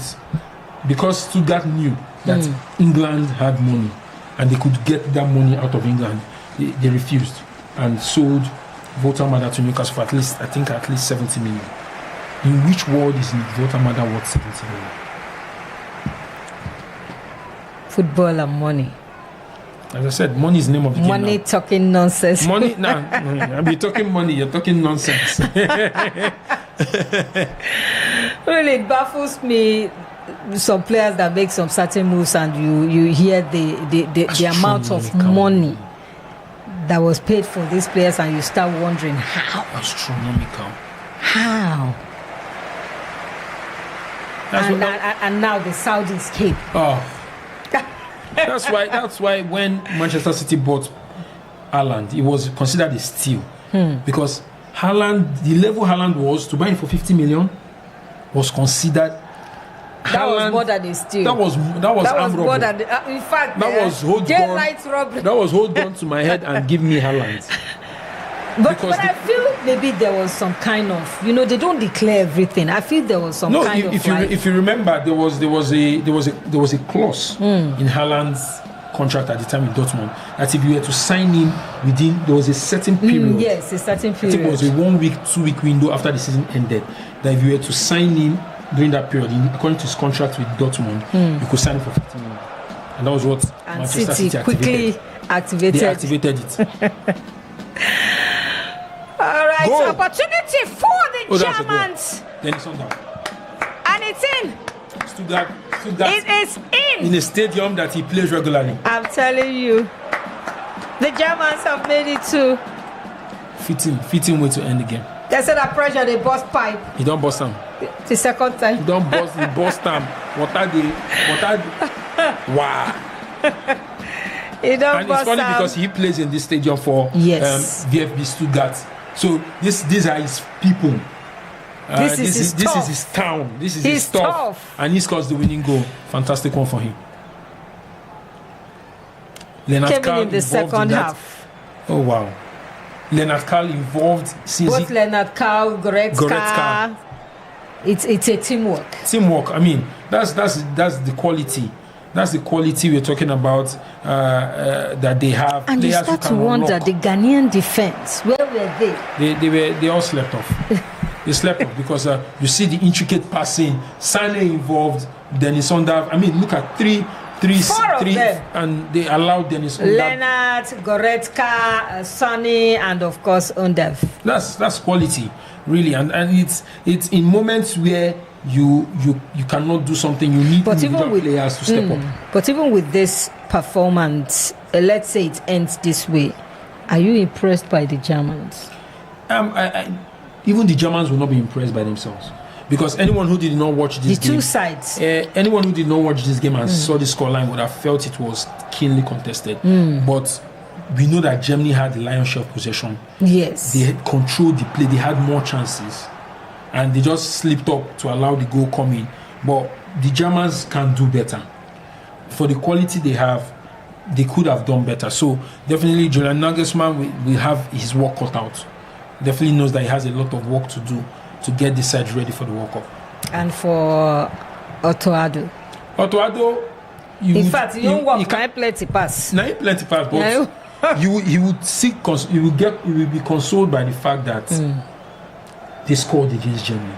because Stuttgart knew that England had money and they could get that money out of England, they refused and sold Votamada to Newcastle for at least 70 million. In which world is Votamada worth 70 million? Football and money. As I said, money is the name of the game. Money talking nonsense. Money, I'll be talking money, you're talking nonsense. Really, it baffles me. Some players that make some certain moves, and you hear the amount of money that was paid for these players, and you start wondering how. Astronomical. How? And now the Saudis came. That's why when Manchester City bought Haaland, it was considered a steal because Haaland, the level Haaland was to buy him for 50 million was considered. That was more than a steal. That was more than in fact that was hold on to my head and give me Haaland. But I feel maybe there was some kind of, they don't declare everything. I feel there was some kind of. If you remember, there was a clause in Haaland's contract at the time in Dortmund that if you were to sign him within, there was a certain period. Yes, a certain period. I think it was a 1 week, 2 week window after the season ended, that if you were to sign him during that period, according to his contract with Dortmund, you could sign him for 15 million. And that was what Manchester City quickly activated. They activated it. All right, Goal. Opportunity for the Germans. Then it's on down. And it's in. Stutggart. It is in. In a stadium that he plays regularly. I'm telling you, the Germans have made it too. Fitting way to end the game. They said that pressure, they bust pipe. He don't bust him. The second time. He don't bust. He bust him. What are they? Wow. He don't And bust it's funny him. because he plays in this stadium for VfB Stuttgart. So these are his people. This is is his town. This is his stuff. tough. And he scores the winning goal. Fantastic one for him. Leonard Came Carl in the second half. Oh wow. Leonard Carl involved since Both Leonard Carl, Goretzka. Goretzka. It's a teamwork. Teamwork. I mean, that's the quality. That's the quality we're talking about that they have. And you start to wonder, the Ghanaian defense, where were they? They all slept off. They slept off because you see the intricate passing, Sane involved, Dennis Undav. I mean, look at three, and they allowed Dennis Undav. Leonard, Goretzka, Sane, and of course Undav. That's quality, really, and it's in moments where you cannot do something. You need individual players to step up. But even with this performance, let's say it ends this way, are you impressed by the Germans? Even the Germans will not be impressed by themselves, because anyone who did not watch this game, two sides, anyone who did not watch this game and saw the scoreline would have felt it was keenly contested. But we know that Germany had the lion's share of possession. Yes, they had controlled the play. They had more chances, and they just slipped up to allow the goal come in. But the Germans can do better. For the quality they have, they could have done better. So definitely, Julian Nagelsmann will have his work cut out. Definitely knows that he has a lot of work to do to get the side ready for the World Cup. And for Otto Addo, in fact, you don't work. Can plenty pass. Now plenty pass, but he will be consoled by the fact that they scored against Germany.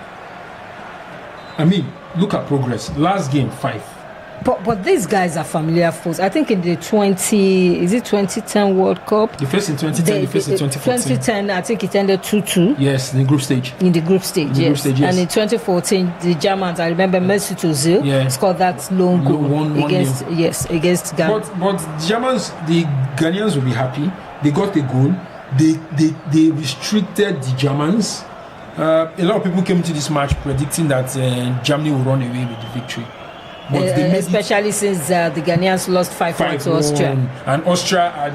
I mean, look at progress. Last game 5. But these guys are familiar foes. I think in the 2010 World Cup. The first in 2010, the first in 2014. 2010, I think it ended 2-2. Yes, in the group stage. In the group stage, yes. And in 2014, the Germans, I remember Mesut Ozil scored that lone goal against Ghana. But the Germans, the Ghanaians will be happy. They got a goal. They restricted the Germans. A lot of people came to this match predicting that Germany will run away with the victory. Especially since the Ghanaians lost 5-1 to Austria. And Austria are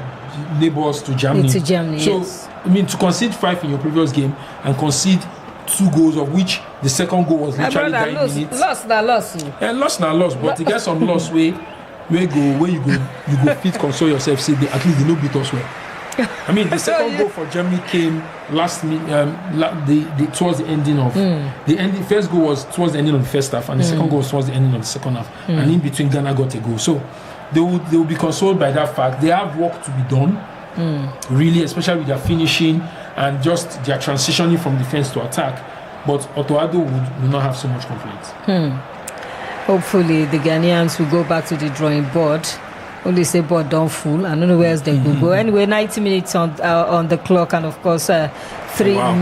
neighbors to Germany. So, yes. I mean, to concede 5 in your previous game and concede 2 goals, of which the second goal was literally 9 minutes. Lost. But to get some loss where you go fit console yourself, say at least they no beat us well. I mean, the second goal for Germany came last minute, towards the ending of the first goal was towards the ending of the first half, and the second goal was towards the ending of the second half. And in between, Ghana got a goal. So they will be consoled by that fact. They have work to be done, really, especially with their finishing and just their transitioning from defense to attack. But Otto Addo will not have so much confidence. Hopefully, the Ghanaians will go back to the drawing board. Only say board don't fool. I don't know where else they could go. Anyway, 90 minutes on the clock, and of course 3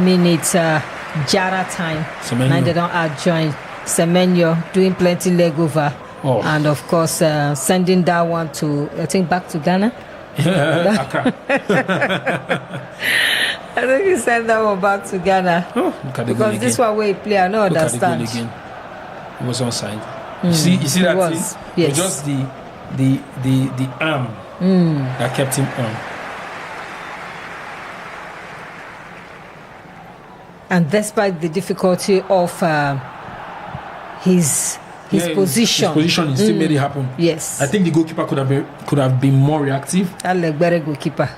minutes Jara time. Now they don't adjoin. Semenyo doing plenty leg over, and of course sending that one to, I think, back to Ghana. Accra. I think he sent that one back to Ghana because this one way he play, I don't understand. It was onside. You see that was, thing? Yes. It was just the arm that kept him on. And despite the difficulty of his his position. His position still made it happen. Yes. I think the goalkeeper could have been more reactive. I like better goalkeeper.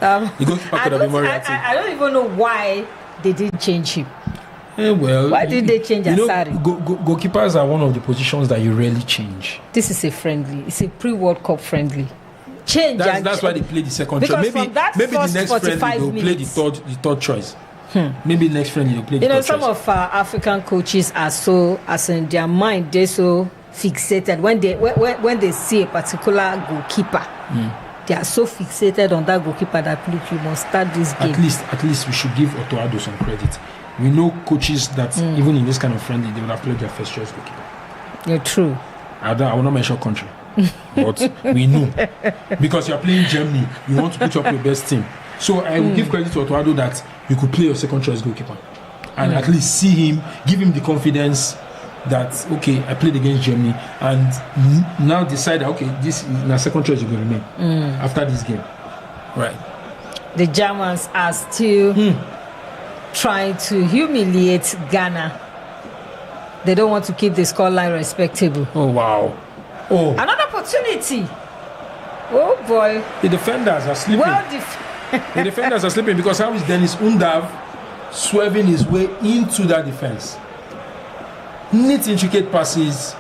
The goalkeeper could have been more reactive. I don't even know why they didn't change him. Well, why did they change Asari? Goalkeepers are one of the positions that you rarely change. This is a friendly. It's a pre-World Cup friendly. Change. That's why they play the second choice. Maybe the next friendly they'll play the third choice. Maybe next friendly they'll play the third choice. Some of our African coaches are so, as in their mind, they're so fixated when they see a particular goalkeeper. They are so fixated on that goalkeeper that look, you must start this game. At least we should give Otoado some credit. We know coaches that even in this kind of friendly they will have played their first choice goalkeeper. You're true. I will not mention country, but we know because you are playing Germany, you want to put up your best team. So I will give credit to Otoado that you could play your second choice goalkeeper and at least see him, give him the confidence that okay, I played against Germany and now decide that okay, this is my second choice is going to remain after this game. Right. The Germans are still trying to humiliate Ghana. They don't want to keep the scoreline respectable. Oh wow. Oh. Another opportunity. Oh boy. The defenders are sleeping. The defenders are sleeping because how is Dennis Undav swerving his way into that defense? Neat, intricate passes,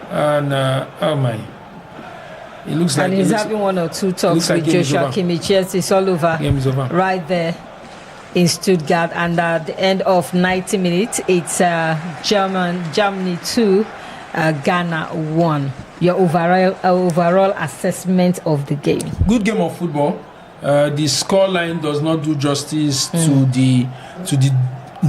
and oh my! It looks like he's having one or two talks with Joshua Kimmich. Yes, it's all over. Game is over. Right there in Stuttgart, and at the end of 90 minutes, it's Germany 2, Ghana 1. Your overall assessment of the game? Good game of football. The scoreline does not do justice to the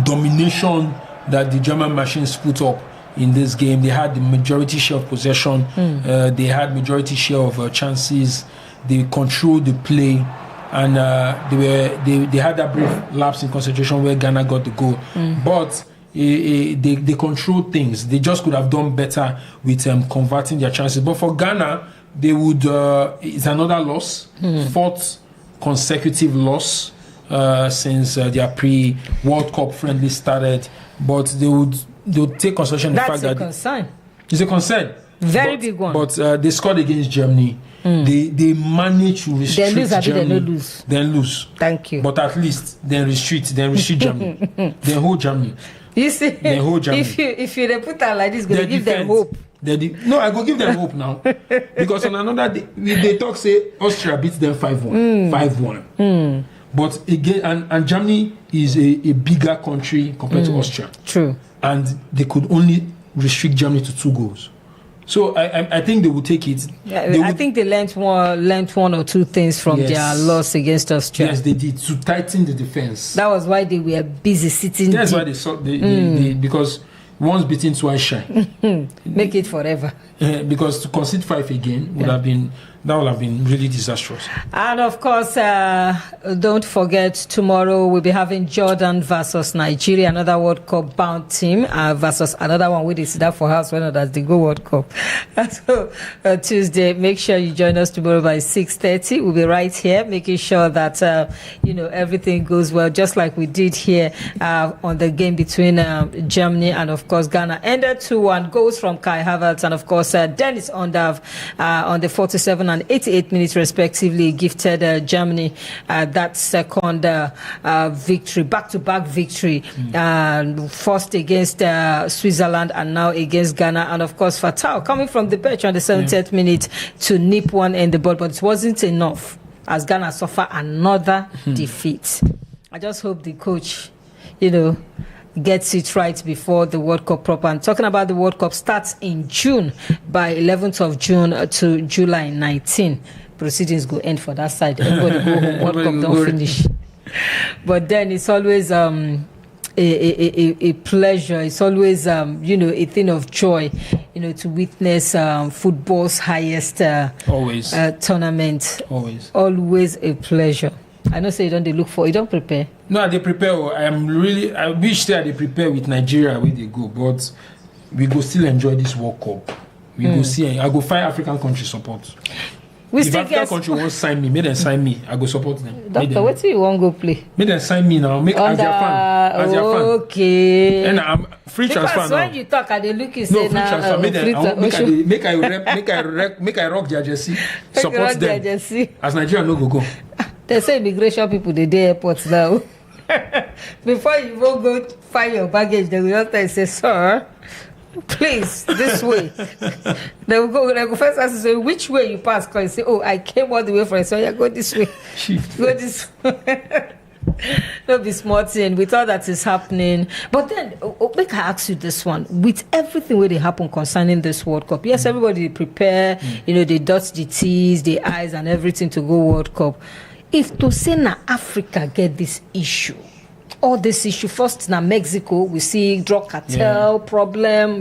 domination that the German machines put up in this game. They had the majority share of possession. They had majority share of chances. They controlled the play, and they had that brief lapse in concentration where Ghana got the goal. But they controlled things. They just could have done better with converting their chances. But for Ghana, they would. It's another loss, fourth consecutive loss since their pre-World Cup friendly started. But they would take consideration the fact that it's a concern, big one. But they scored against Germany. They managed to restrict Germany. Then lose. Thank you. But at least then restrict Germany. Then hold Germany. You see, then hold Germany. if you put that like this, going to give them hope. No, I go give them hope now because on another day they talk say Austria beats them 5-1, 5-1. But again, and Germany is a bigger country compared to Austria. True. And they could only restrict Germany to 2 goals. So I think they will take it. Yeah, I think they learned one or two things from their loss against Austria. Yes, they did, to tighten the defense. That was why they were busy sitting. That's why they saw they because once beaten, twice shy. Make it forever. Because to concede 5 again would have been really disastrous. And of course, don't forget, tomorrow we'll be having Jordan versus Nigeria, another World Cup bound team, versus another one with the Sida for house winner, that's the Go World Cup. So Tuesday, make sure you join us tomorrow by 6:30. We'll be right here, making sure that everything goes well, just like we did here on the game between Germany and of course Ghana. Ended 2-1, goals from Kai Havertz and of course Dennis Undav on the 47 and 88 minutes respectively, gifted Germany that second victory, back-to-back victory, first against Switzerland and now against Ghana. And of course Fatal coming from the bench on the 70th minute to nip one in the ball, but it wasn't enough as Ghana suffer another defeat. I just hope the coach gets it right before the World Cup proper. And talking about the World Cup, starts in June, by 11th of June to July 19. Proceedings go end for that side. Everybody go home. World Cup don't finish. But then it's always a pleasure. It's always a thing of joy, to witness football's highest tournament. Always a pleasure. I know say you don't look for, you don't prepare. No, they prepare. I wish that they prepare with Nigeria where they go, but we go still enjoy this World Cup. We go see. I go find African country support. If African country won't sign me, make them sign me. I go support them. Doctor, what do you want go play? Make them sign me now. Make as their fan. as their fan. Okay. And I'm free transfer because now. when you talk, I dey look you No, say free transfer. Make I rock their jersey. Support them. As Nigeria no go. They say immigration people they dey airports now. Before you even go find your baggage, they will just tell you, say, sir, please, this way. They go first ask you, say, which way you pass? Because you say, oh, I came all the way from it, so yeah, go this way. Go this way. Don't be smart thing with all that is happening. But then, make I ask you this one. With everything where they happen concerning this World Cup, yes, everybody prepare, they dot the T's, the I's and everything to go World Cup. If to say na Africa get this issue, all this issue, first na Mexico, we see drug cartel problem,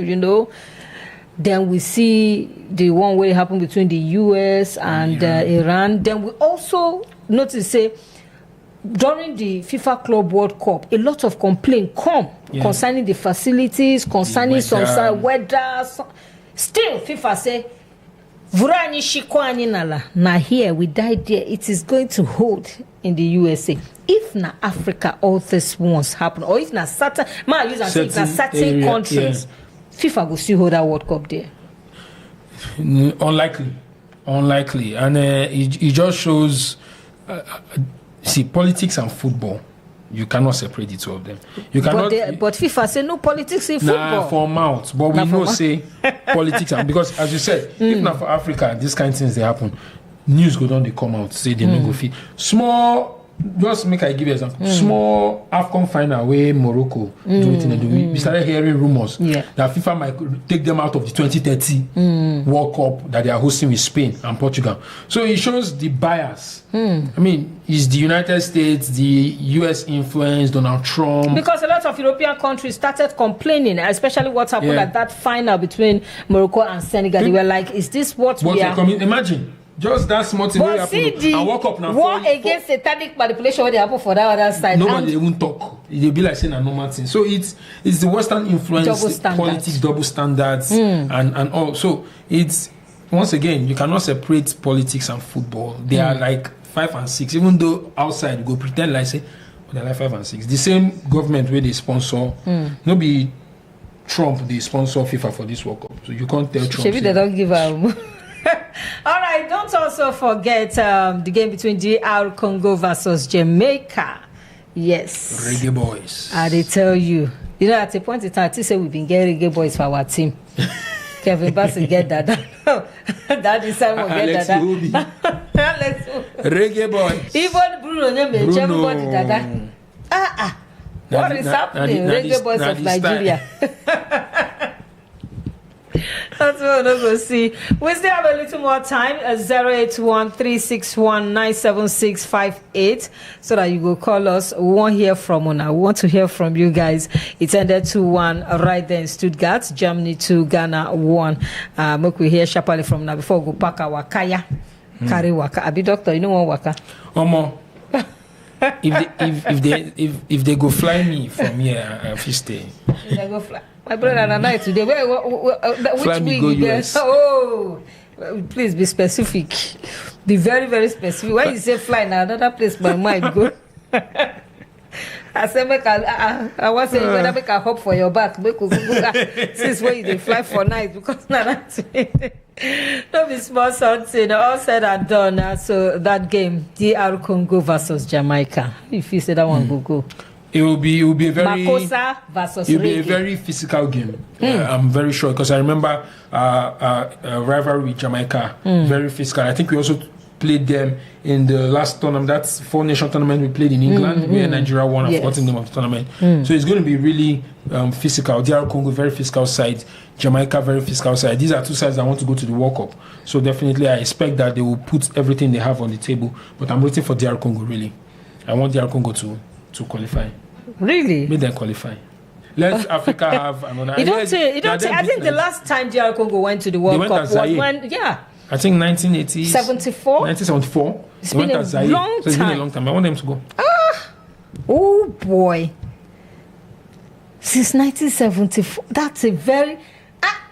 then we see the one where it happened between the US and Iran. Then we also notice, say, during the FIFA Club World Cup, a lot of complaints come concerning the facilities, concerning some weather. Still, FIFA say, Vurani shikwani nala. Now here, we died there. It is going to hold in the USA. If na Africa, all this once happen, or if na certain countries, FIFA will still hold that World Cup there. Unlikely, and it just shows. See, politics and football, you cannot separate the two of them. You cannot. But FIFA say no politics in football. For mouth, but we know say politics because as you said, if not for Africa, these kind of things they happen. News go down, they come out say they no go fit. Small, just make I give you an example. Small AFCON final where Morocco do it in the we started hearing rumors that FIFA might take them out of the 2030 World Cup that they are hosting with Spain and Portugal. So it shows the bias. I mean, is the United States, the US influence, Donald Trump? Because a lot of European countries started complaining, especially what happened at that final between Morocco and Senegal. They were like, is this what we are? Imagine. Just that small thing but see the war against satanic manipulation when they happen for that other side. Nobody won't talk. They'll be like saying a normal thing. So it's the Western influence, politics, double standards, and all. So it's once again you cannot separate politics and football. They are like 5 and 6. Even though outside you go pretend like say they're like 5 and 6. The same government where they sponsor, no be Trump they sponsor FIFA for this World Cup. So you can't tell Trump. Maybe they don't give a all right, don't also forget the game between DR Congo versus Jamaica. Yes. Reggae boys. They tell you. At a point in time, I say we've been getting reggae boys for our team. Kevin Bassett get that. That is time we'll get that. Reggae boys. Even Bruno, everybody that. What is happening? Reggae boys of Nigeria. That's what we're going to see. We still have a little more time. 081-361-97658 so that you go call us. We won't hear from Una. We want to hear from you guys. It ended 2-1 right there in Stuttgart. Germany 2, Ghana 1. Make we hear sharply from now before we go pack our kaya. Carry waka. Abi doctor, you know what waka? Omo. If they go fly me from here, I'll stay. If they go fly. My brother and I today. Which week? Go US. Oh, please be specific. Be very, very specific. When you say fly, now another place my mind go. I say I want to say you better make a hop for your back. Since when you fly for night because now that's don't be small something. All said and done. So that game, DR Congo versus Jamaica. If you say that one go. It will be a very Makosa versus it'll be a very physical game. I'm very sure because I remember a rivalry with Jamaica, very physical. I think we also played them in the last tournament. That's 4-nation tournament we played in England, where Nigeria won. I've forgotten the name of the tournament. So it's going to be really physical. DR Congo very physical side, Jamaica very physical side. These are two sides that want to go to the World Cup. So definitely, I expect that they will put everything they have on the table. But I'm waiting for DR Congo. Really, I want DR Congo to qualify. Really? Make them qualify. Let Africa have another. You don't say. I think the last time DR Congo went to the World Cup was when, I think 1980. 1974. It's been a long time. So it's been a long time. I want them to go. Oh boy. Since 1974. That's a very.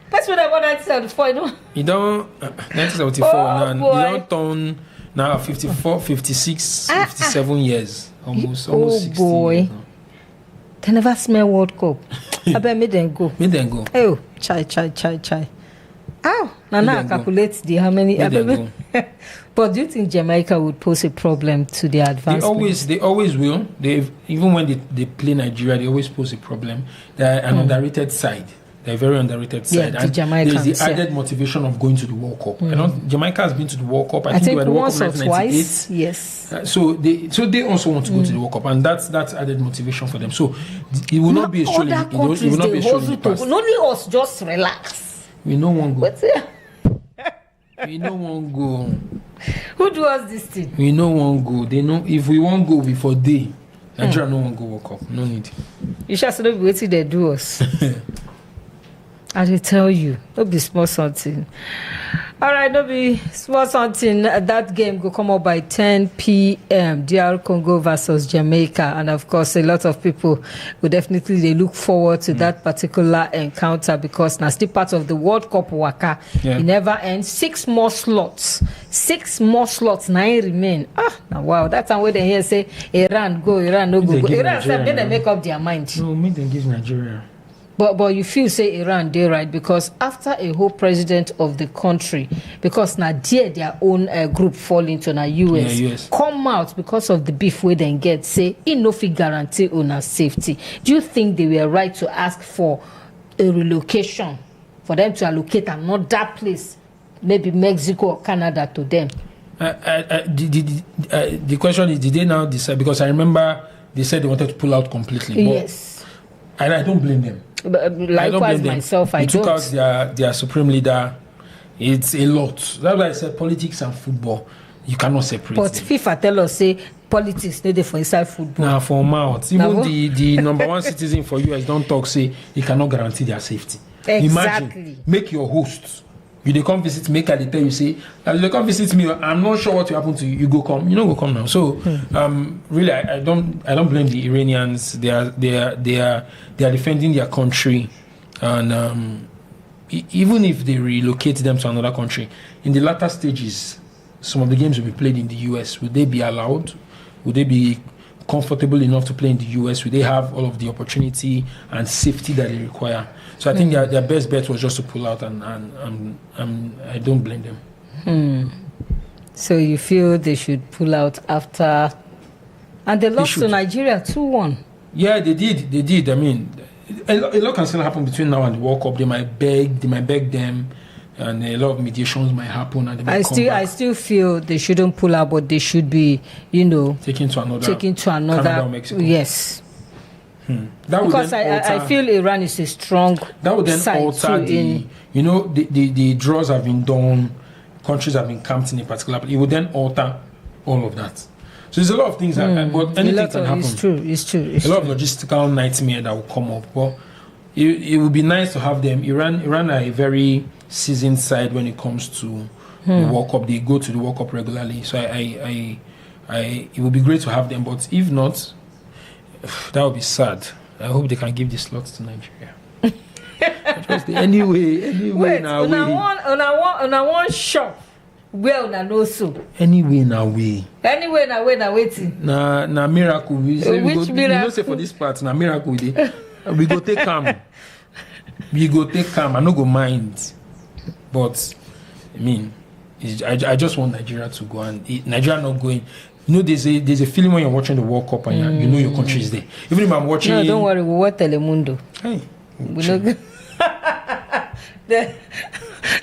That's what I want 1974. You don't. 1974. Oh, you don't turn now 54, 56, 57 years. Almost 60 boy. years now. They never smell World Cup. I bet me then go. Me then go. Oh, chai. Ow, Nana calculate the how many. But do you think Jamaica would pose a problem to their advancement? They always will. Even when they play Nigeria, they always pose a problem. They're an underrated side. They're a very underrated side. Yeah, and Jamaicans, there's the added motivation of going to the World Cup. I know Jamaica has been to the World Cup. I think they were the World Cup once or twice. Yes. So they also want to go to the World Cup, and that's added motivation for them. So it will not be a stroll. It will not be a stroll in the past. Only us just relax. We no one go. What's it? We no one go. Who do us this thing? We no one go. They know if we won't go before day. Nigeria no one go World Cup. No need. You should not be waiting they do us. I will tell you, don't be small something. All right, don't be small something. That game will come up by 10 p.m. DR Congo versus Jamaica, and of course, a lot of people will definitely they look forward to that particular encounter because now still part of the World Cup waka. It never ends. 6 more slots. 6 more slots now remain. Now wow, that's time where they hear say Iran go, Iran no go. Iran say they make up their mind. No, me then give Nigeria. But you feel say Iran they right because after a whole president of the country because now their own group fall into na US come out because of the beef where they get say it no fit guarantee on safety. Do you think they were right to ask for a relocation for them to allocate another place, maybe Mexico or Canada to them? The question is, did they now decide? Because I remember they said they wanted to pull out completely. Yes. And I don't blame them. Likewise, myself, I took out their supreme leader. It's a lot. That's why I said politics and football, you cannot separate. But them. FIFA tell us say politics needed for inside football. Now for mouth, even the number one citizen for US don't talk say he cannot guarantee their safety. Exactly. Imagine make your host. You come visit me, they tell you say, if you come visit me, I'm not sure what will happen to you. You go come, go come now. So really, I don't blame the Iranians. They are defending their country, and even if they relocate them to another country, in the latter stages, some of the games will be played in the US. Would they be allowed? Would they be comfortable enough to play in the US? Would they have all of the opportunity and safety that they require? So I think their best bet was just to pull out, and I don't blame them. So you feel they should pull out after, and they lost to Nigeria 2-1. Yeah, they did. I mean, a lot can still happen between now and the World Cup. They might beg them, and a lot of mediations might happen. And they might I still feel they shouldn't pull out, but they should be, taken to another Canada or Mexico. Yes. Because I feel Iran is a strong that would then side alter the draws have been done, countries have been camped in a particular place. It would then alter all of that. So there's a lot of things but anything can happen. It's true. A lot of logistical nightmare that will come up. But it would be nice to have them. Iran are a very seasoned side when it comes to the World Cup. They go to the World Cup regularly. So it would be great to have them. But if not, that would be sad. I hope they can give the slots to Nigeria. Anyway. Wait, on one shop. Well, na no so. Anyway, na way. Na waiting. Na miracle. We say Which we miracle? We say for this part, na miracle. We go take calm. I no go mind. But I mean, I just want Nigeria to go, and Nigeria not going. There's a feeling when you're watching the World Cup and you know your country is there. Even if I'm watching... No, don't worry. We'll watch Telemundo. Hey.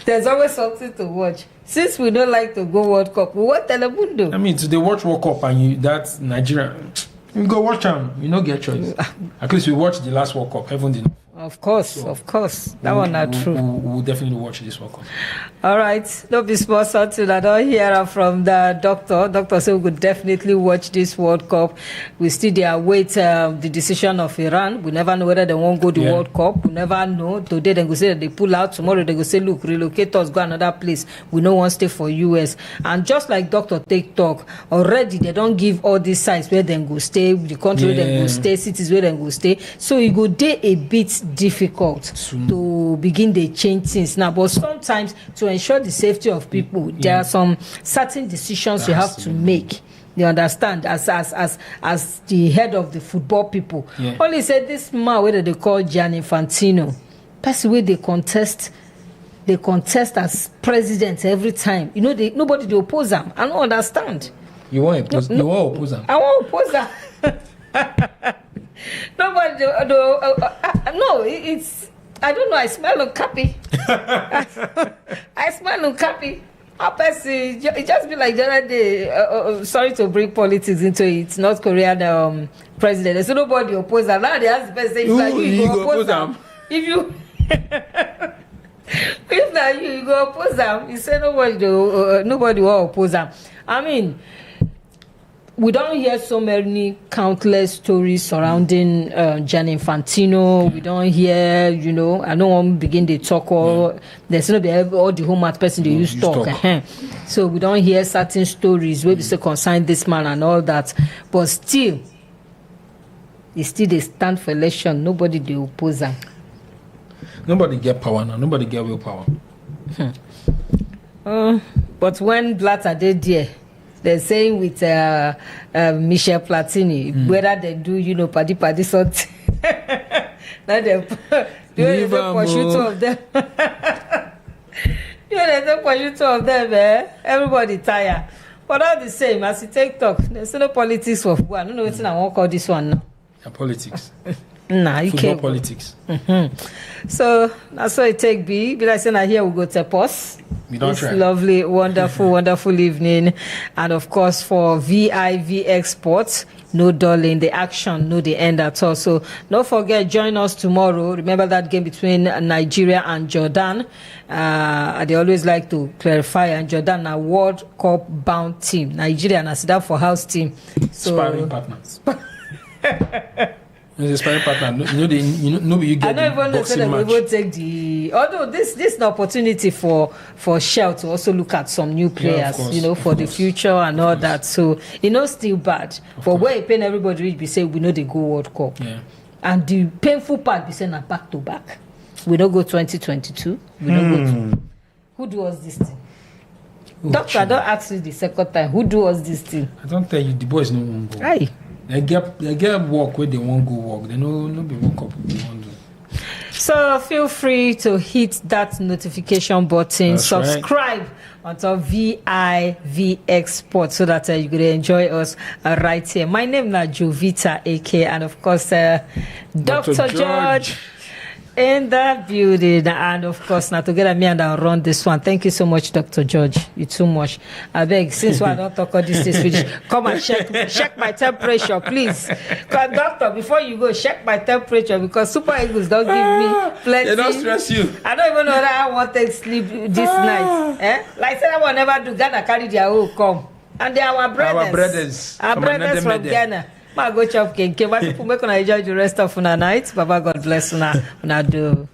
There's always something to watch. Since we don't like to go World Cup, we watch Telemundo. I mean, they watch World Cup and that's Nigeria. You go watch them. You don't get choice. At least we watched the last World Cup. Heaven did not. Of course. That one not true. We'll definitely watch this World Cup. All right. Don't be small something. I don't hear from the doctor. Doctor said we could definitely watch this World Cup. We still there await the decision of Iran. We never know whether they won't go to the World Cup. We never know. Today they go say that they pull out. Tomorrow they go say, look, relocate us, go another place. We no one stay for US. And just like Doctor Take Talk, already they don't give all these sites where they go stay, the country where they go stay, cities where they go stay. So it go day a bit difficult to begin the change things now. But sometimes to ensure the safety of people, there are some certain decisions you have to make You understand? As the head of the football people. Yeah. Only said this man whether they call Gianni Infantino. That's the way they contest as president every time. You know, nobody they oppose them. I don't understand. You want oppose? You want oppose them? I want oppose them. Nobody. No, it's. I don't know. I smell unhappy. I smell unhappy. It just be like the other day. Sorry to bring politics into it. It's North Korean president. So nobody oppose them. Now they ask the person, you go oppose them. If you. If now you go oppose them, you say nobody will oppose them. I mean, we don't hear so many countless stories surrounding Gianni Infantino. We don't hear, I don't want to begin to talk or there's not all the home art person they use talk. So we don't hear certain stories where we say concern this man and all that. But still, they stand for election. Nobody they oppose them. Nobody get power now. Nobody get willpower. But when Blatter did there, they're saying with Michel Platini, whether they do, paddy something. Now they pursue two of them. There's no pursue two of them, everybody tired. But all the same, as you take talk, there's no politics for football. I don't know what I want to call this one now. Politics. Nah, you football can't. Politics. So that's why it take be. But I say now here we go to pause. We don't try. Lovely, wonderful, wonderful evening. And of course for vivxsports, no dulling, the action, no the end at all. So don't forget, join us tomorrow. Remember that game between Nigeria and Jordan. They always like to clarify, and Jordan a World Cup bound team. Nigeria and Asida for house team. So, sparring partners. It's a sparring partner. You get. I don't even know that we will take the. Although this is an opportunity for Shell to also look at some new players, for the future and all that. So still bad. But where it pain everybody reach, we say we know they go World Cup. Yeah. And the painful part, we say na back to back. We don't go 2022. We don't go to. Who do us this thing? Doctor, I don't ask you the second time. Who do us this thing? I don't tell you, the boys no one go. Aye. They get work where they won't go work. They no be work up they won't do. So feel free to hit that notification button, That's subscribe onto vivxsports so that you could enjoy us right here. My name is Jovita AK, and of course Dr. George in the building, and of course now together me and I'll run this one. Thank you so much, Dr. George. You too much. I beg, since I don't talk all this finish, come and check my temperature, please. Doctor, before you go, check my temperature, because Super Eagles don't give me plenty. They don't stress you. I don't even know that I want to sleep this night. Like I said, I will never do. Ghana carry their own come, and they are our brothers. Our brothers from Ghana. Ma go chop kenke. But people make una enjoy the rest of una night. Baba, God bless una do.